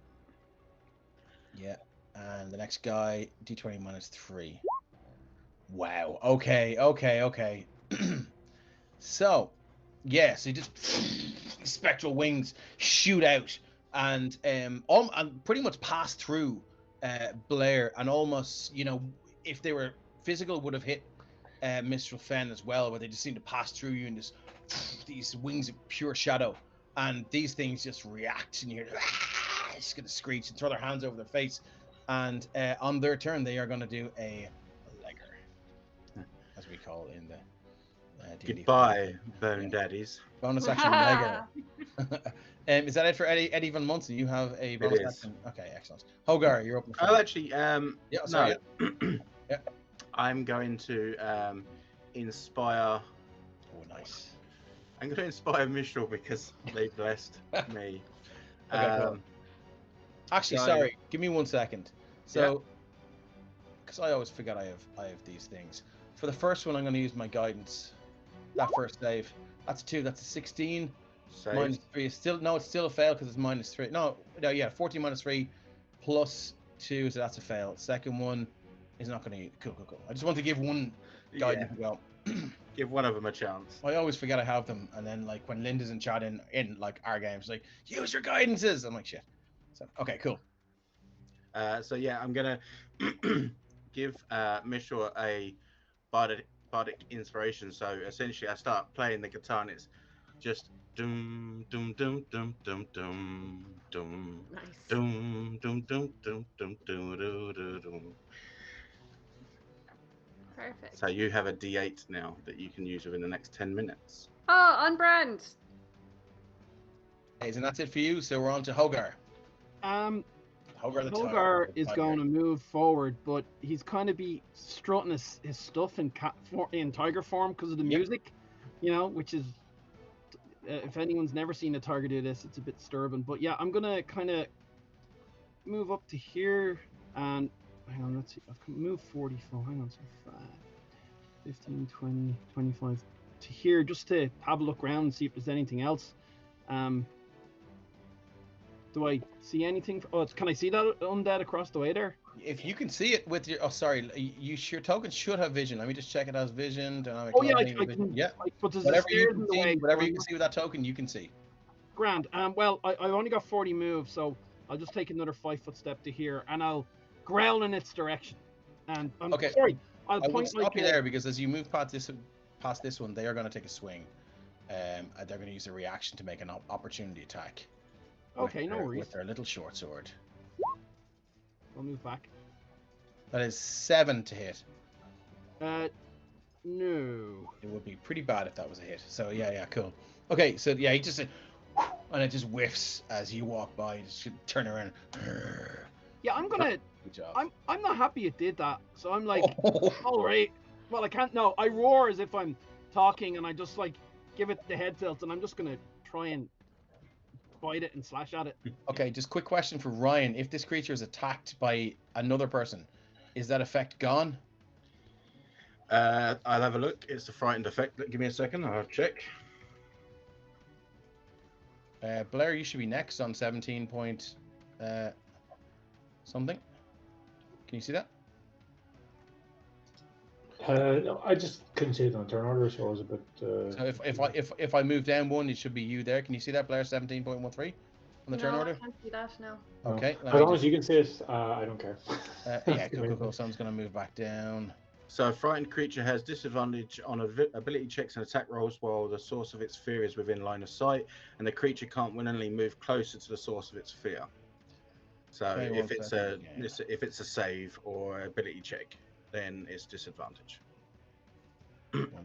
Yeah, and the next guy, D20 -3. Wow. Okay. So, yeah. So you just spectral wings shoot out and pretty much pass through Blair, and almost, if they were physical, would have hit Mistral Fen as well, but they just seem to pass through you in these wings of pure shadow, and these things just react, and you're just gonna screech and throw their hands over their face, and on their turn they are gonna do a legger, as we call it in the D&D. Goodbye, Bone Daddies. Bonus action legger. Is that it for Eddie Van Munson? You have a bonus action. Okay, excellent. Hogar, you're open. Oh, actually, Yeah, sorry. no. Yeah. I'm going to inspire. Oh, nice. I'm going to inspire Mistral because they blessed me. Okay, cool. Actually, so- sorry. Give me 1 second. So, because I always forget I have these things. For the first one, I'm going to use my guidance. That first save. That's 2. That's a 16. Saved. -3 is still it's still a fail because it's -3. No, yeah, 14 -3 plus 2, so that's a fail. Second one is not going to. Cool. I just want to give one guidance to go. Give one of them a chance. I always forget I have them, and then like when Linda's in chat in like our games, like use your guidances. I'm like shit. So okay, cool. So yeah, I'm gonna give Mistral a bardic inspiration. So essentially, I start playing the guitar, and it's just dum dum dum dum dum dum dum Nice. dum dum dum dum dum dum dum dum. Perfect. So you have a D8 now that you can use within the next 10 minutes. Oh, on brand. Hey, and that's it for you. So we're on to Hogar. Hogar the Hogar is going to move forward, but he's kind of be strutting his stuff in tiger form because of the music, which is, if anyone's never seen a tiger do this, it's a bit disturbing. But yeah, I'm going to kind of move up to here, and hang on, let's see, I've moved 44, hang on, so 5, 15, 20, 25 to here, just to have a look around and see if there's anything else. Do I see anything? Can I see that undead across the way there? If you can see it with your, your token should have vision. Let me just check it as vision. Dynamic Oh yeah, I lighting, vision. can. Yeah. But there's Whatever you stairs can in the see, way, whatever so you can see with that token, you can see. Grand. Well, I've only got 40 moves, so I'll just take another 5-foot step to here, and I'll growl in its direction. And I'm Okay. sorry, I I'll will point stop my you there because as you move past this one, they are going to take a swing. And they're going to use a reaction to make an opportunity attack. Okay, no worries. With their little short sword. I'll move back. That is 7 to hit. No. It would be pretty bad if that was a hit. So yeah, cool. Okay, so yeah, he just and it just whiffs as you walk by. You just turn around. Yeah, I'm gonna. Good job. I'm not happy it did that. So I'm like, all right. Well, I can't. No, I roar as if I'm talking, and I just like give it the head tilt, and I'm just gonna try and bite it and slash at it. Okay, just quick question for Ryan. If this creature is attacked by another person, is that effect gone? I'll have a look. It's the frightened effect. Give me a second. I'll check. Blair, you should be next on 17 point something. Can you see that? No, I just couldn't see it on turn order, so I was a bit. So if I move down one, it should be you there. Can you see that, Blair? 17.13 on the turn No, order. I can't see that now. Okay. As long as you can see it, I don't care. Yeah, cool. So I'm just gonna move back down. So a frightened creature has disadvantage on ability checks and attack rolls while the source of its fear is within line of sight, and the creature can't willingly move closer to the source of its fear. So Okay, if it's a save or ability check, then it's disadvantage.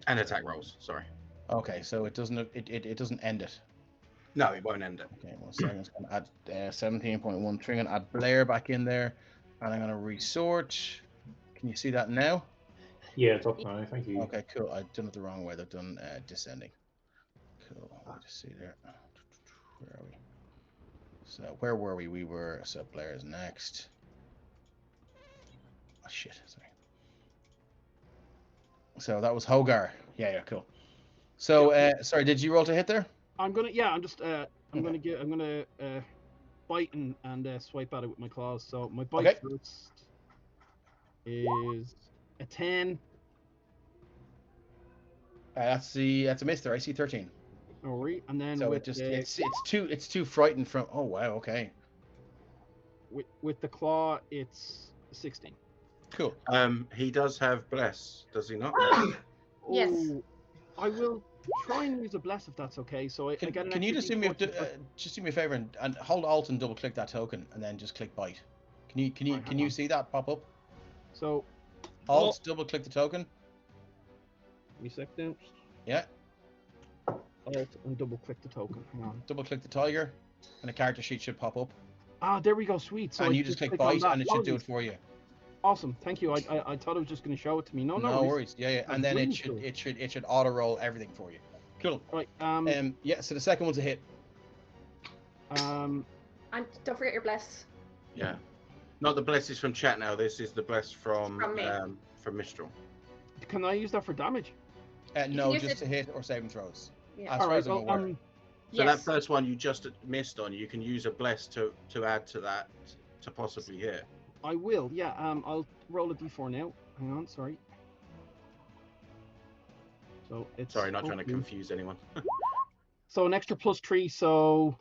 And attack rolls. Sorry. Okay, so it doesn't end it. No, it won't end it. Okay, 1 second. I'm just gonna add 17.13 and add Blair back in there, and I'm gonna resort. Can you see that now? Yeah, it's up now. Thank you. Okay, cool. I've done it the wrong way. I've done descending. Cool. Let me just see there. Where are we? So where were we? We were so Blair is next. Oh shit! Sorry. So that was Hogar. Yeah, cool. So sorry, did you roll to hit there? I'm gonna bite and swipe at it with my claws. So my bite Okay. first is a 10. That's a miss there. I see 13. Alright, and then So with it's too frightened from. Oh wow. Okay. with the claw, it's 16. Cool. He does have bless, does he not? Yes. Oh, I will try and use a bless if that's okay. So I get an Can you extra just do D4 me a favor and hold Alt and double click that token and then just click bite. Can you see that pop up? So Alt double click the token. give me a second. Yeah. Alt and double click the token. Hang on. Double click the tiger, and a character sheet should pop up. Ah, there we go. Sweet. So And I you just click on bite, that. and it should do it for you. Awesome. Thank you. I thought it was just going to show it to me. No worries. Yeah. That's And then really it cool. should auto roll everything for you. Cool. Right. Yeah. So the second one's a hit. And don't forget your bless. Yeah. Not the bless is from chat now. This is the bless from From me. Mistral. Can I use that for damage? No, use just it- a hit or saving throws. Yeah. As All far right. as I'm Well, aware. So Yes. that first one you just missed on, you can use a bless to add to that to possibly hit. I will. Yeah. I'll roll a d4 now. Hang on. Sorry. So it's. Sorry, not trying to okay. confuse anyone. So an extra +3. So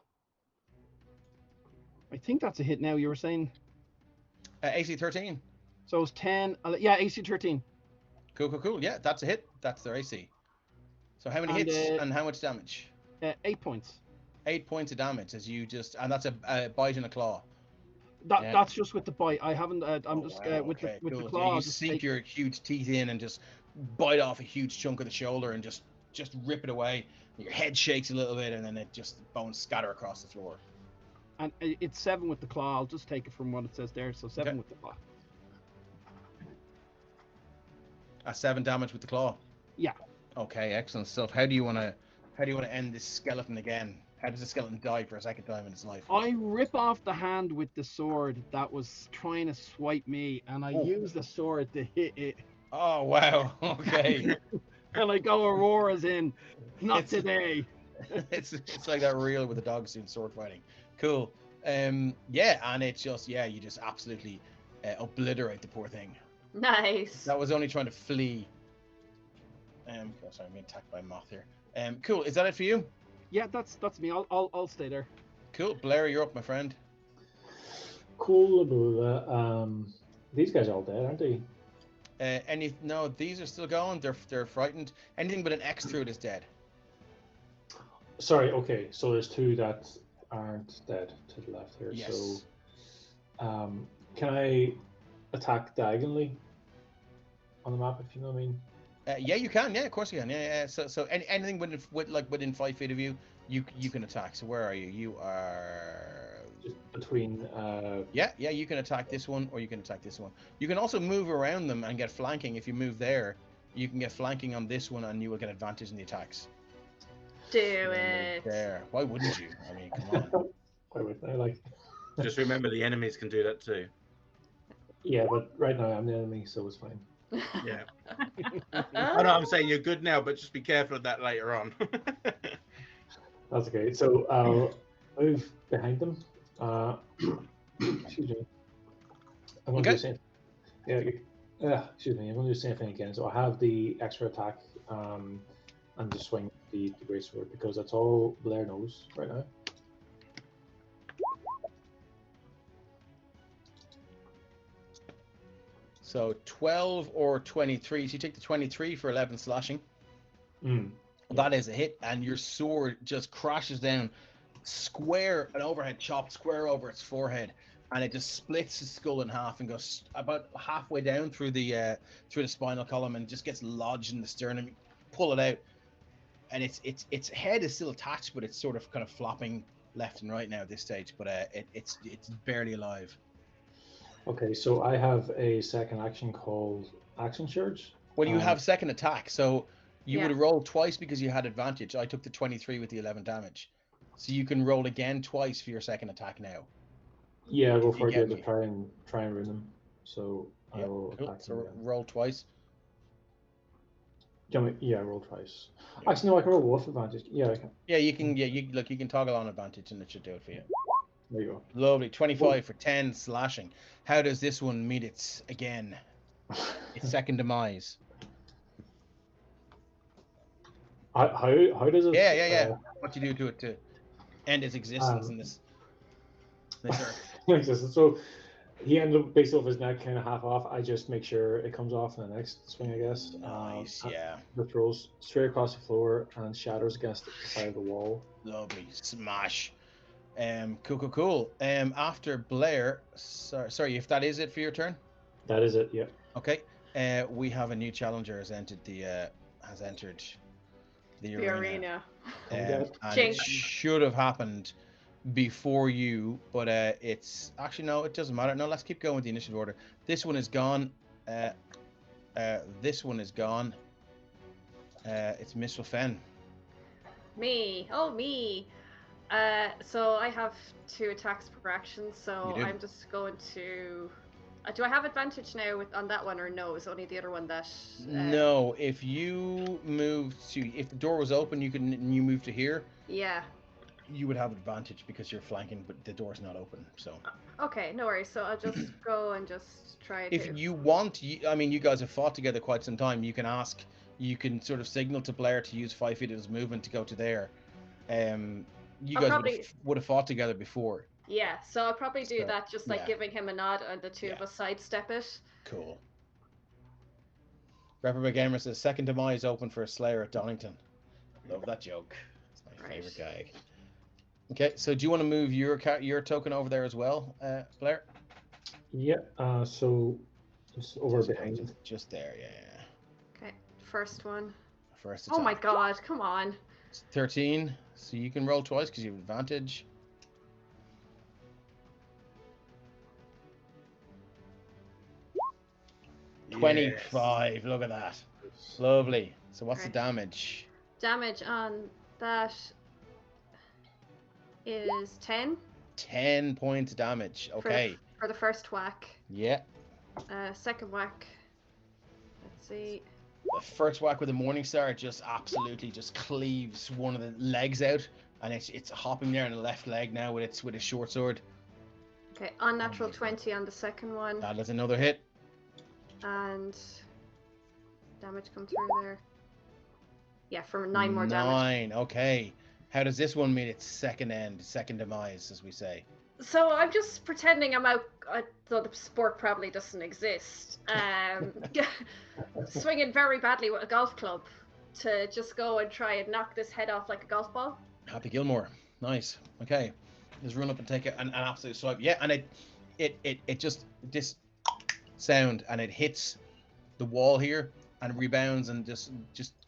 I think that's a hit now. You were saying. AC 13. So it's 10. Yeah, AC 13. Cool. Yeah, that's a hit. That's their AC. So how many And, hits and how much damage? 8 points. 8 points of damage as you just, and that's a bite and a claw. Yeah. That's just with the bite. I haven't. I'm just with okay, the cool. claw. So I'll you just sink take- your huge teeth in and just bite off a huge chunk of the shoulder and just rip it away. Your head shakes a little bit and then it just bones scatter across the floor. And it's 7 with the claw. I'll just take it from what it says there. So 7 Okay. with the claw. 7 damage with the claw. Yeah. Okay, excellent stuff. How do you want to end this skeleton again? How does the skeleton die for a second time in its life? I rip off the hand with the sword that was trying to swipe me, and I Oh. use the sword to hit it. Oh wow. Okay. And I go Aurora's in. Not It's- today. it's like that reel with the dogs doing sword fighting. Cool. Yeah, and it's just you just absolutely obliterate the poor thing. Nice. That was only trying to flee. Sorry, I'm being attacked by a moth here. Cool. Is that it for you? Yeah, that's me. I'll stay there. Cool. Blair, you're up, my friend. Cool. Blah, blah. These guys are all dead, aren't they? No, these are still going. They're frightened. Anything but an X through it is dead. Sorry. Okay. So there's 2 that aren't dead to the left here. Yes. So, can I attack diagonally on the map? If you know what I mean. Yeah, you can. Yeah, of course you can. Yeah. So anything within 5 feet of you, you can attack. So where are you? You are. Just between. Yeah, you can attack this one, or you can attack this one. You can also move around them and get flanking. If you move there, you can get flanking on this one, and you will get advantage in the attacks. Do it. There. Why wouldn't you? I mean, come on. Why would I like? Just remember the enemies can do that too. Yeah, but right now I'm the enemy, so it's fine. Yeah. I know I'm saying you're good now, but just be careful of that later on. That's okay. So I'll move behind them. Excuse me. I'm going to do the same. Excuse me. I'm going to do the same thing again. So I have the extra attack and just swing the great sword because that's all Blair knows right now. So 12 or 23. So you take the 23 for 11 slashing. That is a hit, and your sword just crashes down square, an overhead chop square over its forehead, and it just splits his skull in half and goes about halfway down through the spinal column and just gets lodged in the sternum. You pull it out, and its head is still attached, but it's sort of kind of flopping left and right now at this stage. But it's barely alive. Okay, so I have a second action called Action Surge. Well, you have second attack, so you Yeah. would have rolled twice because you had advantage. I took the 23 with the 11 damage. So you can roll again twice for your second attack now. Yeah, I'll go If you for it get to me. try and ruin them. So I will Cool. attack them So again. roll twice. Yeah, roll twice. Actually, no, I can roll with advantage. Yeah, I can. Yeah, you can. Yeah, you can toggle on advantage, and it should do it for you. There you go. Lovely. 25 for 10 slashing. How does this one meet its second demise? How does it? Yeah. What do you do to it to end its existence in this earth? So he ended up based off his neck, kind of half off. I just make sure it comes off in the next swing, I guess. Nice, yeah. It rolls straight across the floor and shatters against the side of the wall. Lovely. Smash. Cool. After Blair, sorry, if that is it for your turn. That is it. Yeah. Okay. We have a new challenger has entered the arena. And it Jinx. should have happened before you, but it's actually no, it doesn't matter. No, let's keep going with the initiative order. This one is gone. This one is gone. It's Miss Fen. Me. Oh, me. So I have 2 attacks per action, so You do. I'm just going to. Do I have advantage now on that one, or no? It's only the other one that. No, if you if the door was open, you move to here. Yeah. You would have advantage because you're flanking, but the door's not open. So. Okay, no worries. So I'll just go and just try. If you want, I mean, you guys have fought together quite some time. You can sort of signal to Blair to use 5 feet of his movement to go to there. You I'll guys probably- would have fought together before. Yeah, so I'll probably do So, that, just like yeah. giving him a nod, and the two of Yeah. us sidestep it. Cool. Reprobate Gamer says second demise open for a Slayer at Donington. Love that joke. It's my Right. favorite gag. Okay, so do you want to move your token over there as well, Blair? Yeah. So just over behind him. Just there, yeah. Okay, first one. First attack. Oh my god, come on. It's 13, so you can roll twice because you have advantage. Yes. 25, look at that. Lovely. So what's the Right. damage? Damage on that is 10 10 points damage. Okay. for the first whack. Yeah. Second whack. Let's see. The first whack with the Morning Star just absolutely just cleaves one of the legs out, and it's hopping there on the left leg now with its short sword. Okay, unnatural 20 on the second one, That is another hit. and damage come through there. Yeah, for 9 more damage. 9. Okay. How does this one meet its second demise, as we say? So I'm just pretending I'm out. Though the sport probably doesn't exist. Swinging very badly with a golf club to just go and try and knock this head off like a golf ball. Happy Gilmore. Nice. Okay. Just run up and take an absolute swipe. Yeah, and it just this sound, and it hits the wall here and rebounds and just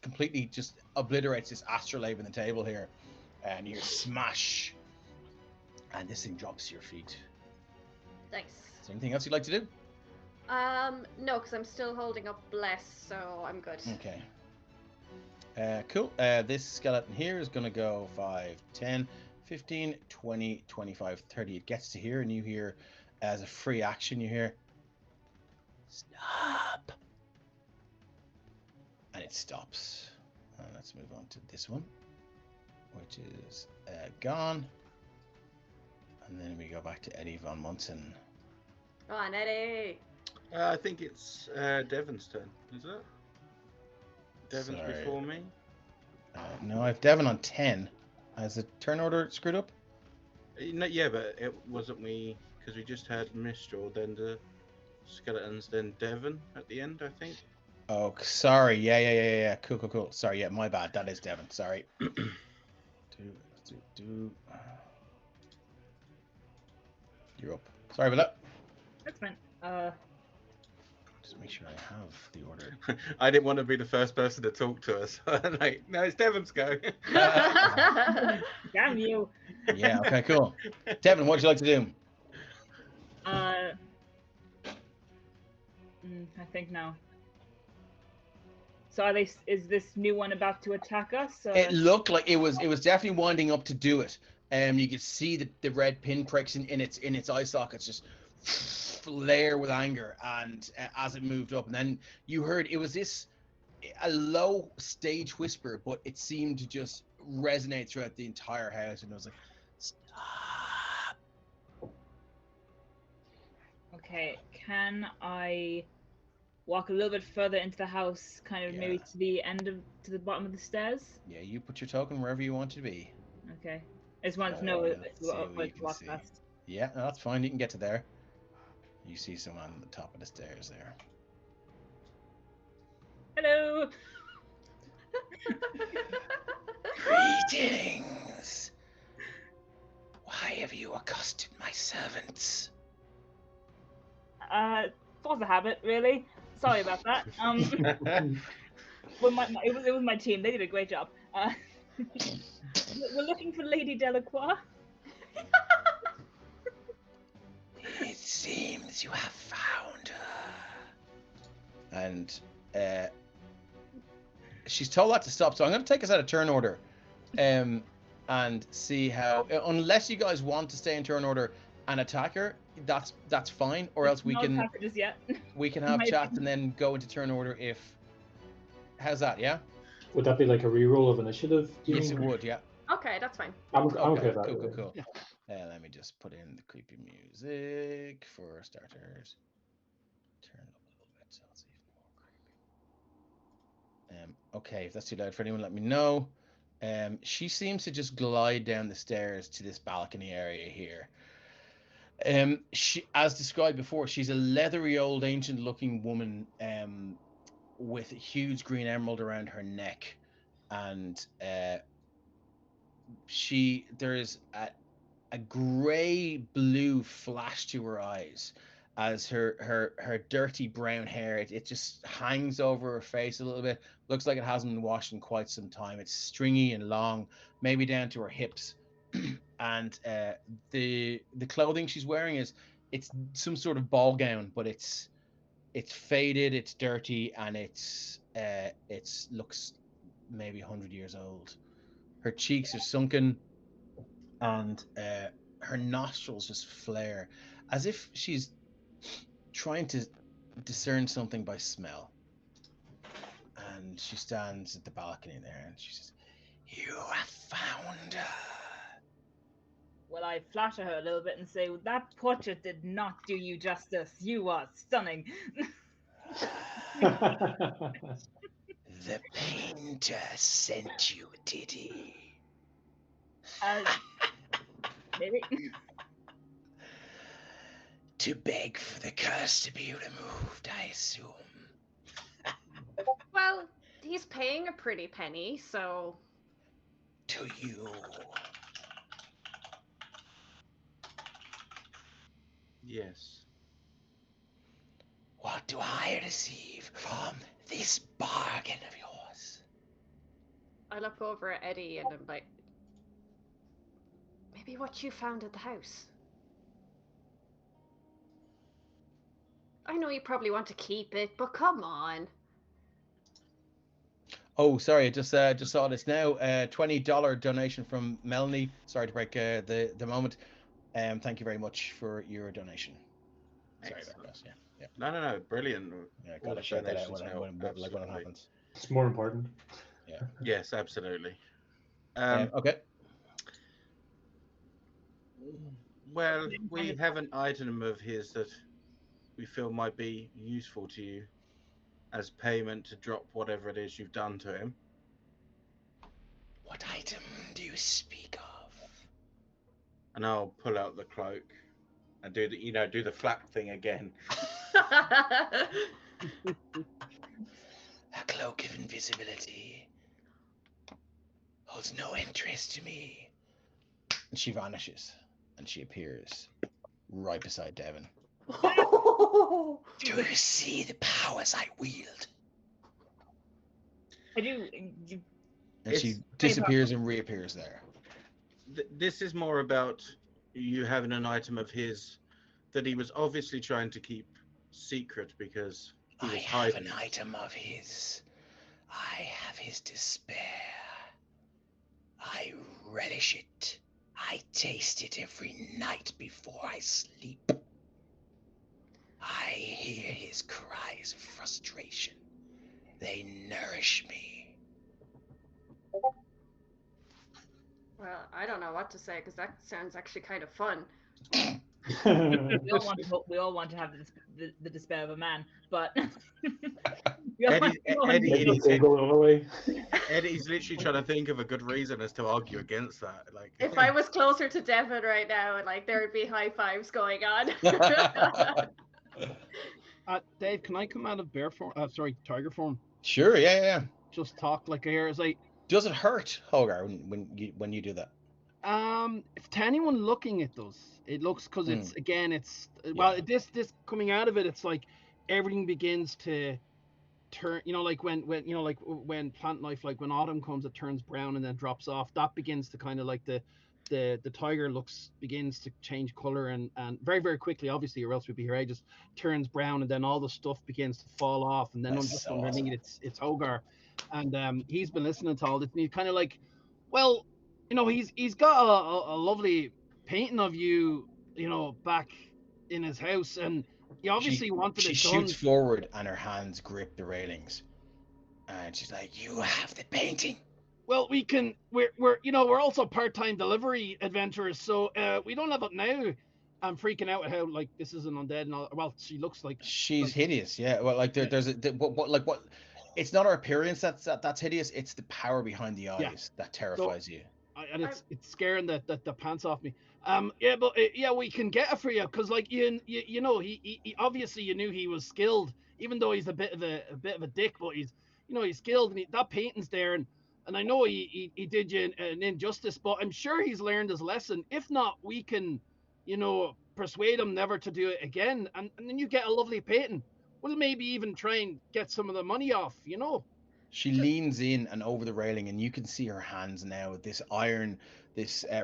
completely just obliterates this astrolabe in the table here, and you smash, and this thing drops to your feet. Nice. Is there anything else you'd like to do? No, because I'm still holding up bless, so I'm good. Okay. Cool. This skeleton here is going to go 5, 10, 15, 20, 25, 30. It gets to here, and you hear, as a free action, you hear, stop. And it stops. Let's move on to this one, which is gone. And then we go back to Eddie Von Munson. Go on, Eddie. I think it's Devon's turn, is it? Devon's Sorry. before me. No, I have Devon on 10. Has the turn order screwed up? No, yeah, but it wasn't me, because we just had Mistral, then the skeletons, then Devon at the end, I think. Oh, sorry. Yeah. Cool. Sorry, yeah, my bad. That is Devon. Sorry. You're up. Sorry about that. That's fine. Just make sure I have the order. I didn't want to be the first person to talk to us. Like, no, it's Devon's go. Damn you. Yeah, okay, cool. Devon, what would you like to do? I think now. So are they? Is this new one about to attack us? Or? It looked like it was definitely winding up to do it. You could see the red pinpricks in its eye sockets just flare with anger, and as it moved up, and then you heard it was a low stage whisper, but it seemed to just resonate throughout the entire house, and it was like, stop. Okay, can I walk a little bit further into the house, kind of maybe to the bottom of the stairs? Yeah, you put your token wherever you want it to be. Okay. I just wanted to know let's see what what you to can walk see. past. Yeah, no, that's fine. You can get to there. You see someone on the top of the stairs there. Hello. Greetings. Why have you accosted my servants? Force a habit, really. Sorry about that. Well, it was my team. They did a great job. We're looking for Lady Delacroix. It seems you have found her. And she's told that to stop, so I'm going to take us out of turn order. And see how, unless you guys want to stay in turn order and attack her, that's fine, or else we can attack her just yet. we can have chats and then go into turn order if. How's that? Yeah. Would that be like a reroll of initiative? Yes, it would. Yeah. Okay, that's fine. I'm okay with that. Cool. Yeah. Let me just put in the creepy music for starters. Turn it up a little bit so it's even more creepy. Okay, if that's too loud for anyone, let me know. She seems to just glide down the stairs to this balcony area here. She, as described before, she's a leathery old ancient-looking woman with a huge green emerald around her neck, and there's a grey-blue flash to her eyes as her dirty brown hair, it just hangs over her face a little bit. Looks like it hasn't been washed in quite some time. It's stringy and long, maybe down to her hips. And the clothing she's wearing it's some sort of ball gown, but it's faded, it's dirty, and it looks maybe 100 years old. Her cheeks are sunken, and her nostrils just flare as if she's trying to discern something by smell. And she stands at the balcony there, and she says, "You have found her." Well, I flatter her a little bit and say, that portrait did not do you justice. You are stunning. The painter sent you, did he? Maybe. To beg for the curse to be removed, I assume. Well, he's paying a pretty penny, so... To you. Yes. What do I receive from this bargain of yours? I look over at Eddie and I'm like, maybe what you found at the house. I know you probably want to keep it, but come on. Oh, sorry, I just saw this now. $20 donation from Melanie. Sorry to break the moment. Thank you very much for your donation. Sorry about that. Yeah. No, brilliant. Yeah, All gotta the shout that out donations when help, when it absolutely. happens. It's more important. Yeah. Yes, absolutely. Okay. Well, we have an item of his that we feel might be useful to you as payment to drop whatever it is you've done to him. What item do you speak of? And I'll pull out the cloak and do the flap thing again. A cloak of invisibility holds no interest to me. And she vanishes, and she appears right beside Devon. Do you see the powers I wield? I do. And she disappears and reappears there. This is more about you having an item of his that he was obviously trying to keep secret because he was hiding. I have an item of his. I have his despair. I relish it. I taste it every night before I sleep. I hear his cries of frustration. They nourish me. Well, I don't know what to say because that sounds actually kind of fun. We all want to have the despair of a man, but Eddie's literally trying to think of a good reason as to argue against that. Like, if I was closer to Devon right now, like there would be high fives going on. Dave, can I come out of bear form? Tiger form. Sure, yeah. Just talk like a hare. Does it hurt, Hogar, when you do that? If to anyone looking, it does. It looks because it's this coming out of it. It's like everything begins to turn. Like when plant life, like when autumn comes, it turns brown and then drops off. That begins to kind of like the tiger begins to change color and very, very quickly, obviously, or else we'd be here ages. Turns brown and then all the stuff begins to fall off, and then underneath it's Hogar, and he's been listening to all this, and he's kind of like, well, he's got a lovely painting of you, back in his house, and he obviously wanted it done. She shoots forward and her hands grip the railings, and she's like, "You have the painting." Well, we're also part-time delivery adventurers, so we don't have it now. I'm freaking out at how like this is an undead and all. Well, she looks like she's hideous. Yeah. Well, like there's what. It's not her appearance that's hideous. It's the power behind the eyes that terrifies you. And it's scaring the pants off me. We can get it for you because like he obviously you knew he was skilled, even though he's a bit of a dick, but he's skilled, and that painting's there, and I know he did you an injustice, but I'm sure he's learned his lesson. If not, we can persuade him never to do it again, and then you get a lovely painting. We'll maybe even try and get some of the money off, She leans in and over the railing, and you can see her hands now. This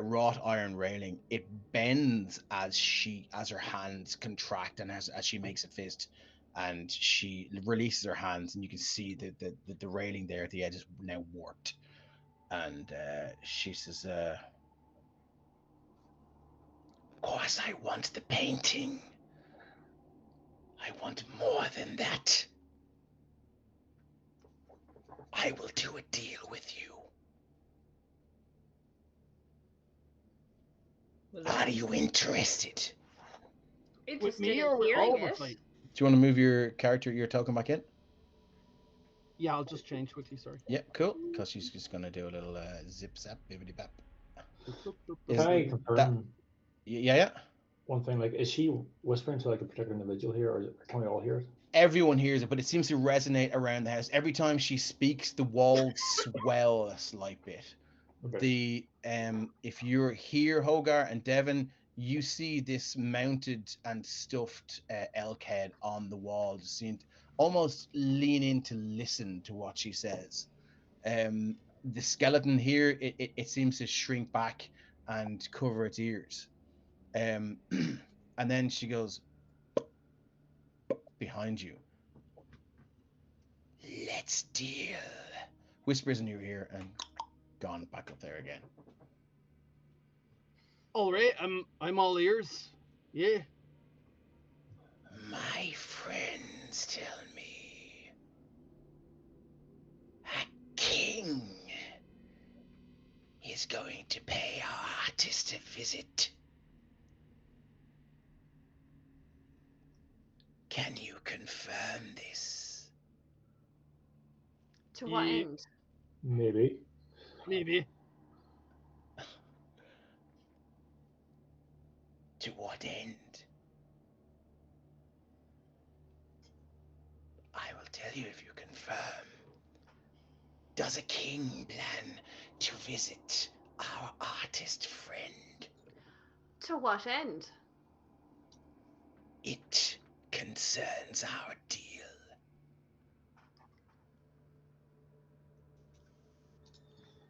wrought iron railing, it bends as her hands contract and as she makes a fist, and she releases her hands, and you can see the railing there at the edge is now warped. And she says, "Of course, I want the painting. I want more than that. I will do a deal with you. Are you interested?" Interested me in or with all hearing of it. us? Like, Do you want to move your character, your token back in? yeah, I'll just change quickly. Sorry. Yeah, cool. Because she's just going to do a little zip zap, bibbity bap. Can I confirm Yeah. one thing? Like, is she whispering to like a particular individual here, or can we all hear it? Everyone hears it, but it seems to resonate around the house. Every time she speaks, the walls swell a slight bit. Okay. If you're here, Hogar and Devon, you see this mounted and stuffed elk head on the wall, just seem almost lean in to listen to what she says. The skeleton here, it seems to shrink back and cover its ears. And then she goes, behind you. Let's deal whispers in your ear and gone back up there again. All right, I'm all ears. Yeah. My friends tell me a king is going to pay our artist a visit. Can you confirm this? To what Yeah. end? Maybe. Maybe. To what end? I will tell you if you confirm. Does a king plan to visit our artist friend? To what end? It concerns our deal.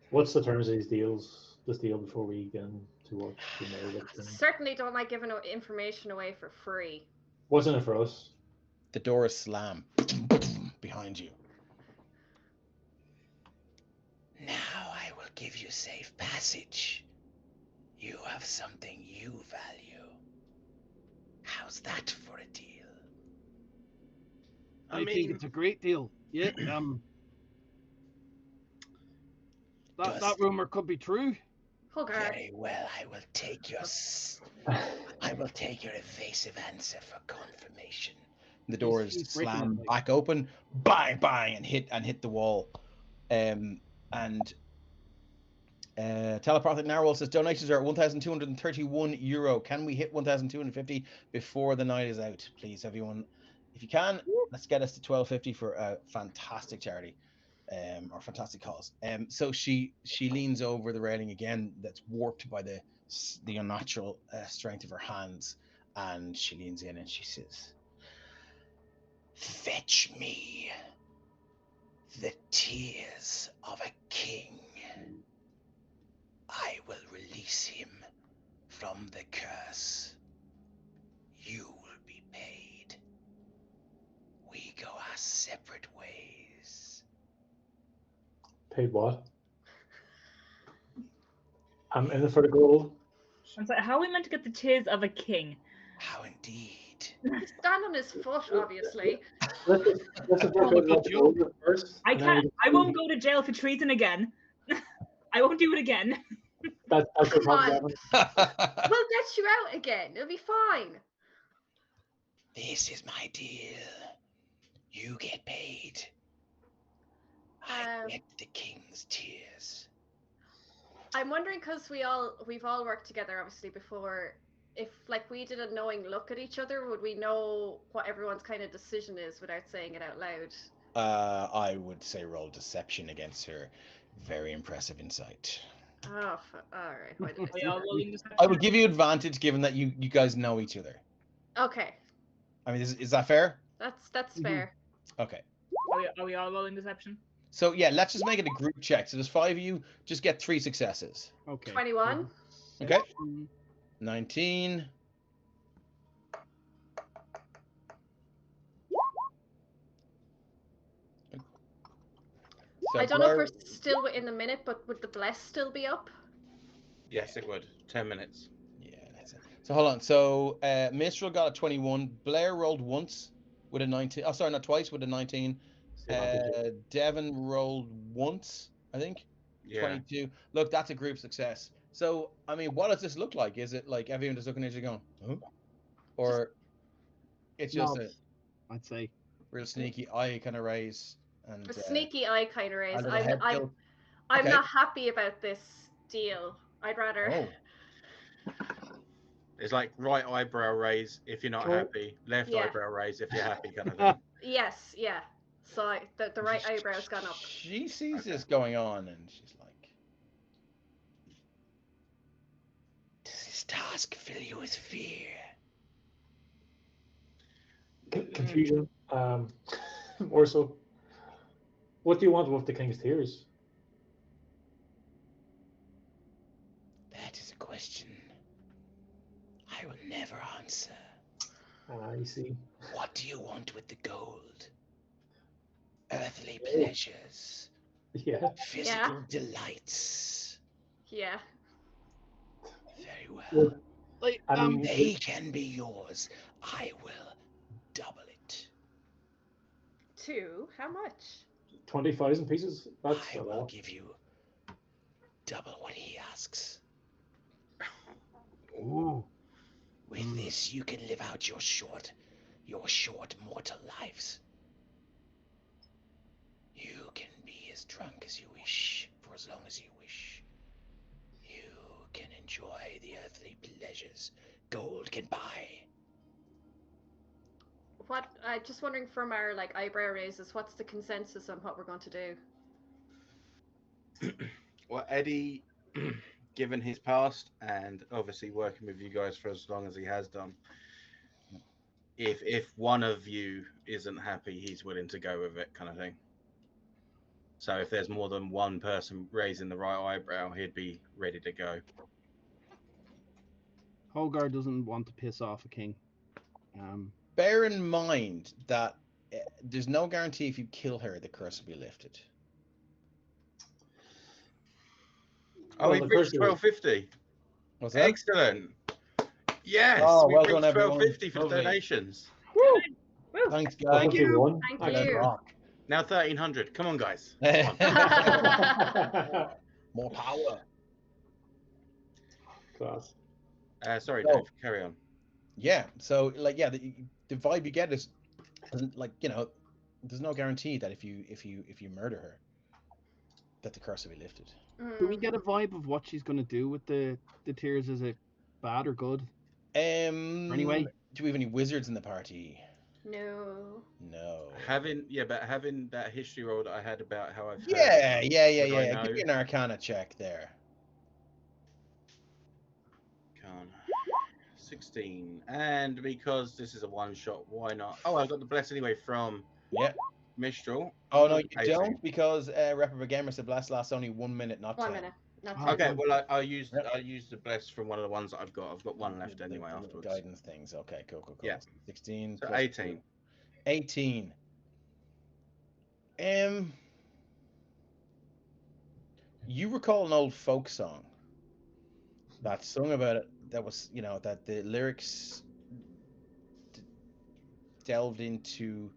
What's the terms of these deals? This deal before we get into what we know. Certainly don't like giving information away for free. What's in it for us? The doors slam behind you. Now I will give you safe passage. You have something you value. How's that for a deal? I think it's a great deal. Yeah. That rumor could be true. Hogar. Very well, I will take your evasive answer for confirmation. The doors He's breaking slam it, back open, bang, bang, and hit the wall. Telepathic Narwhal says donations are at €1,231. Can we hit 1,250 before the night is out, please, everyone? If you can, let's get us to 1,250 for a fantastic charity, or fantastic cause. So she leans over the railing again. That's warped by the unnatural strength of her hands, and she leans in and she says, Fetch me the tears of a king. I will release him from the curse. You will be paid. We go our separate ways. Paid what? I'm in it for the gold. I'm sorry, how are we meant to get the tears of a king? How indeed. Stand on his foot, obviously. Let's work out what the gold is first. I and then can't. we I can- won't go to jail for treason again. I won't do it again. That's your Come on. problem. We'll get you out again. It'll be fine. This is my deal. You get paid. I get the king's tears. I'm wondering because we've all worked together obviously before. If like we did a knowing look at each other, would we know what everyone's kind of decision is without saying it out loud? I would say roll deception against her. Very impressive insight. Oh, all right. Why did I Are say we all that? rolling deception? I would give you advantage given that you guys know each other. Okay, I mean, is that fair? that's Mhm. fair. Okay. Are we all rolling deception? So yeah, let's just make it a group check. So there's 5 of you. Just get 3 successes. Okay. 21. Okay. Mm, 19. So I don't know if Blair- we're still within the minute, but would the bless still be up? Yes, it would. 10 minutes. Yeah, that's it. So hold on. So Mistral got a 21. Blair rolled once with a 19. Oh, sorry, not twice with a 19. Devin rolled once, I think. Yeah. 22. Look, that's a group success. So, I mean, what does this look like? Is it like everyone just looking at you going, huh? Or it's just nods, I'd say. real sneaky eye kind of raise and A sneaky eye kind of raise. a little head tilt. I'm Okay. not happy about this deal. I'd rather. Oh, It's like right eyebrow raise if you're not Cool. happy, left Yeah. eyebrow raise if you're happy, kind of thing. Yes, yeah. So the right eyebrow's gone up. She sees Okay. this going on and she's like, Does this task fill you with fear? Confusion. More so. What do you want with the king's tears? That is a question I will never answer. You see. What do you want with the gold? Earthly pleasures. Yeah. Physical delights. Yeah. Very well. Well, Like, I mean, They can be yours. I will double it. 2? How much? 20,000 pieces. That's I a will lot. give you double what he asks. ooh. With this, you can live out your short mortal lives. You can be as drunk as you wish for as long as you wish. You can enjoy the earthly pleasures gold can buy. What? Just wondering from our like eyebrow raises, what's the consensus on what we're going to do? Well, Eddie, given his past and obviously working with you guys for as long as he has done, if one of you isn't happy, he's willing to go with it, kind of thing. So if there's more than one person raising the right eyebrow, he'd be ready to go. Holgar doesn't want to piss off a king. Bear in mind that there's no guarantee if you kill her, the curse will be lifted. Oh, Well, we the reached curse was- 1250. What's that? Excellent. Yes, Oh, we well reached done, everyone. 1250 for the Lovely. donations. Woo! Thanks, Thank guys. you. 51. Thank Let's you. rock. Now 1300. Come on, guys. Come on. More power. Class. Sorry, Oh. Dave. Carry on. Yeah. So, like, yeah, the vibe you get is, like, you know, there's no guarantee that if you murder her, that the curse will be lifted. Do we get a vibe of what she's going to do with the tears? Is it bad or good? Anyway, do we have any wizards in the party? No. No. Having that history roll that I had about how I've heard Yeah. would I know? Give me an Arcana check there. Can't. 16. And because this is a one shot, why not? Oh, I got the bless anyway from Yeah. Mistral. Oh no, you 18. don't, because Reprobate Gamer said blast lasts only 1 minute, not 1 10. minute. Not Oh, 10. Okay, okay. well I used the bless from one of the ones that I've got. I've got one left anyway The afterwards. guidance things. Okay, cool. Yeah. 16 So plus 18. 2. 18. You recall an old folk song that sung about it, that was, you know, that the lyrics delved into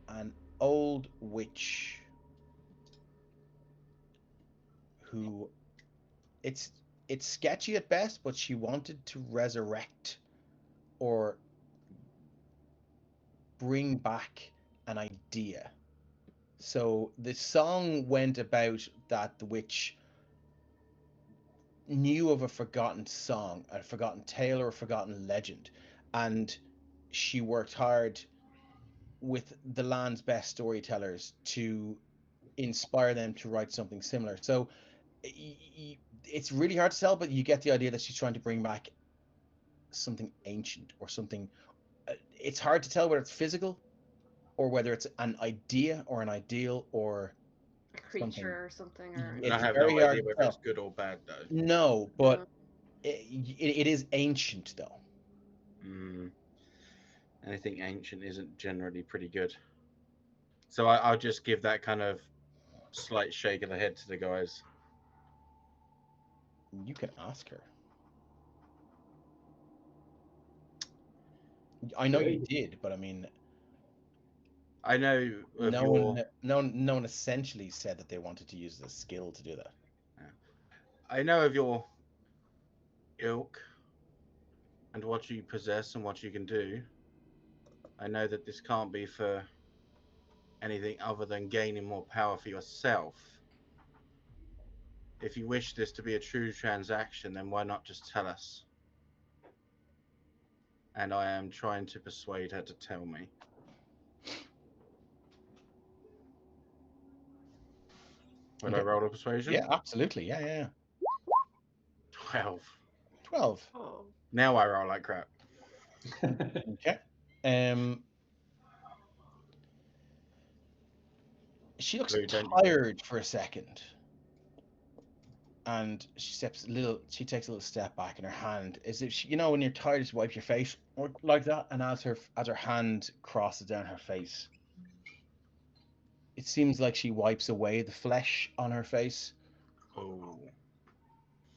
an old witch who, it's sketchy at best, but she wanted to resurrect or bring back an idea. So the song went about that the witch knew of a forgotten song, a forgotten tale, or a forgotten legend, and she worked hard with the land's best storytellers to inspire them to write something similar. So it's really hard to tell, but you get the idea that she's trying to bring back something ancient or something. It's hard to tell whether it's physical or whether it's an idea or an ideal or A creature or something. Or... It's I have very no hard idea to whether tell. it's good or bad though. No, but it is ancient though. Anything ancient isn't generally pretty good. So I'll just give that kind of slight shake of the head to the guys. You can ask her. I know you did, but I mean, I know of no one essentially said that they wanted to use the skill to do that. I know of your ilk and what you possess and what you can do. I know that this can't be for anything other than gaining more power for yourself. If you wish this to be a true transaction, then why not just tell us? And I am trying to persuade her to tell me. Would I roll a persuasion? Yeah, absolutely. Yeah. 12. 12. Oh. Now I roll like crap. Okay. She looks Blue, don't you? tired for a second, and she takes a little step back, and her hand, as if she, you know, when you're tired, just wipe your face or like that, and as her hand crosses down her face, it seems like she wipes away the flesh on her face Oh.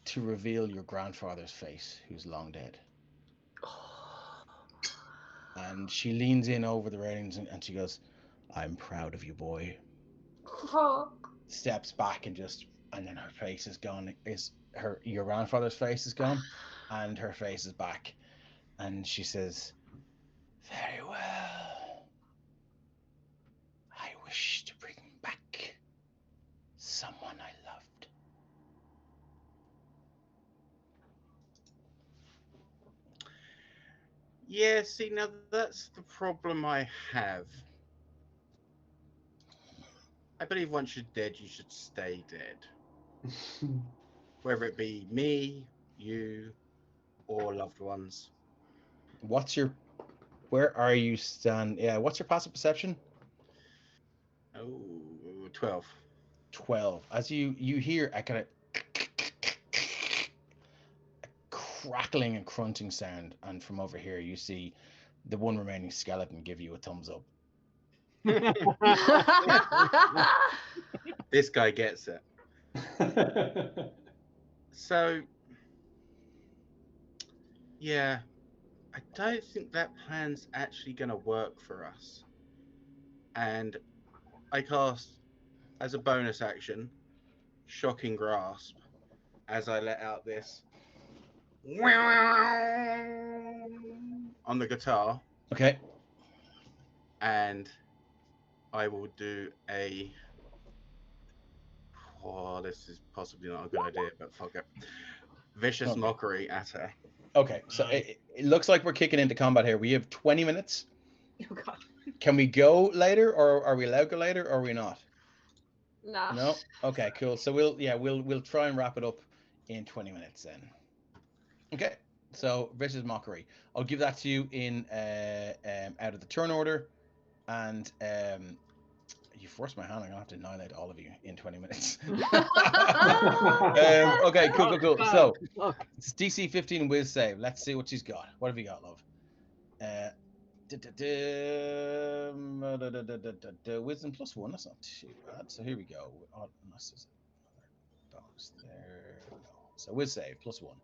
to reveal your grandfather's face, who's long dead. And she leans in over the railings and she goes, "I'm proud of you, boy." Steps back and then her face is gone. Your grandfather's face is gone, and her face is back, and she says, "Very well. I wish to bring back someone I loved." Yeah, see, now that's the problem I have. I believe once you're dead, you should stay dead. Whether it be me, you, or loved ones. Where are you stand? Yeah, what's your passive perception? Oh, 12. 12. As you hear a kind of crackling and crunching sound, and from over here you see the one remaining skeleton give you a thumbs up. This guy gets it. So, yeah, I don't think that plan's actually going to work for us. And I cast, as a bonus action, Shocking Grasp as I let out this on the guitar. Okay. And I will do a... Oh, this is possibly not a good idea, but fuck it. Vicious Okay. Mockery at her. Okay, so it looks like we're kicking into combat here. We have 20 minutes. Oh god. Can we go later, or are we allowed to go later, or are we not? No. No? Okay, cool. So we'll try and wrap it up in 20 minutes then. Okay, so Vicious Mockery. I'll give that to you in out of the turn order, and you forced my hand. I'm gonna have to annihilate all of you in 20 minutes. Okay, cool. So it's DC 15 Wiz save. Let's see what she's got. What have you got, love? Wisdom +1. That's not too bad. So here we go. Oh, unless there's another bonus there. No. So Wiz save +1.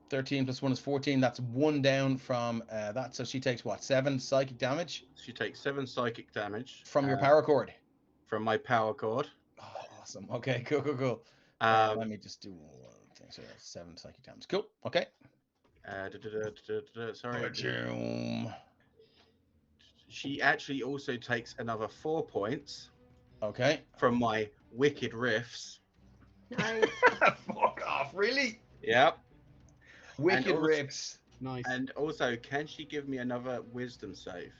13 + 1 is 14. That's 1 down from that. So she takes what? 7 psychic damage? She takes 7 psychic damage. From your power cord? From my power cord. Oh, awesome. Okay, cool. Let me just do one thing. So that's 7 psychic damage. Cool. Okay. Sorry. Boom. She actually also takes another 4 points. Okay. From my wicked riffs. Nice. Fuck off, really? Yep. Wicked also, riffs. Nice. And also, can she give me another wisdom save?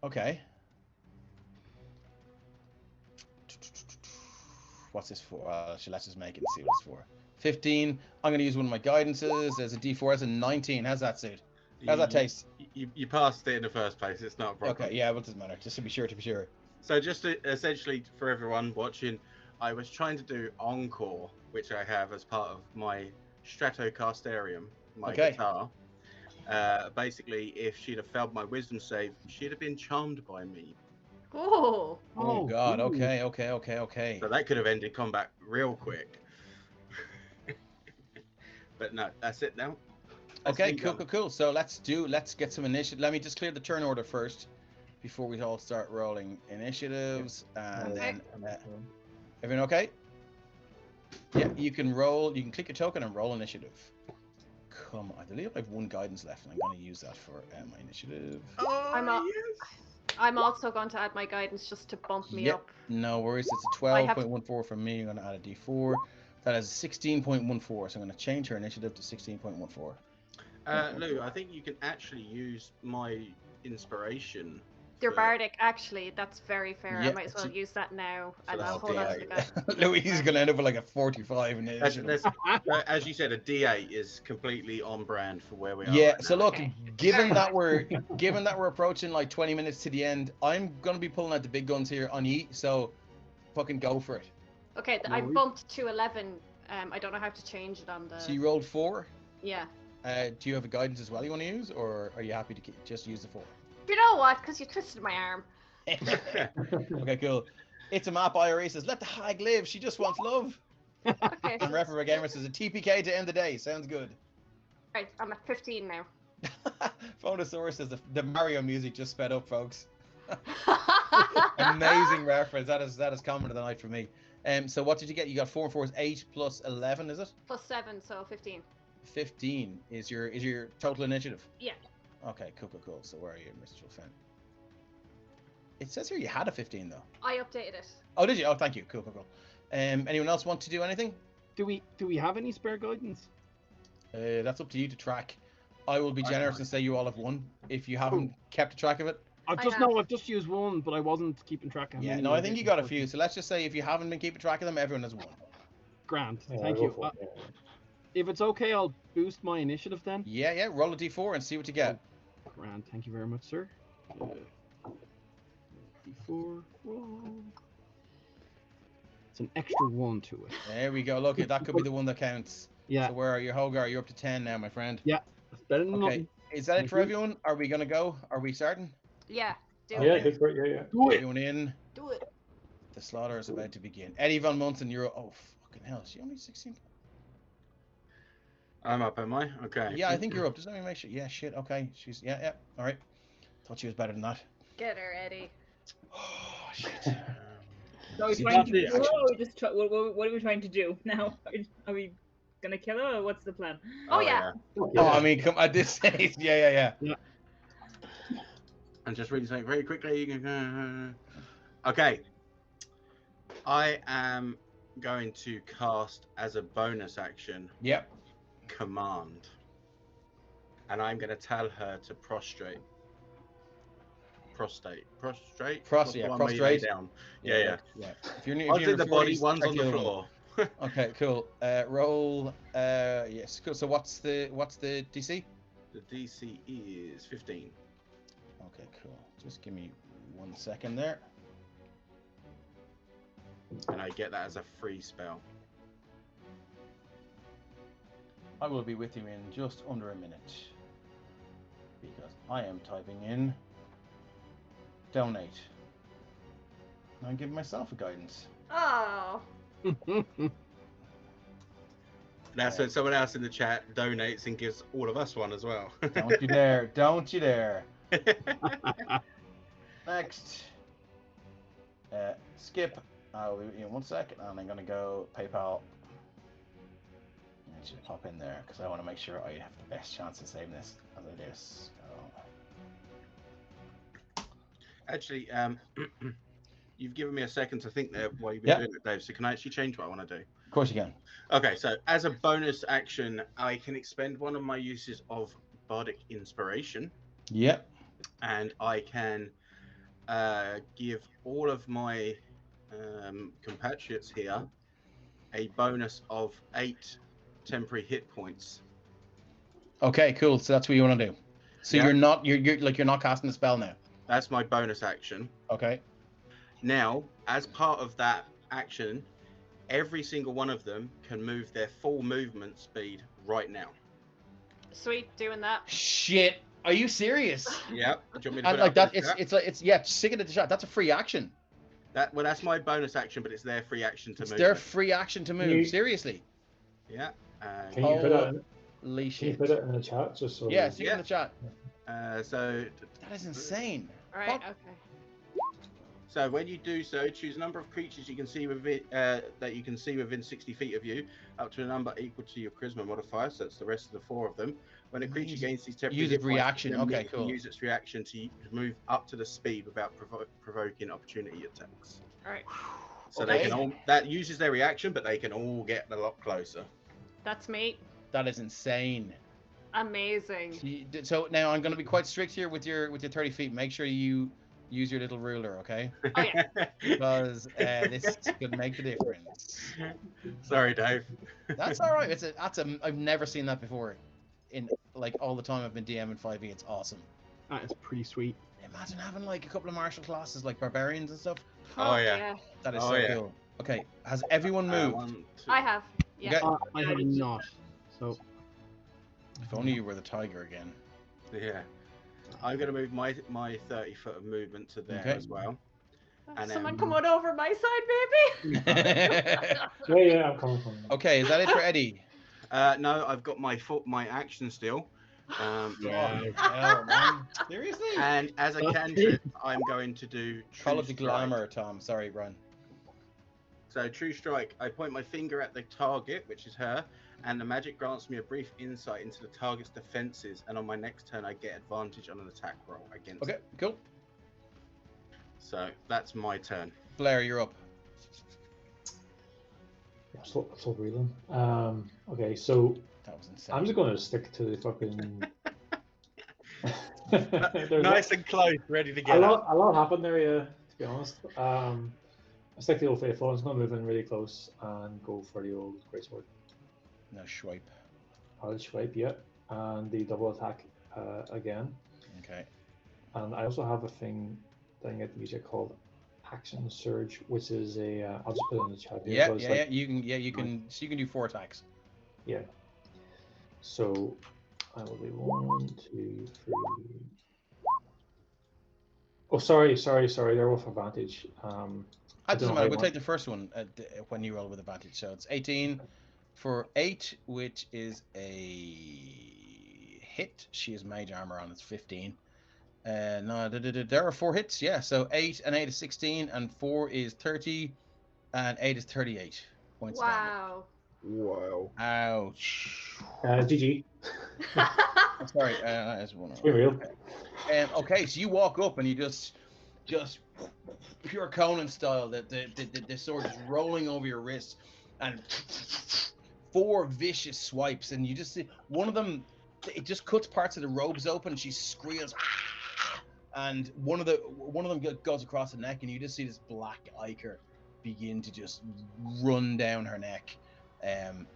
Okay. What's this for? Let's just make it and see what it's for. 15. I'm going to use one of my guidances. There's a D4. There's a 19. How's that suit? How's that taste? You passed it in the first place. It's not a problem. Okay, yeah, well, it doesn't matter. Just to be sure. So just essentially for everyone watching, I was trying to do Encore, which I have as part of my Stratocastarium, my guitar. Basically, if she'd have failed my wisdom save, she'd have been charmed by me. Oh. Oh god, ooh. Okay. So that could have ended combat real quick. But no, that's it now. Okay, cool. So let's get some initiative. Let me just clear the turn order first before we all start rolling initiatives. And then everyone okay? Yeah, you can roll. You can click your token and roll initiative. Come on, I believe I have 1 guidance left, and I'm going to use that for my initiative. I'm also going to add my guidance just to bump me up. No worries. It's a 12.14 from me. I'm going to add a D4. That is 16.14. So I'm going to change her initiative to 16.14. Lou, I think you can actually use my inspiration. Your bardic, actually, that's very fair. Yeah, I might as well use that now, and that's I'll hold on to the guy. Louise is going to end up with like a 45 in initiative. As you said, a D8 is completely on brand for where we are. Yeah. Right So now. look, given that we're approaching like 20 minutes to the end, I'm going to be pulling out the big guns here on ye. So, fucking go for it. Okay, I bumped to 11. I don't know how to change it on the. So you rolled 4. Yeah. Do you have a guidance as well you want to use, or are you happy to just use the 4? You know what? Because you twisted my arm. Okay, cool. It's a map. IRA says, "Let the hag live. She just wants love." Okay. And Referee Gamer says, "A TPK to end the day. Sounds good." Right, I'm at 15 now. Phonosaurus says the Mario music just sped up, folks. Amazing reference. That is comment of the night for me. So what did you get? You got 4 and 4 is 8 plus 11, is it? Plus 7, so 15. 15 is your total initiative. Yeah. Okay, cool. So where are you, Mr. Finn? It says here you had a 15 though. I updated it. Oh, did you? Oh, thank you. Cool. Anyone else want to do anything? Do we have any spare guidance? That's up to you to track. I will be generous and say you all have one. If you haven't kept a track of it. I've just used one, but I wasn't keeping track of. Yeah, no, I think you got a few. So let's just say if you haven't been keeping track of them, everyone has one. Grand. Yeah, Thank I'll you. go for it, If it's okay, I'll boost my initiative then. Yeah. Roll a d4 and see what you get. Grand. Thank you very much, sir. D4. Roll. It's an extra 1 to it. There we go. Look, that could be the one that counts. Yeah. So where are you, Hogar? You're up to 10 now, my friend. Yeah. That's better than Okay. nothing. Is that it Thank for you. everyone? Are we gonna go? Are we starting? Yeah. Do Yeah, it. good for it. Yeah. Do it. Everyone in. Do it. The slaughter is about to begin. Eddie Von Munson, you're. Oh, fucking hell. Is she only 16? I'm up, am I? Okay. Yeah, I think you're up. Just let me make sure. Yeah, shit. Okay. She's. Yeah. All right. Thought she was better than that. Get her, Eddie. Oh, shit. So are we See, trying to that's kill the her, or we just what are we trying to do now? Are we gonna kill her, or what's the plan? Oh, yeah. Oh, I mean, come at this stage. Yeah. And just reading something very quickly. Okay. I am going to cast as a bonus action Yep. command. And I'm going to tell her to prostrate. Prostrate. What's the one where you lay prostrate. down? Yeah. If you're near, One's in the body, one's on the floor. Okay, cool. Roll. Yes, cool. So what's the DC? The DC is 15. Okay, cool. Just give me 1 second there. And I get that as a free spell. I will be with you in just under a minute because I am typing in donate. I'm giving myself a guidance. Oh. That's when someone else in the chat donates and gives all of us one as well. Don't you dare! Don't you dare! Next, skip. I'll be in 1 second, and I'm gonna go PayPal. It should pop in there because I want to make sure I have the best chance of saving this as I do this. Actually, you've given me a second to think there while you've been doing it, Dave. So can I actually change what I want to do? Of course you can. Okay, so as a bonus action, I can expend one of my uses of Bardic Inspiration. Yep. And I can give all of my compatriots here a bonus of 8 temporary hit points. Okay, cool. So that's what you want to do. So Yeah. you're not casting the spell now. That's my bonus action. Okay. Now, as part of that action, every single one of them can move their full movement speed right now. Sweet, doing that. Shit. Are you serious? Yep. Do you want me to And put like it that, up in the it's yeah. Stick it at the shot. That's a free action. Well, that's my bonus action, but it's their free action to It's move. their free action to move. You- Seriously. Yeah. Can you put it? Holy Can you shit. put it in the chat just so? Yeah, stick it in the chat. So That is insane. All right, What? okay. when you do so, choose a number of creatures you can see within that you can see within 60 feet of you, up to a number equal to your charisma modifier. So that's the rest of the 4 of them. When a creature gains these temporary Use hit its points, reaction. then Okay, it can cool. use its reaction to move up to the speed without provoking opportunity attacks. All right. So Okay. they can all that uses their reaction, but they can all get a lot closer. That's me. That is insane. Amazing. So now I'm going to be quite strict here with your 30 feet. Make sure you use your little ruler, okay? Oh, yeah. Because this could make the difference. Sorry, Dave. That's all right. I've never seen that before. In like all the time I've been DM in 5e, it's awesome. That is pretty sweet. Imagine having like a couple of martial classes like barbarians and stuff. Oh, yeah. That is Oh, so yeah. cool. Okay, has everyone moved? 1, 2. I have. Yeah. Okay. I have not. So If only you were the tiger again. Yeah. I'm going to move my 30 foot of movement to there Okay. as well. And Someone then- come on over my side, baby. Yeah, I'm coming from. Okay, is that it for Eddie? No, I've got my action still. Oh, hell, man. Seriously? And as a cantrip, I'm going to do Call True it the Strike. glamour, Tom. Sorry, Brian. So True Strike, I point my finger at the target, which is her, and the magic grants me a brief insight into the target's defenses, and on my next turn I get advantage on an attack roll against Okay, it. cool. So that's my turn. Blair, you're up. I'm still breathing. Okay, so That was insane. I'm just going to stick to the fucking. There's Nice and close, ready to a get lot, up. a lot happened there, yeah. To be honest, I stick to the old faithful. I'm just going to move in really close and go for the old greatsword. No swipe. I'll swipe, yeah, and the double attack again. Okay. And I also have a thing that I get to use here called Action Surge, which is a. I'll just put it in the chat here. Yeah, but it's yeah, like- yeah. You can, yeah, you can. So you can do 4 attacks. Yeah. So I will do 1, 2, 3. Oh, sorry. They're with advantage. That don't doesn't know matter. how We'll you take the first one when you roll with advantage. So it's 18 for 8, which is a hit. She has mage armor on. It's 15. No, there are 4 hits. Yeah. So 8 and 8 is 16, and 4 is 30, and 8 is 38 points of damage. Wow. Whoa. Ouch. GG. Sorry, that is one. It's been real. Okay, so you walk up and you just pure Conan style. The sword is rolling over your wrist, and 4 vicious swipes, and you just see one of them. It just cuts parts of the robes open. And she squeals, "Ah!" And one of them goes across the neck, and you just see this black ichor begin to just run down her neck, and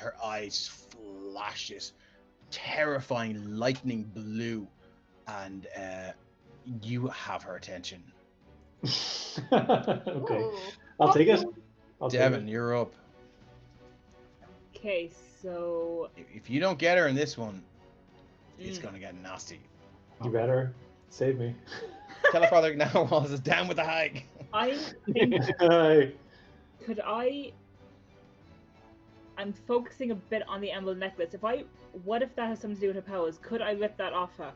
her eyes flash this terrifying lightning blue, and you have her attention. Okay, Ooh. I'll take it. Devin, you're up. Okay, so If you don't get her in this one, it's Mm. gonna get nasty. You better save me. Tell her father now was down with the hag. I think Hey. could I'm focusing a bit on the emerald necklace. What if that has something to do with her powers? Could I rip that off her?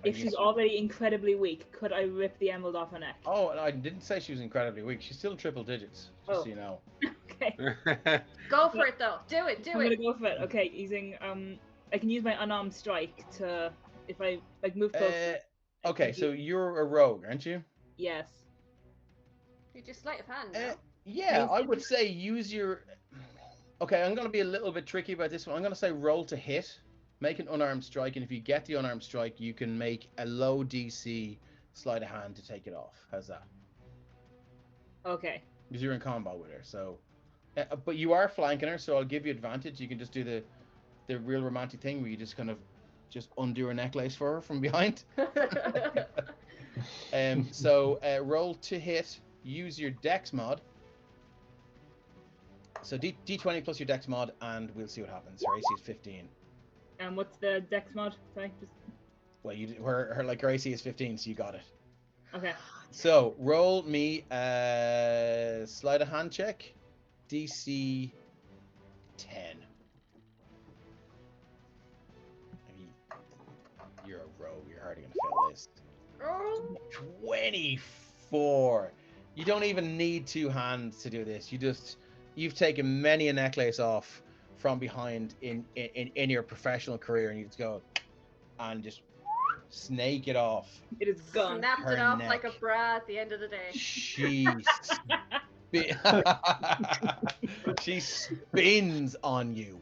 If she's already incredibly weak, could I rip the emerald off her neck? Oh, and I didn't say she was incredibly weak. She's still in triple digits, just Oh. so you know. Okay, Go for it though. Do it. I'm Do gonna it. go for it. Okay, using I can use my unarmed strike to if I like move close. Okay, so you're a rogue, aren't you? Yes. You just sleight of hand. Uh, no? yeah, Use I it. would say use your. Okay, I'm gonna be a little bit tricky about this one. I'm gonna say roll to hit, make an unarmed strike, and if you get the unarmed strike, you can make a low DC sleight of hand to take it off. How's that? Okay. Because you're in combat with her, so. But you are flanking her, so I'll give you advantage. You can just do the real romantic thing where you just kind of just undo her necklace for her from behind. So roll to hit. Use your Dex mod. So D20 plus your Dex mod, and we'll see what happens. Her AC is 15. And what's the dex mod? Sorry, just Well, her AC is 15, so you got it. okay. So roll me a sleight of hand check, DC 10. You're a rogue. You're hardly gonna fail this. Oh. 24. You don't even need 2 hands to do this. You've taken many a necklace off from behind in your professional career, and you just go and just snake it off. It is gone. Snapped it Her off like a neck. bra at the end of the day. She she spins on you,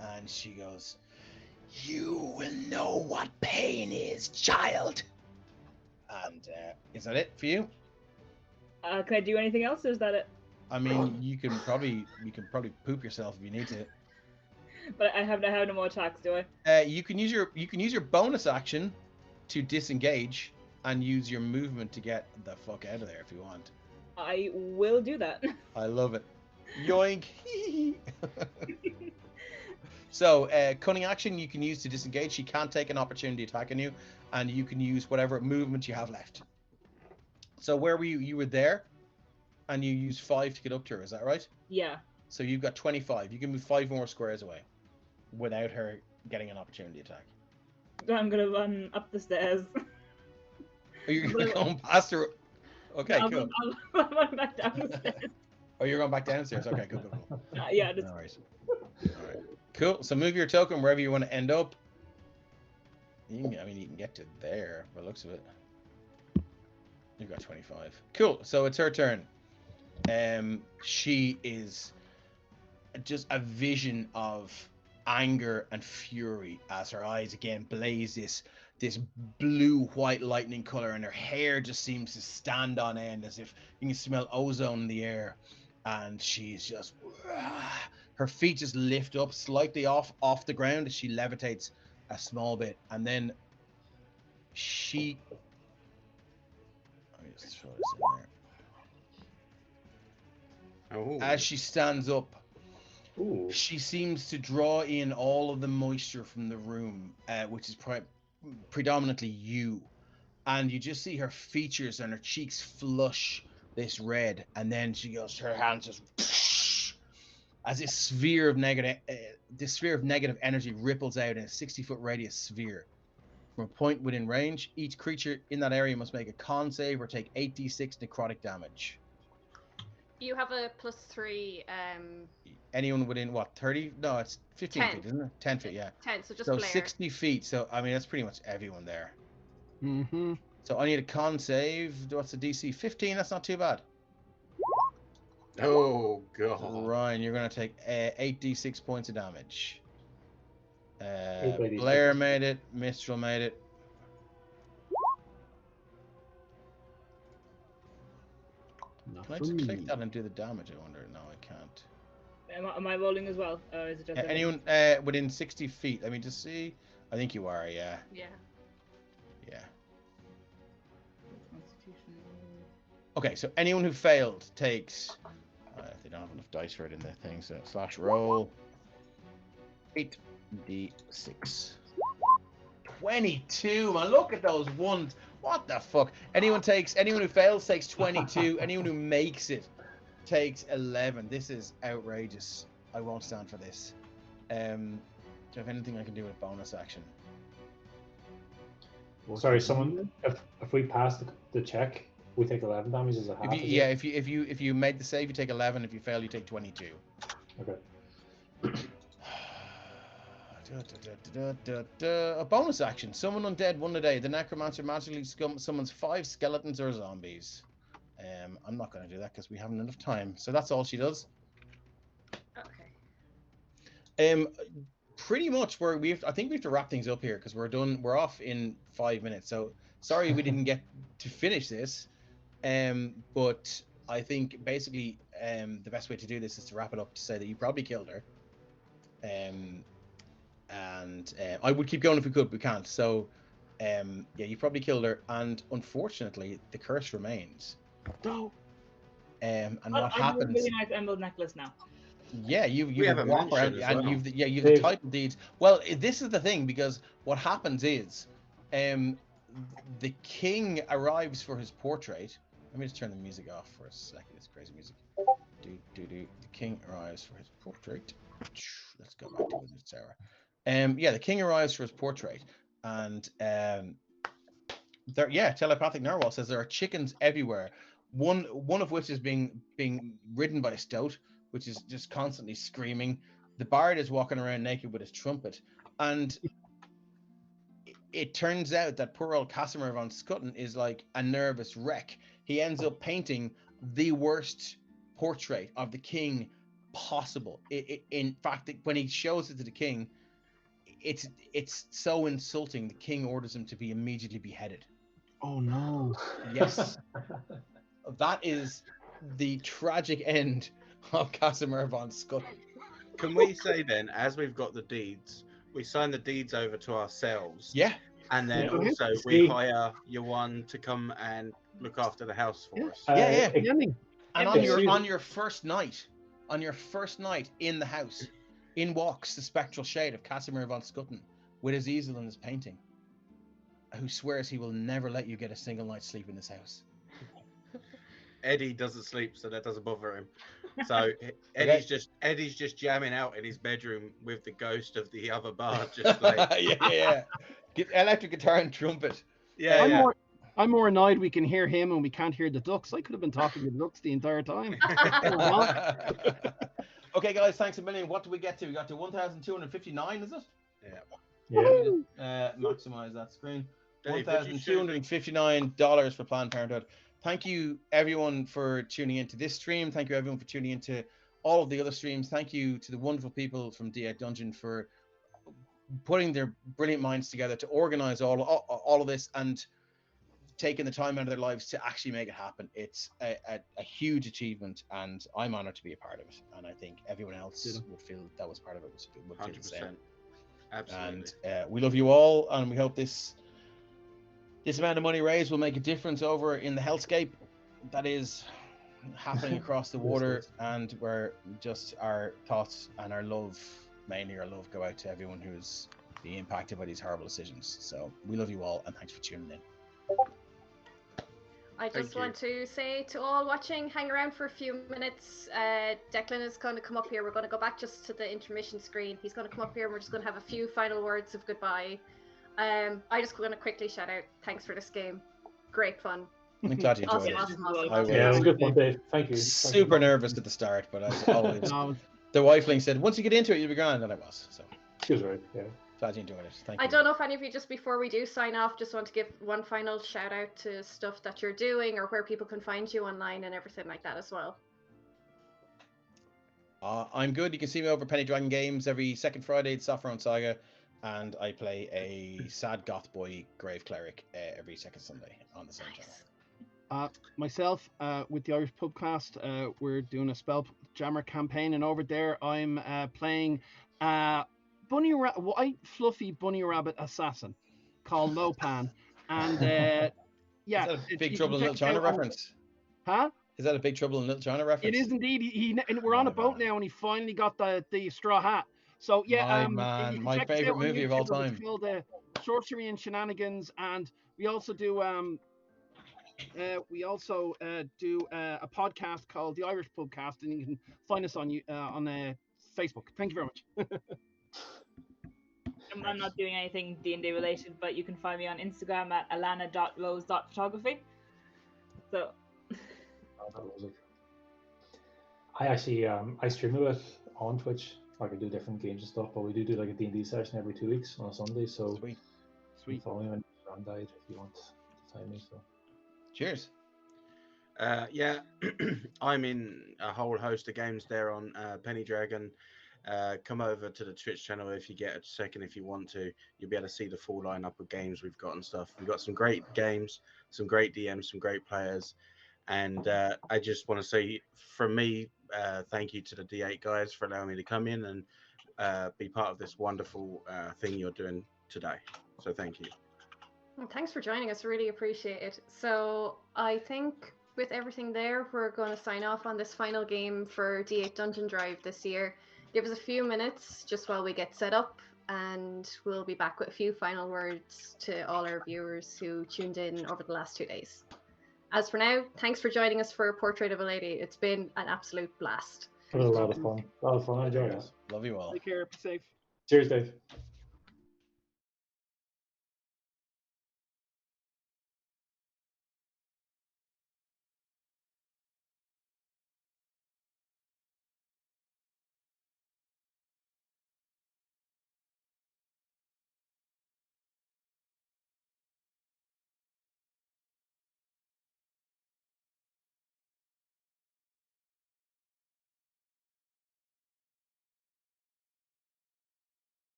and she goes, "You will know what pain is, child." And is that it for you? Can I do anything else, or is that it? I mean, you can probably poop yourself if you need to. But I have no more attacks, do I? You can use your bonus action to disengage and use your movement to get the fuck out of there if you want. I will do that. I love it. Yoink. So, cunning action you can use to disengage. She can't take an opportunity attack on you, and you can use whatever movement you have left. So, where were you? You were there, and you used 5 to get up to her. Is that right? Yeah. So you've got 25. You can move 5 more squares away, without her getting an opportunity attack. I'm gonna run up the stairs. Are you going past her? Okay, cool. I'll run back down the stairs. Oh, you're going back downstairs. Okay, cool. Yeah, just... All right. Cool. So move your token wherever you want to end up. You can get to there by the looks of it. You've got 25. Cool. So it's her turn. She is just a vision of anger and fury as her eyes again blaze this blue-white lightning color, and her hair just seems to stand on end as if you can smell ozone in the air. And she's just, her feet just lift up slightly off the ground as she levitates a small bit, and then let me just throw this in there. Oh. As she stands up, Ooh. she seems to draw in all of the moisture from the room, which is predominantly you, and you just see her features and her cheeks flush this red, and then she goes, her hands just as this sphere of negative energy ripples out in a 60-foot radius sphere. From a point within range, each creature in that area must make a con save or take 8d6 necrotic damage. You have a +3. Anyone within what, 30? No, it's 15 10. feet, isn't it? 10 feet, yeah. 10, so just So Blair. 60 feet. So I mean, that's pretty much everyone there. Mm-hmm. So I need a con save. What's the DC? 15. That's not too bad. Oh god. Ryan, you're gonna take 8d6 points of damage. 8 by D6. Blair made it. Mistral made it. Can I just click that and do the damage? I wonder. No, I can't. Am I rolling as well? Or is it just Anyone within 60 feet? Let me just see. I think you are. Yeah. Yeah. Yeah. Constitution. Okay, so anyone who failed takes. They don't have enough dice for it in the thing, so slash roll 8d6. 22, man. Look at those ones. What the fuck? Anyone who fails takes 22. Anyone who makes it takes 11. This is outrageous. I won't stand for this. Do you have anything I can do with bonus action? Sorry, someone. If we pass the check, we take 11 damage as a half. If you made the save, you take 11. If you fail, you take 22. Okay. A bonus action. Summon undead one a day. The necromancer magically summons 5 skeletons or zombies. I'm not going to do that because we haven't enough time. So that's all she does. Okay. Pretty much I think we have to wrap things up here because we're done. We're off in 5 minutes. So sorry we didn't get to finish this. But I think basically the best way to do this is to wrap it up to say that you probably killed her. And I would keep going if we could, but we can't. So, yeah, you probably killed her, and unfortunately, the curse remains. No. And what I have a happens? really nice emerald necklace now. Yeah, you have a walk around, mansion as and well. you've the title deeds. Well, this is the thing, because what happens is, the king arrives for his portrait. Let me just turn the music off for a second. It's crazy music. The king arrives for his portrait. Let's go back to it, Sarah. Yeah, the king arrives for his portrait, and telepathic narwhal says there are chickens everywhere. One of which is being ridden by a stoat, which is just constantly screaming. The bard is walking around naked with his trumpet, and it turns out that poor old Casimir von Scutten is like a nervous wreck. He ends up painting the worst portrait of the king possible. In fact, when he shows it to the king, it's so insulting. The king orders him to be immediately beheaded. Oh no. Yes. That is the tragic end of Casimir von Scutten. Can we say then, as we've got the deeds, we sign the deeds over to ourselves? Yeah. And then Yeah. also we hire Yawan to come and look after the house for us. Yeah. Beginning. And Excuse- on your first night in the house, In walks the spectral shade of Casimir von Scutten with his easel and his painting, who swears he will never let you get a single night's sleep in this house. Eddie doesn't sleep, so that doesn't bother him. So Eddie's just jamming out in his bedroom with the ghost of the other bar, just like yeah. Get electric guitar and trumpet. I'm more annoyed we can hear him and we can't hear the ducks. I could have been talking to the ducks the entire time. Okay, guys, thanks a million. What do we get to? We got to 1,259, is it? Yeah. Maximize that screen. Dave, $1,259 for Planned Parenthood. Thank you, everyone, for tuning into this stream. Thank you, everyone, for tuning into all of the other streams. Thank you to the wonderful people from D8Dungeon for putting their brilliant minds together to organize all of this and taking the time out of their lives to actually make it happen. It's a huge achievement, and I'm honored to be a part of it. And I think everyone else would feel that was part of it. Would feel the same. Absolutely. And we love you all, and we hope this amount of money raised will make a difference over in the hellscape that is happening across the water, and where just our thoughts and our love, mainly our love, go out to everyone who's being impacted by these horrible decisions. So we love you all, and thanks for tuning in. I just want to say to all watching, hang around for a few minutes. Declan is going to come up here. We're going to go back just to the intermission screen. He's going to come up here and we're just going to have a few final words of goodbye. I just want to quickly shout out, thanks for this game. Great fun. I'm glad you enjoyed Awesome. Yeah, it was a good one, Dave. Thank you. Super nervous at the start, but as always, the wifeling said, once you get into it, you'll be grand, and I was. So she was right, yeah. Glad you enjoyed it. Thank you. I don't know if any of you, just before we do sign off, just want to give one final shout out to stuff that you're doing or where people can find you online and everything like that as well. I'm good. You can see me over Penny Dragon Games every second Friday at Saffron Saga, and I play a sad goth boy grave cleric every second Sunday on the same channel. Myself, with the Irish Pubcast, we're doing a Spelljammer campaign, and over there I'm playing white fluffy bunny rabbit assassin called Lopan, and yeah. Is that a Big Trouble in Little China reference? Huh? Is that a Big Trouble in Little China reference? It is indeed. And we're on a boat now, and he finally got the straw hat. So yeah, my favorite movie of all time. It's called Sorcery and Shenanigans, and we also do a podcast called the Irish Pubcast, and you can find us on Facebook. Thank you very much. I'm not doing anything D&D related, but you can find me on Instagram at alana.rose.photography. So I actually I stream a bit on Twitch. Like I do different games and stuff, but we do like a D&D session every 2 weeks on a Sunday. So sweet. Follow me on Died if you want to time me. So cheers. Yeah, I'm in a whole host of games there on Penny Dragon. Come over to the Twitch channel if you get a second. If you want to, you'll be able to see the full lineup of games we've got and stuff. We've got some great games, some great DMs, some great players, and I just want to say from me, thank you to the D8 guys for allowing me to come in and be part of this wonderful thing you're doing today. So thank you. Well, thanks for joining us. Really appreciate it. So I think with everything there, we're going to sign off on this final game for D8 Dungeon Drive this year. Give us a few minutes just while we get set up, and we'll be back with a few final words to all our viewers who tuned in over the last 2 days. As for now, thanks for joining us for Portrait of a Lady. It's been an absolute blast. It was a lot of fun. I enjoyed it. Love you all. Take care. Be safe. Cheers, Dave.